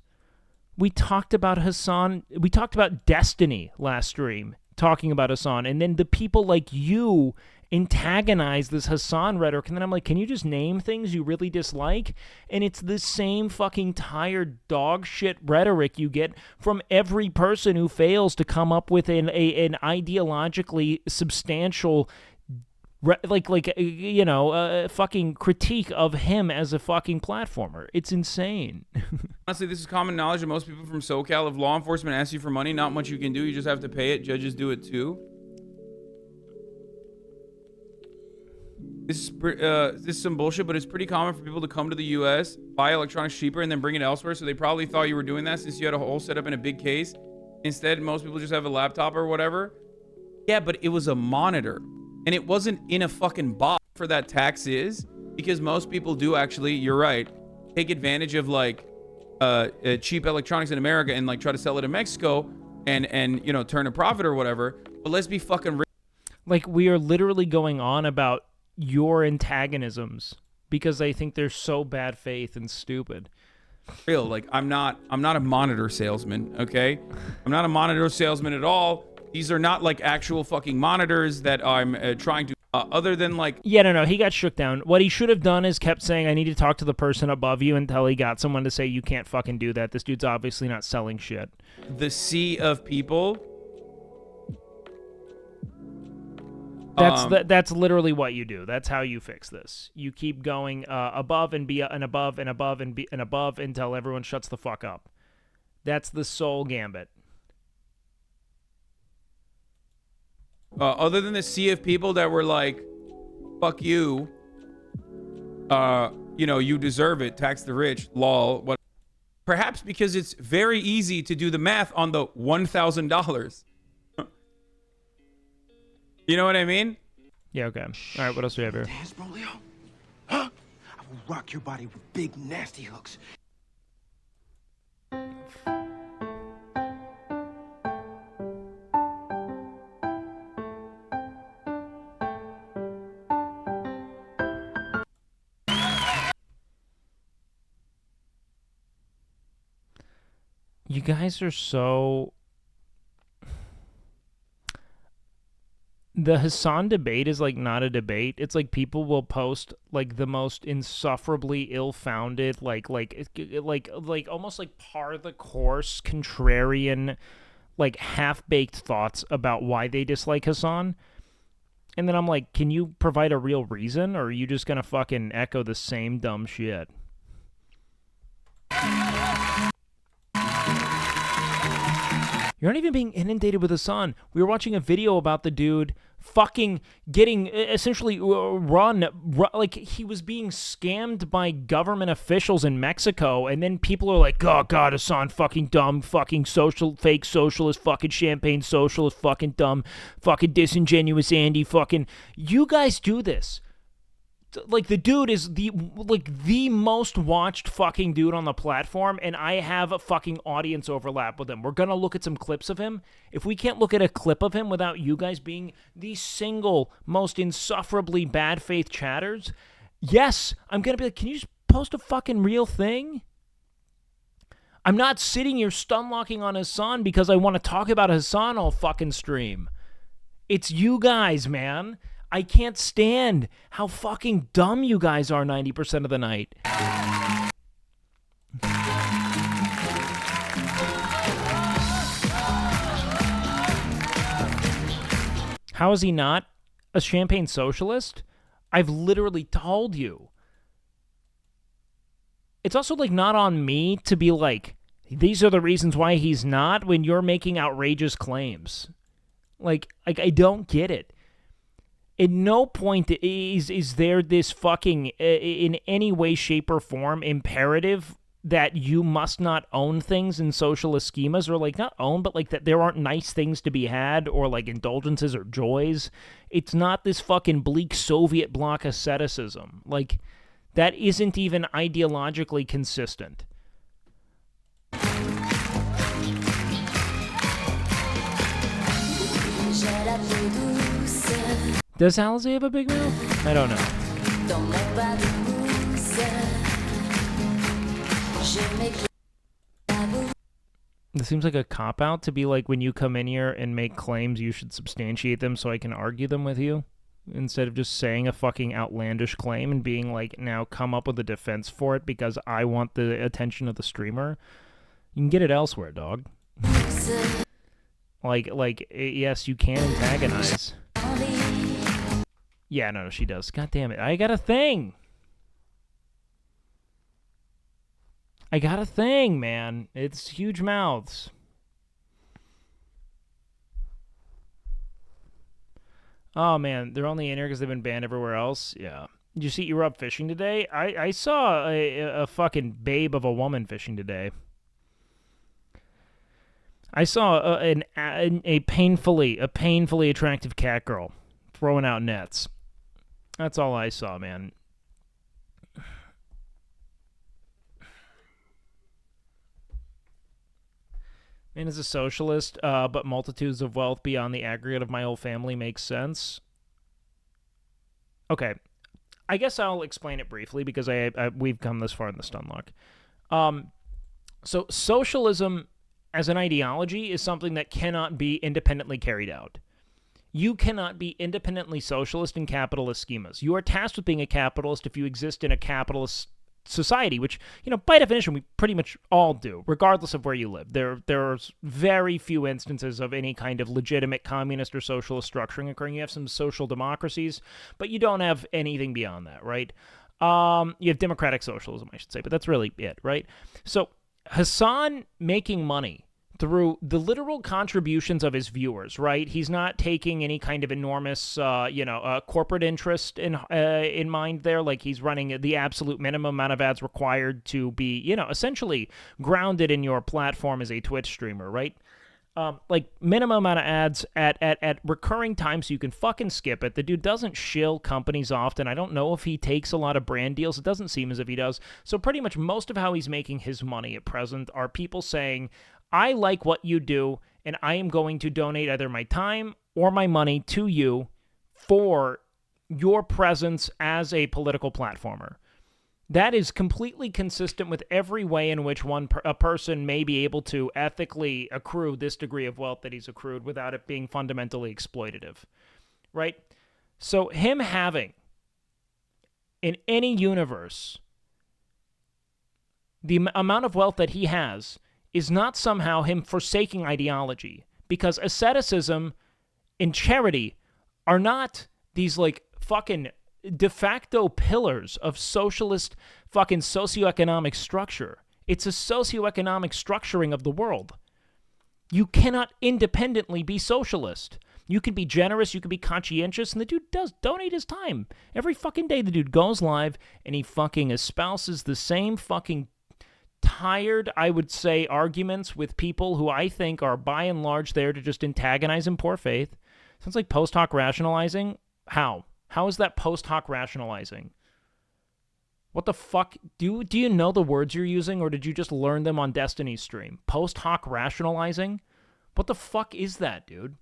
Speaker 1: We talked about Hassan. We talked about Destiny last stream, talking about Hassan. And then the people like you antagonize this Hassan rhetoric. And then I'm like, can you just name things you really dislike? And it's the same fucking tired dog shit rhetoric you get from every person who fails to come up with an ideologically substantial fucking critique of him as a fucking platformer. It's insane.
Speaker 9: Honestly, this is common knowledge that most people from SoCal, if law enforcement asks you for money, not much you can do. You just have to pay it. Judges do it too. This is some bullshit, but it's pretty common for people to come to the U.S., buy electronics cheaper, and then bring it elsewhere. So they probably thought you were doing that since you had a whole setup in a big case. Instead, most people just have a laptop or whatever. Yeah, but it was a monitor. And it wasn't in a fucking box for that tax is, because most people do actually, you're right, take advantage of like cheap electronics in America and like try to sell it in Mexico and you know, turn a profit or whatever. But let's be fucking real. Like,
Speaker 1: we are literally going on about your antagonisms because I think they're so bad faith and stupid.
Speaker 9: Real, like I'm not a monitor salesman, okay? I'm not a monitor salesman at all. These are not like actual fucking monitors that I'm trying to, other than like...
Speaker 1: Yeah, no, he got shook down. What he should have done is kept saying, I need to talk to the person above you until he got someone to say, you can't fucking do that. This dude's obviously not selling shit.
Speaker 9: The sea of people.
Speaker 1: That's literally what you do. That's how you fix this. You keep going above and above and above and above until everyone shuts the fuck up. That's the sole gambit.
Speaker 9: Other than the sea of people that were like, fuck you, you know, you deserve it, tax the rich, lol, what? Perhaps because it's very easy to do the math on the $1,000. You know what I mean?
Speaker 1: Yeah, okay. All right, what else do we have here?
Speaker 8: Dance, bro, Leo? Huh? I will rock your body with big, nasty hooks.
Speaker 1: You guys are so... The Hassan debate is like not a debate. It's like people will post like the most insufferably ill-founded, like almost like par the course contrarian, like half-baked thoughts about why they dislike Hassan. And then I'm like, can you provide a real reason, or are you just gonna fucking echo the same dumb shit? You're not even being inundated with Hassan. We were watching a video about the dude fucking getting essentially run, like he was being scammed by government officials in Mexico, and then people are like, oh god, Hassan fucking dumb, fucking fake socialist, fucking champagne socialist, fucking dumb, fucking disingenuous Andy, fucking... You guys do this. Like, the dude is the most watched fucking dude on the platform, and I have a fucking audience overlap with him. We're gonna look at some clips of him. If we can't look at a clip of him without you guys being the single most insufferably bad faith chatters, yes, I'm gonna be like, can you just post a fucking real thing? I'm not sitting here stun locking on Hassan because I want to talk about Hassan all fucking stream. It's you guys, man. I can't stand how fucking dumb you guys are 90% of the night. How is he not a champagne socialist? I've literally told you. It's also like not on me to be like, these are the reasons why he's not, when you're making outrageous claims. Like I don't get it. At no point is there this fucking, in any way, shape, or form, imperative that you must not own things in socialist schemas, or like not own, but like that there aren't nice things to be had, or like indulgences or joys. It's not this fucking bleak Soviet bloc asceticism. Like, that isn't even ideologically consistent. Does Halsey have a big mouth? I don't know. This seems like a cop-out to be like, when you come in here and make claims, you should substantiate them so I can argue them with you, instead of just saying a fucking outlandish claim and being like, now come up with a defense for it because I want the attention of the streamer. You can get it elsewhere, dog. Like, yes, you can antagonize. Yeah, no, she does. God damn it. I got a thing. I got a thing, man. It's huge mouths. Oh, man. They're only in here because they've been banned everywhere else? Yeah. Did you see you were up fishing today? I saw a fucking babe of a woman fishing today. I saw a painfully attractive cat girl throwing out nets. That's all I saw, man. Man is a socialist, but multitudes of wealth beyond the aggregate of my whole family makes sense. Okay. I guess I'll explain it briefly because we've come this far in the stunlock. So socialism as an ideology is something that cannot be independently carried out. You cannot be independently socialist in capitalist schemas. You are tasked with being a capitalist if you exist in a capitalist society, which, you know, by definition, we pretty much all do, regardless of where you live. There's very few instances of any kind of legitimate communist or socialist structuring occurring. You have some social democracies, but you don't have anything beyond that, right? You have democratic socialism, I should say, but that's really it, right? So Hassan making money through the literal contributions of his viewers, right? He's not taking any kind of enormous, corporate interest in mind there. Like, he's running the absolute minimum amount of ads required to be, essentially grounded in your platform as a Twitch streamer, right? Like, minimum amount of ads at recurring times so you can fucking skip it. The dude doesn't shill companies often. I don't know if he takes a lot of brand deals. It doesn't seem as if he does. So pretty much most of how he's making his money at present are people saying, I like what you do, and I am going to donate either my time or my money to you for your presence as a political platformer. That is completely consistent with every way in which a person may be able to ethically accrue this degree of wealth that he's accrued without it being fundamentally exploitative, right? So him having, in any universe, the amount of wealth that he has is not somehow him forsaking ideology, because asceticism and charity are not these like fucking de facto pillars of socialist fucking socioeconomic structure. It's a socioeconomic structuring of the world. You cannot independently be socialist. You can be generous, you can be conscientious, and the dude does donate his time. Every fucking day the dude goes live and he fucking espouses the same fucking tired, I would say, arguments with people who I think are by and large there to just antagonize in poor faith. Sounds like post hoc rationalizing. How? How is that post hoc rationalizing? What the fuck? Do you know the words you're using, or did you just learn them on Destiny's stream? Post hoc rationalizing? What the fuck is that, dude?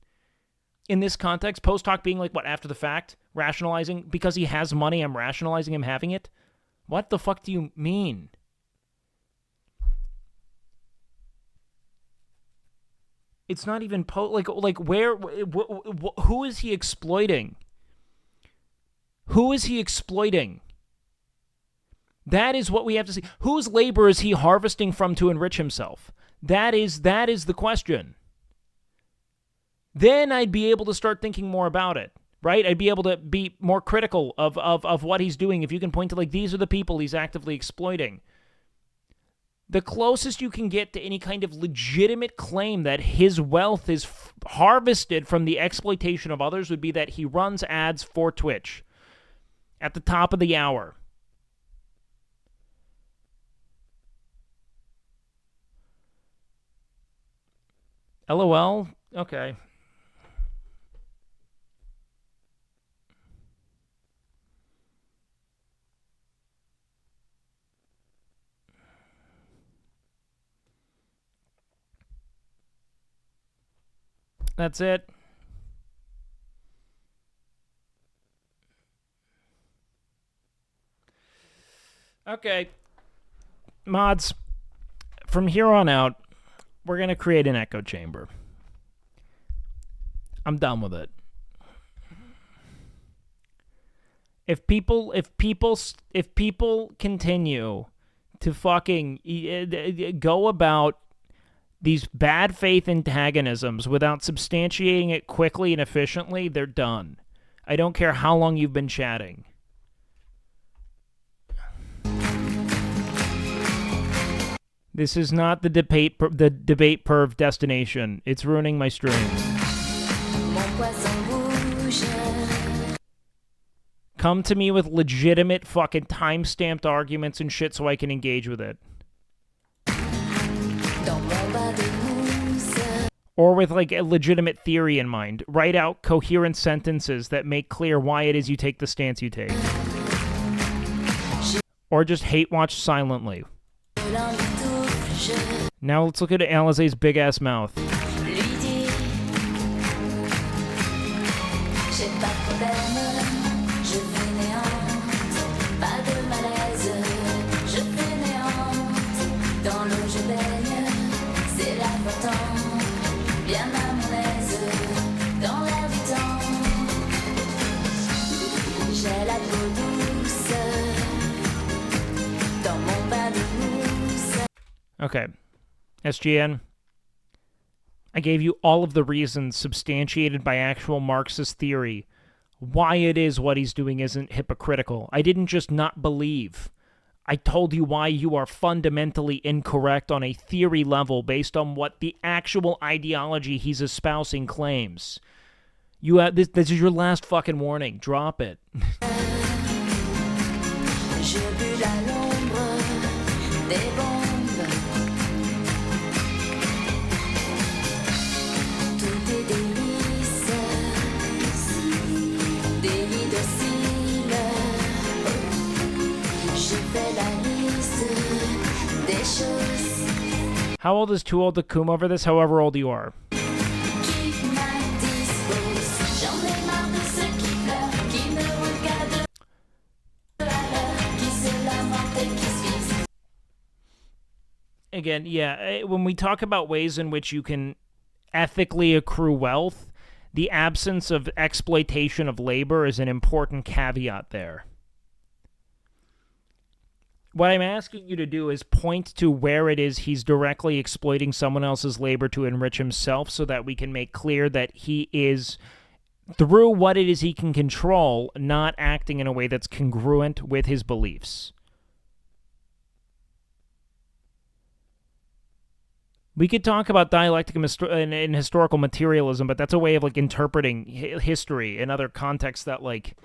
Speaker 1: In this context, post hoc being like, what, after the fact? Rationalizing? Because he has money, I'm rationalizing him having it? What the fuck do you mean? It's not even where who is he exploiting? Who is he exploiting? That is what we have to see. Whose labor is he harvesting from to enrich himself? That is the question. Then I'd be able to start thinking more about it, right? I'd be able to be more critical of what he's doing if you can point to, like, these are the people he's actively exploiting. The closest you can get to any kind of legitimate claim that his wealth is harvested from the exploitation of others would be that he runs ads for Twitch at the top of the hour. LOL? Okay. That's it. Okay. Mods, from here on out, we're going to create an echo chamber. I'm done with it. If people continue to fucking go about these bad faith antagonisms without substantiating it quickly and efficiently, they're done. I don't care how long you've been chatting. This is not the debate perv destination. It's ruining my stream. Come to me with legitimate fucking time-stamped arguments and shit so I can engage with it. Or with, like, a legitimate theory in mind. Write out coherent sentences that make clear why it is you take the stance you take. Or just hate watch silently. Now let's look at Alizé's big-ass mouth. Okay, SGN, I gave you all of the reasons substantiated by actual Marxist theory why it is what he's doing isn't hypocritical. I didn't just not believe. I told you why you are fundamentally incorrect on a theory level based on what the actual ideology he's espousing claims. You have, this is your last fucking warning. Drop it. How old is too old to coom over this? However old you are. Again, yeah, when we talk about ways in which you can ethically accrue wealth, the absence of exploitation of labor is an important caveat there. What I'm asking you to do is point to where it is he's directly exploiting someone else's labor to enrich himself so that we can make clear that he is, through what it is he can control, not acting in a way that's congruent with his beliefs. We could talk about dialectic and historical materialism, but that's a way of, like, interpreting history in other contexts that, like,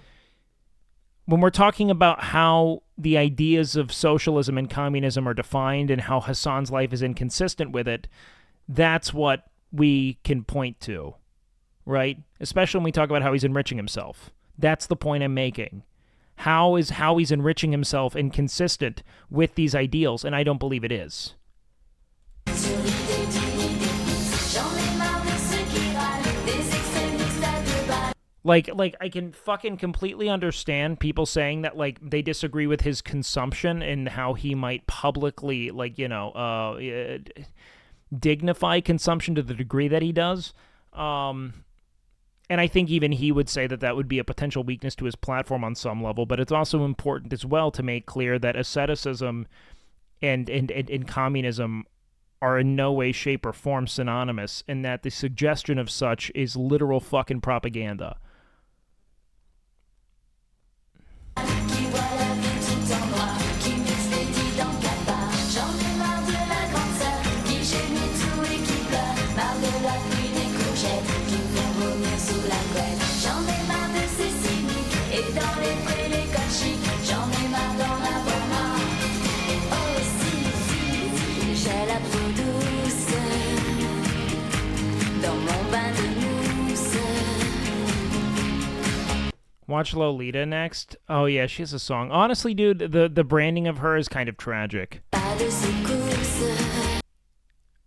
Speaker 1: when we're talking about how the ideas of socialism and communism are defined and how Hassan's life is inconsistent with it, that's what we can point to, right? Especially when we talk about how he's enriching himself. That's the point I'm making. How is how he's enriching himself inconsistent with these ideals? And I don't believe it is. Like I can fucking completely understand people saying that, like, they disagree with his consumption and how he might publicly, like, you know, dignify consumption to the degree that he does. And I think even he would say that that would be a potential weakness to his platform on some level, but it's also important as well to make clear that asceticism and communism are in no way, shape, or form synonymous, and that the suggestion of such is literal fucking propaganda. Watch Lolita next. Oh yeah, she has a song. Honestly, dude, the branding of her is kind of tragic.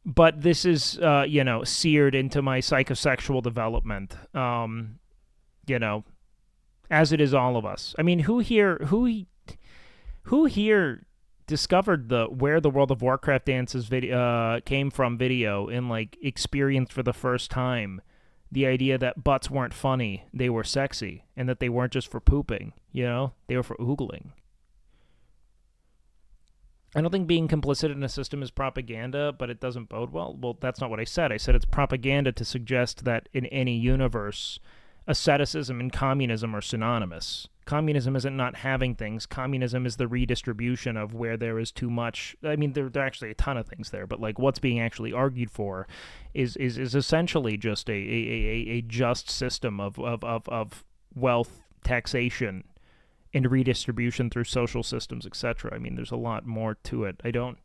Speaker 1: But this is, you know, seared into my psychosexual development. You know, as it is all of us. I mean, who here discovered the Where the World of Warcraft Dances video came from video and like experienced for the first time the idea that butts weren't funny, they were sexy, and that they weren't just for pooping, you know? They were for oogling. I don't think being complicit in a system is propaganda, but it doesn't bode well. Well, that's not what I said. I said it's propaganda to suggest that in any universe, asceticism and communism are synonymous. Communism isn't not having things. Communism is the redistribution of where there is too much. I mean, there are actually a ton of things there, but like what's being actually argued for is essentially just a just system of wealth taxation and redistribution through social systems, etc. I mean, there's a lot more to it. We're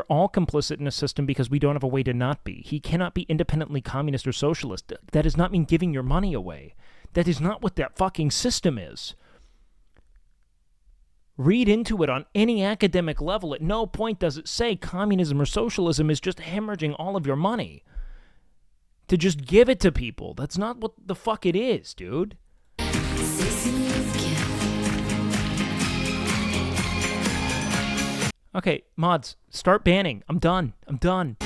Speaker 1: all complicit in a system because we don't have a way to not be. He cannot be independently communist or socialist. That does not mean giving your money away. That is not what that fucking system is. Read into it on any academic level. At no point does it say communism or socialism is just hemorrhaging all of your money to just give it to people. That's not what the fuck it is, dude. Okay, mods, start banning. I'm done. I'm done.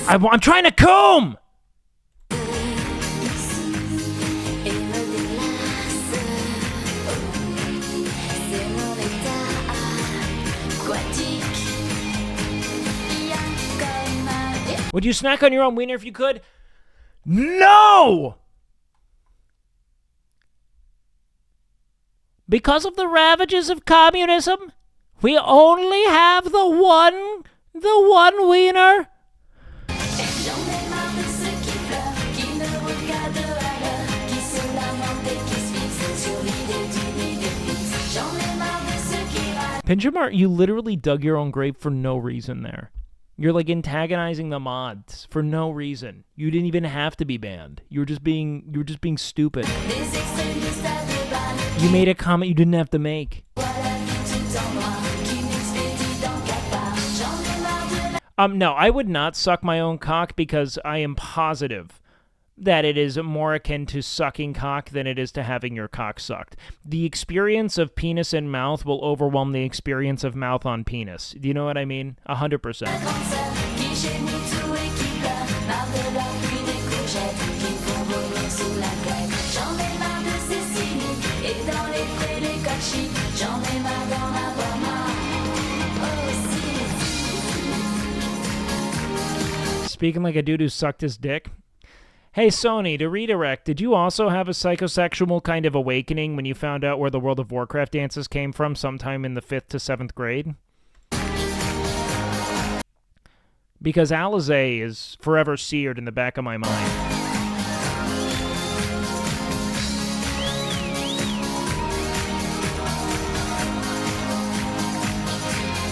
Speaker 1: I'm trying to comb! Would you snack on your own wiener if you could? No! Because of the ravages of communism, we only have the one wiener. Pinjamar, you literally dug your own grave for no reason there. You're like antagonizing the mods for no reason. You didn't even have to be banned. You were just being stupid. You made a comment you didn't have to make. No, I would not suck my own cock because I am positive that it is more akin to sucking cock than it is to having your cock sucked. The experience of penis in mouth will overwhelm the experience of mouth on penis. Do you know what I mean? 100%. Speaking like a dude who sucked his dick. Hey, Sony, to redirect, did you also have a psychosexual kind of awakening when you found out where the World of Warcraft dances came from sometime in the 5th to 7th grade? Because Alizé is forever seared in the back of my mind.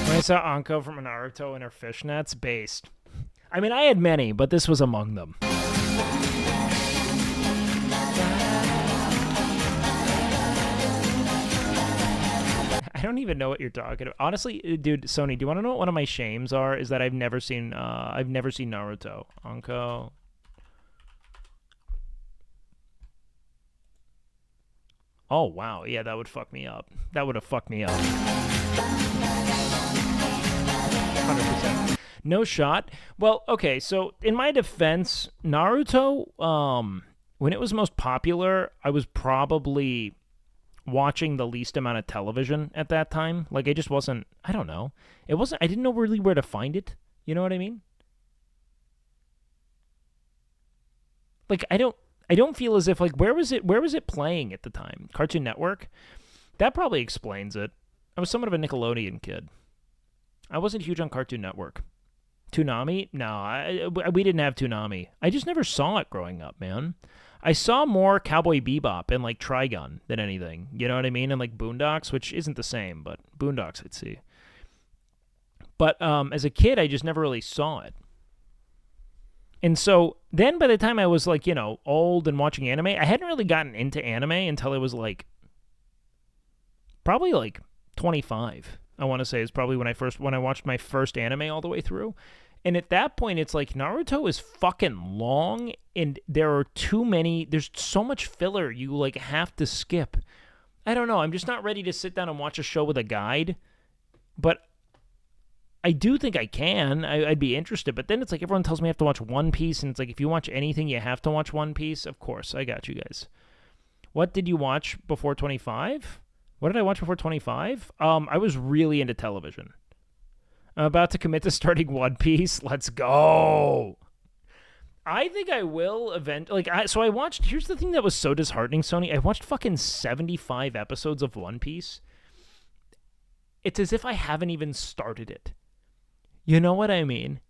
Speaker 1: When I saw Anko from Naruto in her fishnets, based. I mean, I had many, but this was among them. I don't even know what you're talking about. Honestly, dude, Sony, do you want to know what one of my shames are? Is that I've never seen Naruto. Anko. Oh, wow. Yeah, that would fuck me up. That would have fucked me up. 100%. No shot. Well, okay, so in my defense, Naruto, when it was most popular, I was probably watching the least amount of television at that time. Like, I just wasn't, I don't know. I didn't know really where to find it. You know what I mean? Like, I don't feel as if, like, where was it playing at the time? Cartoon Network? That probably explains it. I was somewhat of a Nickelodeon kid. I wasn't huge on Cartoon Network. Toonami? No, we didn't have Toonami. I just never saw it growing up, man. I saw more Cowboy Bebop and, like, Trigun than anything. You know what I mean? And, like, Boondocks, which isn't the same, but Boondocks I'd see. But as a kid, I just never really saw it. And so then by the time I was, like, you know, old and watching anime, I hadn't really gotten into anime until I was, like, probably, like, 25, I want to say, is probably when I watched my first anime all the way through. And at that point, it's like, Naruto is fucking long, and there's so much filler you, like, have to skip. I don't know, I'm just not ready to sit down and watch a show with a guide, but I do think I can. I'd be interested, but then it's like everyone tells me I have to watch One Piece, and it's like, if you watch anything, you have to watch One Piece. Of course, I got you guys. What did you watch before 25? What did I watch before 25? I was really into television. I'm about to commit to starting One Piece. Let's go. I think I will eventually. So I watched. Here's the thing that was so disheartening, Sony. I watched fucking 75 episodes of One Piece. It's as if I haven't even started it. You know what I mean?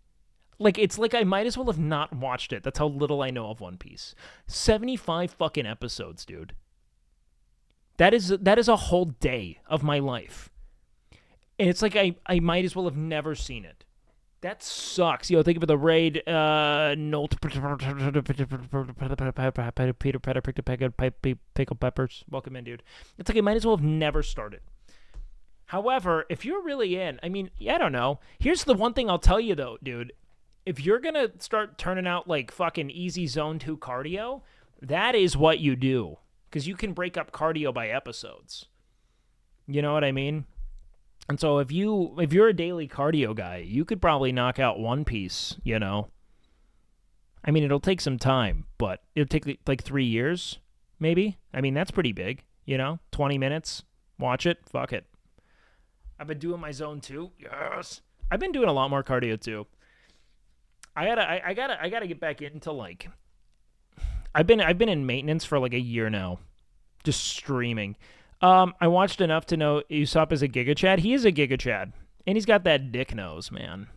Speaker 1: Like, it's like I might as well have not watched it. That's how little I know of One Piece. 75 fucking episodes, dude. That is a whole day of my life. And it's like I might as well have never seen it. That sucks. Yo, thank you for the raid. Note Peter Petter picked a pack of pickled peppers. Welcome in, dude. It's like I might as well have never started. However, if you're really in, I mean, I don't know. Here's the one thing I'll tell you, though, dude. If you're going to start turning out, like, fucking easy Zone 2 cardio, that is what you do. Because you can break up cardio by episodes. You know what I mean? And so if you're a daily cardio guy, you could probably knock out One Piece, you know? I mean, it'll take some time, but it'll take, like, 3 years, maybe? I mean, that's pretty big, you know? 20 minutes, watch it, fuck it. I've been doing my Zone 2. Yes. I've been doing a lot more cardio too. I gotta get back into, like, I've been in maintenance for like a year now. Just streaming. I watched enough to know Usopp is a Giga Chad. He is a Giga Chad. And he's got that dick nose, man.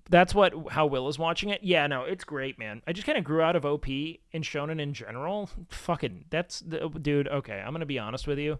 Speaker 1: That's how Will is watching it. Yeah, no, it's great, man. I just kind of grew out of OP and Shonen in general. Fucking, dude, okay, I'm going to be honest with you.